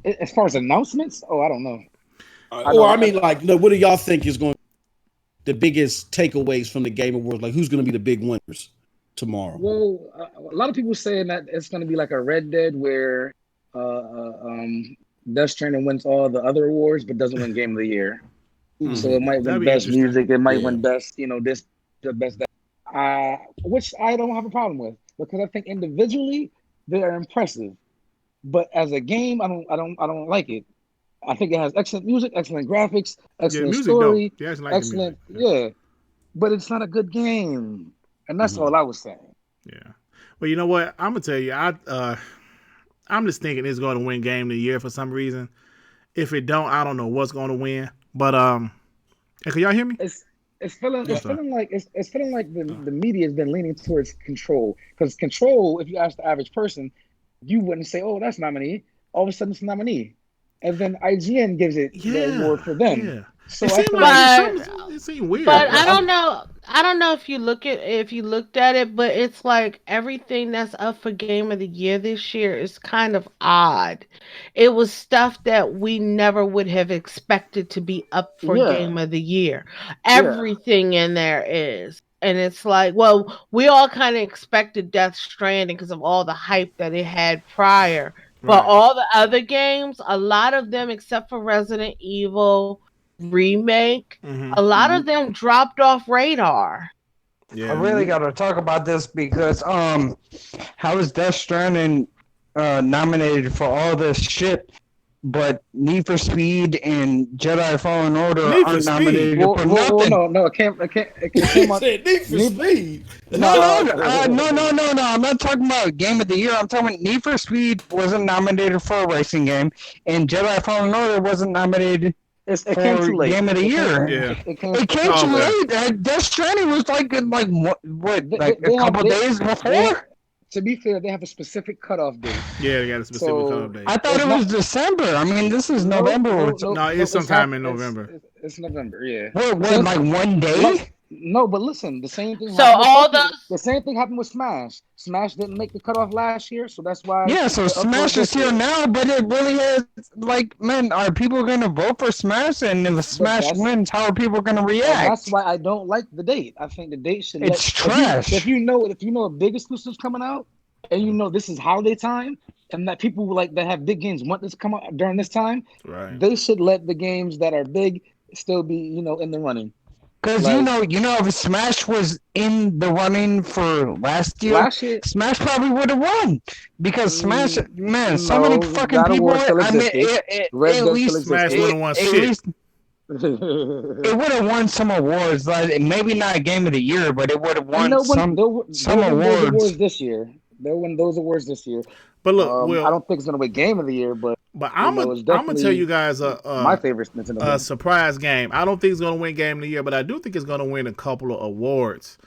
as far as announcements, I don't know. What do y'all think is going to be the biggest takeaways from the Game Awards? Like, who's going to be the big winners tomorrow? Well, a lot of people saying that it's going to be like a Red Dead where Death Stranding wins all the other awards but doesn't win Game of the Year. So it might win best music. It might win best, the best that. Which I don't have a problem with because I think individually they are impressive, but as a game, I don't like it. I think it has excellent music, excellent graphics, excellent story, excellent, but it's not a good game, and that's all I was saying. Yeah, well, you know what? I'm gonna tell you, I'm just thinking it's going to win Game of the Year for some reason. If it don't, I don't know what's going to win. But can y'all hear me? It's feeling like the media has been leaning towards Control, because Control, if you ask the average person, you wouldn't say, "Oh, that's nominee." All of a sudden, it's nominee, and then IGN gives it the award for them. Yeah. So it I seemed feel like it seemed weird. But I don't know. I don't know if you looked at it, but it's like everything that's up for Game of the Year this year is kind of odd. It was stuff that we never would have expected to be up for Game of the Year. Everything in there is. And it's like, well, we all kind of expected Death Stranding because of all the hype that it had prior. But all the other games, a lot of them, except for Resident Evil remake, a lot of them dropped off radar. I really got to talk about this because how is Death Stranding nominated for all this shit, but Need for Speed and Jedi Fallen Order aren't nominated for nothing? No, it came out. Need for Speed. No, I'm not talking about Game of the Year. I'm talking Need for Speed wasn't nominated for a racing game, and Jedi Fallen Order wasn't nominated. It came too late. Game of the Year. It came too late. Death Stranding was like a couple days before. To be fair, they have a specific cutoff date. Yeah, they got a specific cutoff date. I thought it was December. I mean, this is November. No, it's sometime in November. It's November. Yeah. What? Like one day? No, but listen, the same thing. The same thing happened with Smash. Smash didn't make the cutoff last year, so that's why. Yeah, so Smash is here now, but it really has man, are people going to vote for Smash? And if Smash wins, how are people going to react? That's why I don't like the date. I think the date should. It's trash. If you know a big exclusive's coming out, and you know this is holiday time, and that people that have big games want this to come out during this time, they should let the games that are big still be in the running. Because if Smash was in the running for last year, Smash probably would have won. Because Smash, man, so many fucking people. I mean, at least Smash would have won shit. It would have won some awards, like maybe not Game of the Year, but it would have won some awards this year. They'll win those awards this year. But look, I don't think it's gonna win Game of the Year, but I'm gonna tell you guys my favorite a surprise game. I don't think it's gonna win Game of the Year, but I do think it's gonna win a couple of awards.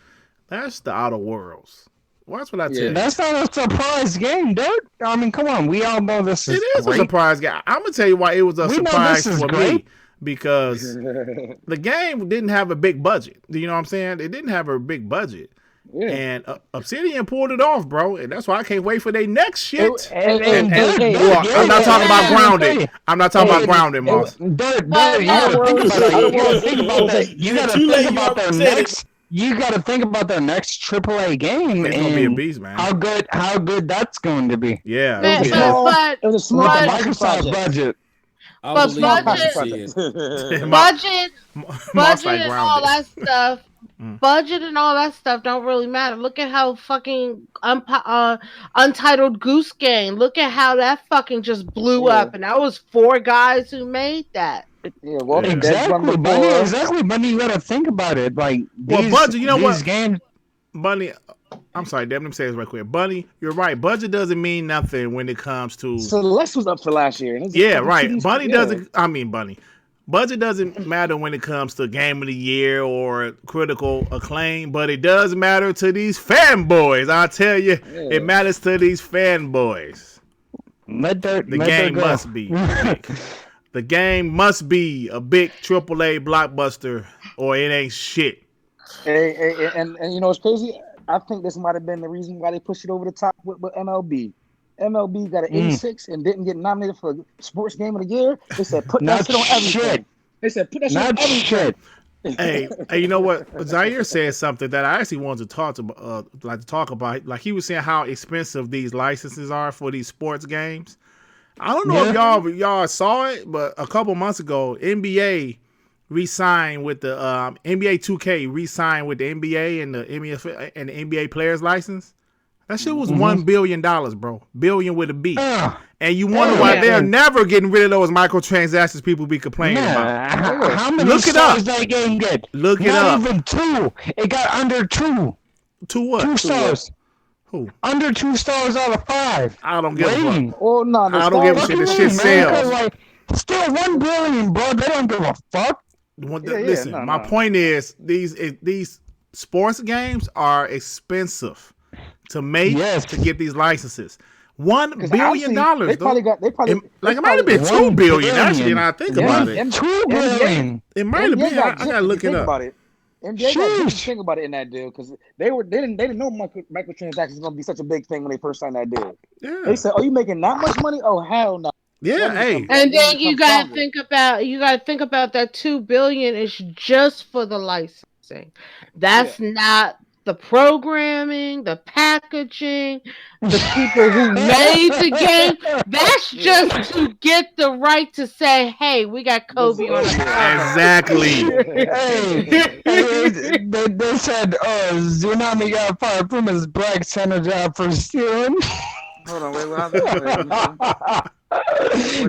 That's the Outer Worlds. Watch what I tell you. That's not a surprise game, dude. I mean, come on, we all know this is. It is great. A surprise game. I'm gonna tell you why it was a surprise for me. Because the game didn't have a big budget. You know what I'm saying? It didn't have a big budget. Yeah. And Obsidian pulled it off, bro. And that's why I can't wait for their next shit. I'm not talking about Grounded. I'm not talking about Grounded, Moss. You gotta think about that. You gotta think about their next AAA game. It's gonna be a beast, man. How good that's going to be. Yeah. It was a small Microsoft budget. But budget and all that stuff. Budget and all that stuff don't really matter. Look at how fucking Untitled Goose Game. Look at how that fucking just blew up, and that was 4 guys who made that. Yeah, well, exactly, Bunny. You gotta think about it. Like, budget. You know what? Games. Bunny. I'm sorry, Deb. Let me say this right quick. Bunny, you're right. Budget doesn't mean nothing when it comes to. Celeste was up for last year. Yeah, right. Bunny doesn't. I mean, Bunny. Budget doesn't matter when it comes to Game of the Year or critical acclaim, but it does matter to these fanboys. I'll tell you, it matters to these fanboys. The game must be. The game must be a big AAA blockbuster, or it ain't shit. And you know what's crazy? I think this might have been the reason why they pushed it over the top with MLB. MLB got an 86 and didn't get nominated for Sports Game of the Year. They said put that shit on everything. They said put that shit on everything. Hey, you know what? Zaire said something that I actually wanted to talk about. Like he was saying how expensive these licenses are for these sports games. I don't know if y'all saw it, but a couple months ago, NBA re-signed with the NBA 2K re-signed with the NBA and the NBA players license. That shit was $1 billion, bro. Billion with a B. And you wonder why they're never getting rid of those microtransactions people be complaining about. How many stars that game get? Look it up. Not even 2. It got under 2. 2 what? 2 stars. Who? Under 2 stars out of 5. I don't give a fuck. Oh, no, I don't give a shit. This shit sells. Still $1 billion, bro. They don't give a fuck. Listen, my point is these sports games are expensive to make to get these licenses. $1 billion. They probably it might have been $2 billion actually. Now I think about it. $2 billion. It might have been. I gotta look it up. NBA got think about it in that deal because they didn't know microtransactions was gonna be such a big thing when they first signed that deal. Yeah. They said, "Oh, you making that much money? Oh, hell no." Yeah, hey. And then you gotta think about that $2 billion is just for the licensing. That's not the programming, the packaging, the people who made the game. That's just to get the right to say, "Hey, we got Kobe on the cover." Exactly. They said, Tsunami got fired from his black center job for stealing. Hold on, wait.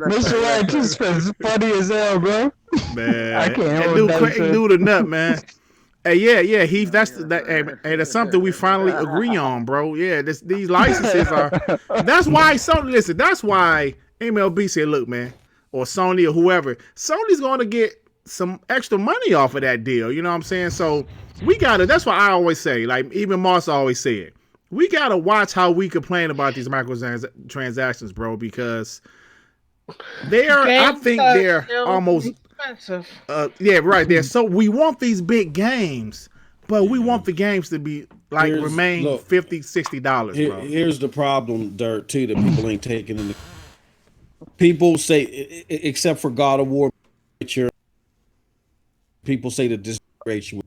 Mr. White is funny as hell, bro. Man, I can't dude a nut, man. Hey, yeah, Heath. That's something we finally agree on, bro. Yeah, these licenses are. That's why Sony. Listen, that's why MLB said, "Look, man," or Sony or whoever. Sony's going to get some extra money off of that deal. You know what I'm saying? So we gotta. That's why I always say, like even Moss always said, we gotta watch how we complain about these microtransactions, bro, because I think they're almost expensive. Yeah, right. So we want these big games, but we want the games to be remain $50, $60. Bro. Here's the problem, Dirt, too, that people ain't taking in. People say, except for God of War, people say that this ratio,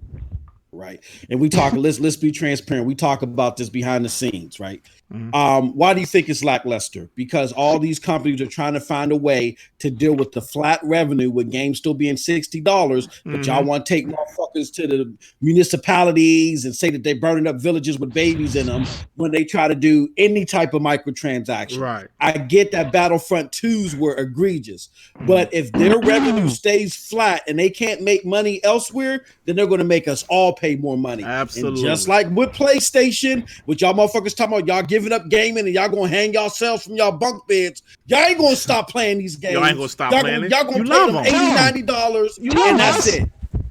right? And we talk. let's be transparent. We talk about this behind the scenes, right? Mm-hmm. Why do you think it's lackluster? Because all these companies are trying to find a way to deal with the flat revenue with games still being $60, but y'all want to take motherfuckers to the municipalities and say that they're burning up villages with babies in them when they try to do any type of microtransaction. Right. I get that Battlefront 2s were egregious, but if their revenue stays flat and they can't make money elsewhere, then they're going to make us all pay more money. Absolutely. And just like with PlayStation, which y'all motherfuckers talking about, y'all giving up gaming and y'all gonna hang yourselves from y'all bunk beds. Y'all ain't gonna stop playing these games. Y'all ain't gonna stop playing it. Y'all gonna pay them $80, $90, and that's it.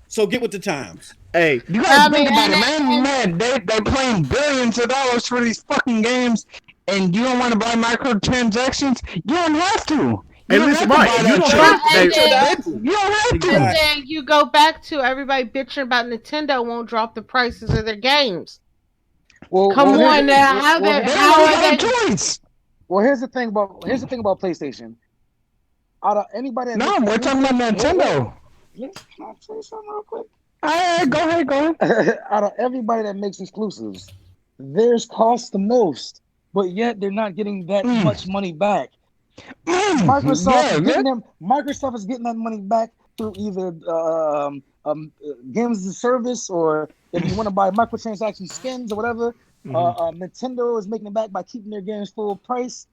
So get with the times. Hey, you gotta think about it, man. They playing billions of dollars for these fucking games, and you don't want to buy microtransactions. You don't have to. And listen, right? You don't have to. And then you go back to everybody bitching about Nintendo won't drop the prices of their games. Come on now, how are they? Well, here's the thing about PlayStation. Out of anybody, we're talking about Nintendo. Can I say something real quick? Go ahead. Out of everybody that makes exclusives, theirs cost the most, but yet they're not getting that much money back. Microsoft is getting that money back through either games as a service, or if you want to buy microtransaction skins or whatever. Nintendo is making it back by keeping their games full price.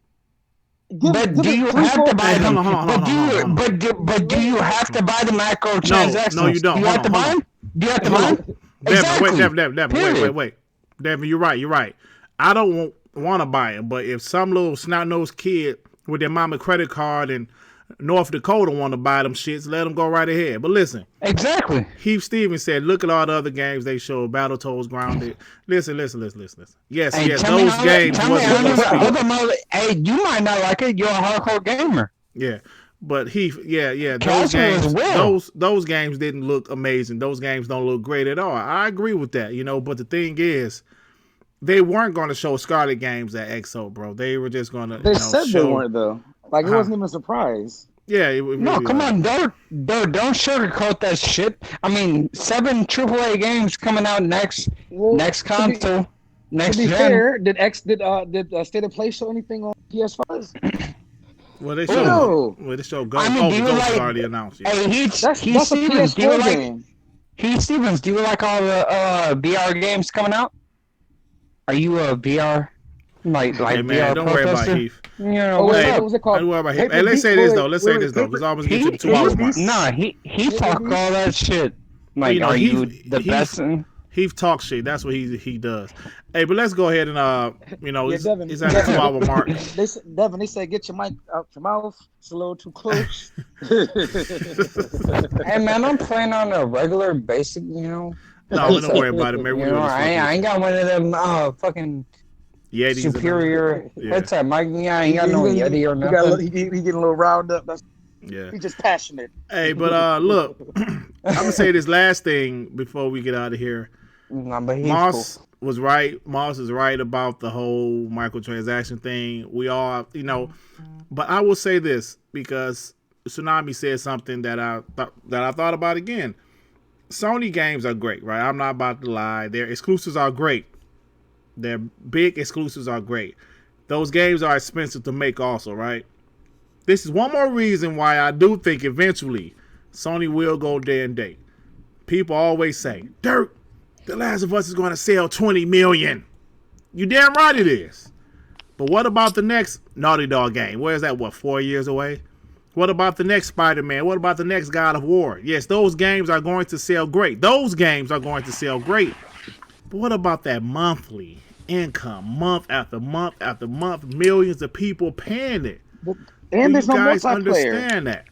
But do you have to buy them? But do you have to buy the microtransactions? No, you don't. Do you have to buy them? Do you have to buy them? Devin, wait. Devin, you're right. I don't want to buy it, but if some little snot-nosed kid with their mama credit card in North Dakota want to buy them shits, let them go right ahead. But listen. Exactly. Heath Stevens said, look at all the other games they showed. Battletoads, Grounded. Listen. Yes, those games wasn't. Hey, you might not like it. You're a hardcore gamer. Yeah. But Heath, those games didn't look amazing. Those games don't look great at all. I agree with that, but the thing is, they weren't going to show Scarlet games at EXO, bro. They were just going to. They said they weren't, though. Like, it wasn't even a surprise. Yeah. Come on. Don't sugarcoat that shit. I mean, 7 AAA games coming out next console. Next to be gen. fair, did State of Play show anything on PS5s? Well, they showed. Ghost was already announced. Yeah. Hey, Heath Stevens, do you like all the VR games coming out? Are you a VR? Like hey, man, VR don't worry about Heath. What was it called? Don't worry about Heath. Hey, let's say this though. Because I almost get to the 2 hour mark. Nah, he talk all that shit. Like, are you the best? He talks shit. That's what he does. Hey, but let's go ahead and Devin, it's at the 2-hour mark. Devin, they say get your mic out your mouth. It's a little too close. Hey man, I'm playing on a regular basic, No, don't worry about it, man. I ain't got one of them fucking Yetis superior headset mic. I ain't got no Yeti or nothing. He getting a little riled up. He's just passionate. Hey, but look, I'm gonna say this last thing before we get out of here. Moss was right. Moss is right about the whole microtransaction thing. We all, but I will say this because Tsunami said something that I thought about again. Sony games are great, right? I'm not about to lie. Their exclusives are great. Their big exclusives are great. Those games are expensive to make also, right? This is one more reason why I do think eventually Sony will go day and date. People always say, Dirk, The Last of Us is going to sell 20 million. You damn right it is. But what about the next Naughty Dog game? Where is that, 4 years away? What about the next Spider-Man? What about the next God of War? Yes, those games are going to sell great. Those games are going to sell great. But what about that monthly income, month after month after month, millions of people paying it? And there's no multiplayer. You guys understand that?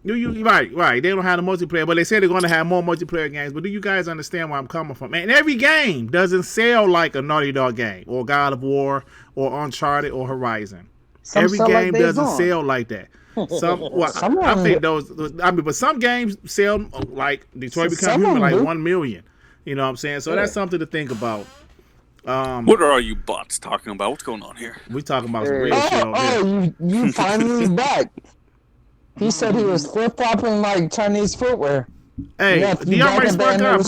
Right. They don't have the multiplayer, but they say they're going to have more multiplayer games. But do you guys understand where I'm coming from? And every game doesn't sell like a Naughty Dog game or God of War or Uncharted or Horizon. Every game doesn't sell like that. I think but some games sell like Detroit Become Human, like 1 million. You know what I'm saying? So that's something to think about. What are all you bots talking about? What's going on here? We talking about some real shit over here. You finally back. He said he was flip-flopping like Chinese footwear. Hey, Dion Ray Spark up,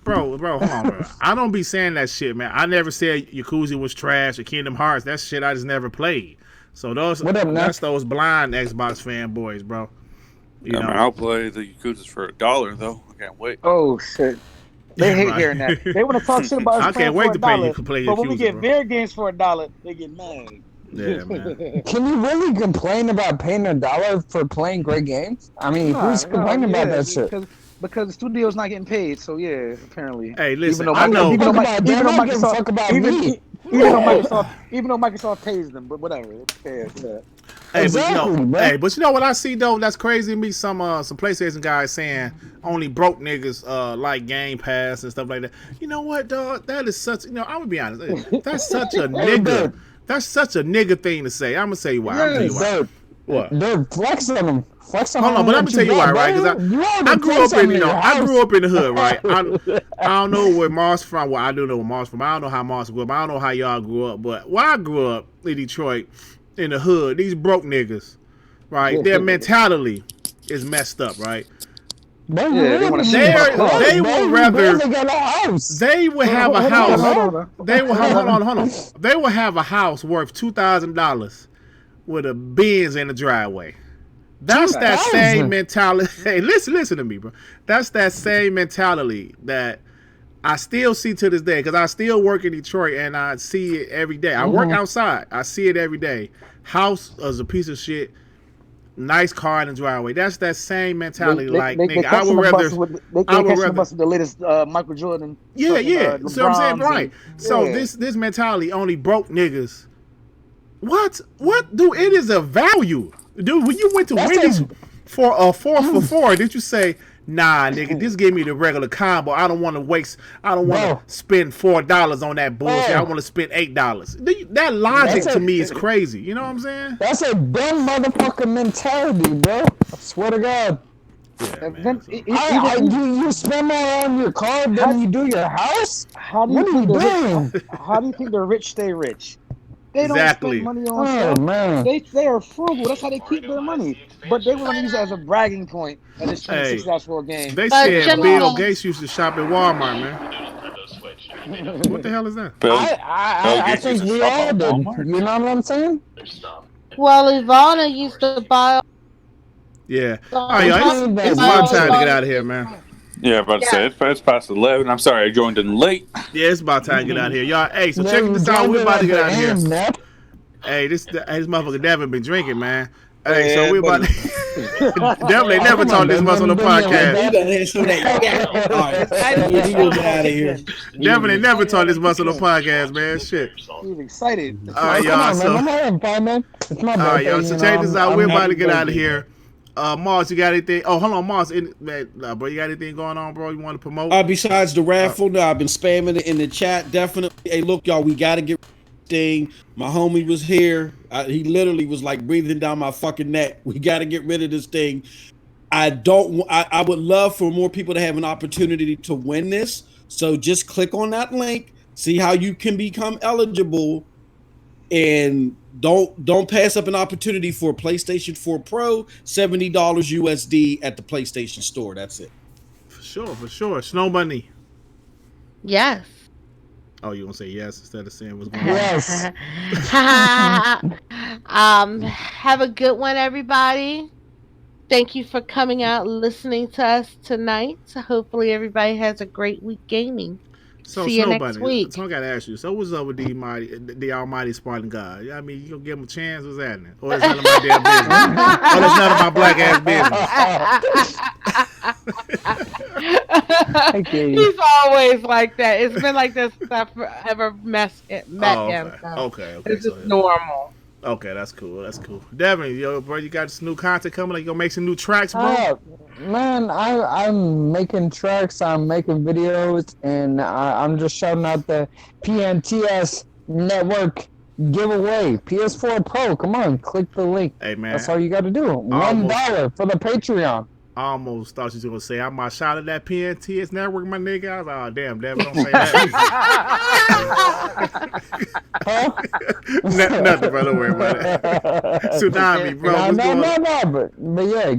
bro, hold on, bro. I don't be saying that shit, man. I never said Yakuza was trash or Kingdom Hearts. That shit I just never played. So that's those blind Xbox fanboys, bro. Man, I'll play the Yakuza for $1 though. I can't wait. Oh shit. They hate hearing that. They want to talk shit about us. I can't wait to play Yakuza, but when we get their games for $1, they get mad. Yeah, man. Can you really complain about paying $1 for playing great games? I mean, who's complaining about that shit? Because the studio's not getting paid, so yeah, apparently. Hey, listen, even though Microsoft pays them, but whatever. Yeah. Hey, exactly, but you know what I see though? That's crazy to me. Some PlayStation guys saying only broke niggas like Game Pass and stuff like that. You know what, dog? That is such. I'm gonna be honest. That's such a nigga. That's such a nigga thing to say. I'm gonna tell you why. What? They're flexing them. Hold on, but let me tell you why, right? Because I grew up in the hood, right? I don't know where Mars from. Well, I do know where Mars from. I don't know how Mars grew up. I don't know how y'all grew up, but where I grew up in Detroit, in the hood, these broke niggas, right? Their mentality is messed up, right? They would have a house worth $2,000 with a Benz in the driveway. That's that same mentality. Hey, listen to me, bro. That's that same mentality that I still see to this day because I still work in Detroit and I see it every day. I work outside. I see it every day. House is a piece of shit. Nice car in the driveway. That's that same mentality. I would rather the latest Michael Jordan. Yeah. So I'm saying right. So this mentality only broke niggas. What? Dude, it is a value. Dude, when you went to Wendy's for a 4 for $4, did you say, nah, nigga, just give me the regular combo. I don't want to spend $4 on that bullshit. I want to spend $8. That logic to me is crazy. You know what I'm saying? That's a dumb motherfucking mentality, bro. I swear to God. Yeah, you spend more on your car than you do your house? How do you think the rich stay rich? They don't spend money on stuff. Man. They are frugal. That's how they keep their money. But they want to use it as a bragging point at this successful game. They said Bill Gates used to shop at Walmart, man. What the hell is that? I think we all did. You know what I'm saying? Well, Ivana used to buy. Yeah. All right, it's my time to get out of here, man. Yeah, about to say it's past 11. I'm sorry I joined in late. Yeah, it's about time to get out of here, y'all. Hey, so check this out. We're about to get out of here. Hey, this motherfucker Devin been drinking, man. Hey, so we about definitely never talk this much on the podcast. Definitely never talk this much on the podcast, man. Shit. He's excited. All right, y'all. So, I'm having fun, man. It's my birthday. all right, y'all. So check this out. We're about to get out of here. Mars, you got anything? Oh, hold on, Mars. Bro, you got anything going on, bro? You want to promote? Besides the raffle, no, I've been spamming it in the chat. Definitely. Hey, look, y'all, we got to get thing. My homie was here. He literally was like breathing down my fucking neck. We got to get rid of this thing. I would love for more people to have an opportunity to win this. So just click on that link, see how you can become eligible, and don't pass up an opportunity for PlayStation 4 Pro, $70 USD at the PlayStation Store. That's it. For sure. Snow Bunny. Yes. Oh, you gonna say yes instead of saying what's going on? Yes. Have a good one, everybody. Thank you for coming out listening to us tonight. Hopefully everybody has a great week gaming. So, see you Snow next Bunny, week. So I gotta ask you. So what's up with the Almighty Spartan God? I mean, you gonna give him a chance? What's happening? Or it's none of my damn business? Or it's none of my black ass business? He's always like that. It's been like this since I've ever met him. So Okay. it's just normal. Okay, that's cool. Devin, yo, bro, you got some new content coming? Like, you gonna make some new tracks, bro? Man, I'm making tracks, I'm making videos, and I'm just shouting out the PNTS network giveaway. PS4 Pro, come on, click the link. Hey, man. That's all you got to do. $1 for the Patreon. I almost thought you was gonna say I might shout at that PNTS network, my nigga. I was like, oh damn, Devin, don't say that. Nothing, bro. Don't worry about it. Tsunami, bro. But yeah,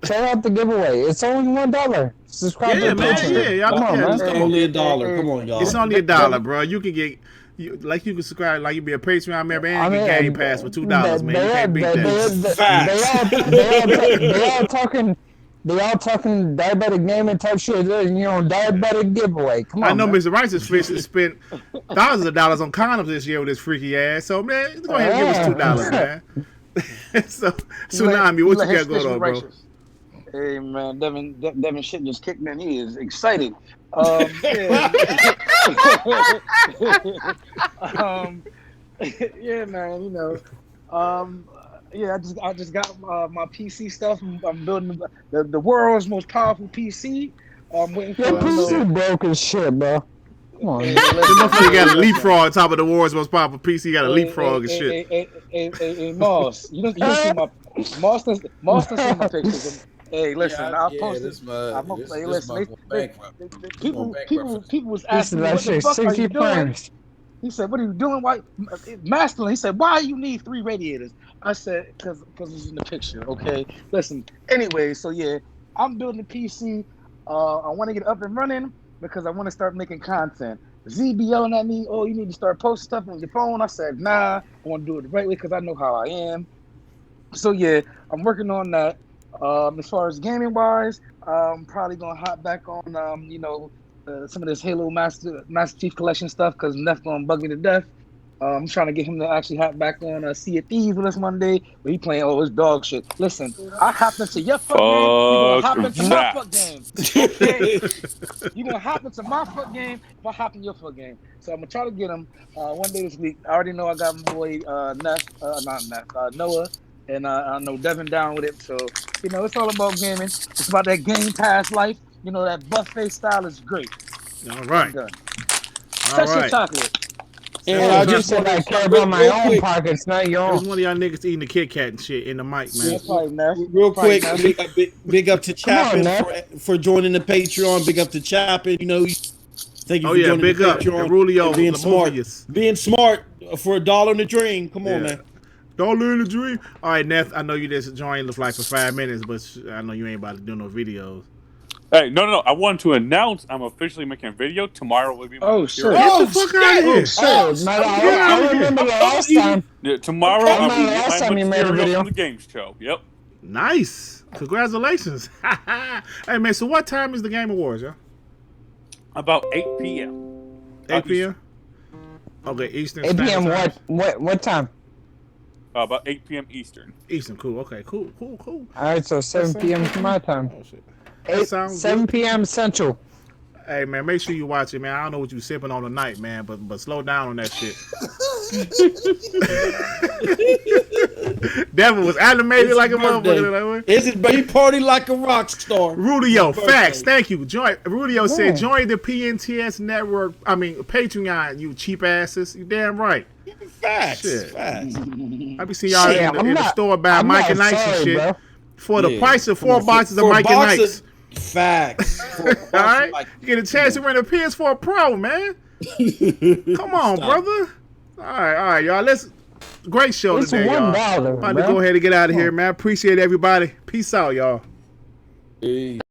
check out the giveaway. It's only $1. Subscribe to the Patreon. Y'all, come on, man. It's only $1. Come on, y'all. It's only $1, bro. You can get. You can subscribe, like you be a Patreon member and get Game Pass for $2, man. You can't beat that. They all talking diabetic gaming type shit. Diabetic giveaway. Come on. I know man. Mr. Righteous Fish has spent thousands of dollars on condoms this year with his freaky ass. So man, go ahead and give us $2, man. So Tsunami, what you got going on, bro? Hey man, Devin shit just kicked me and he is excited. Yeah, man, I just got my PC stuff. I'm building the world's most powerful PC. I'm waiting for your PC broke as shit, bro. Come on, you got a leapfrog on top of the world's most powerful PC. You got a leapfrog and shit. Hey, Moss, you don't see my Moss doesn't see my pictures. Hey, listen, I'll post this. I'm gonna play. Listen, people was asking me, what the fuck are you doing? He said, "What are you doing? Why, masculine?" He said, "Why you need 3 radiators?" I said, "Because it's in the picture." Okay, listen. Anyway, so yeah, I'm building a PC. I want to get up and running because I want to start making content. Z be yelling at me, "Oh, you need to start posting stuff on your phone." I said, "Nah, I want to do it the right way because I know how I am." So yeah, I'm working on that. As far as gaming wise, I'm probably gonna hop back on, some of this Halo Master Chief Collection stuff because Neff gonna bug me to death. I'm trying to get him to actually hop back on Sea of Thieves with us one day, but he playing all his dog shit. Listen, I hop into your fuck game, you gonna hop into my fuck game. Okay? You gonna hop into my fuck game if I hop in your fuck game. So I'm gonna try to get him one day this week. I already know I got my boy Noah. And I know Devin down with it. So, it's all about gaming. It's about that Game Pass life. That buffet style is great. All right. Touch your chocolate. And I just said I care about my own pockets, not your own. There's one of y'all niggas eating the Kit Kat and shit in the mic, man. Real quick, big up to Chapin for joining the Patreon. Big up to Chapin. Thank you for joining big the up. Patreon. Rulio, being smart. Being smart for $1 in the dream. Come on, man. $1 in the dream. All right, Neff, I know you just joined the flight for 5 minutes, but I know you ain't about to do no videos. Hey, no. I wanted to announce I'm officially making a video. Tomorrow will be my Get the fuck out of here. I remember the last time. Yeah, tomorrow I'm you made a video on the games show. Yep. Nice. Congratulations. Hey, man, so what time is the Game Awards, y'all? About 8 p.m. 8 p.m.? Okay, Eastern 8 p.m. Standard Time. What time? About 8 p.m. Eastern. Eastern, cool. Okay, cool. All right, so 7 p.m. to my time. Oh, shit. 7 p.m. Central. Hey man, make sure you watch it, man. I don't know what you sipping on tonight, man, but slow down on that shit. Devil was animated like a motherfucker. Is it baby party like a rock star? Rudio, facts. Thank you. Rudio said, join the PNTS network. I mean, Patreon, you cheap asses. You damn right. Facts. Shit. Facts. I be seeing y'all in the store buying Mike and Ike's and shit. Bro. For the price of 4 boxes of Mike and Ike's. Facts. All right, you get a chance to win a PS4 Pro, man. Come on, brother. All right, y'all. Great show today, y'all. About to go ahead and get out of here, man. Appreciate everybody. Peace out, y'all. Hey.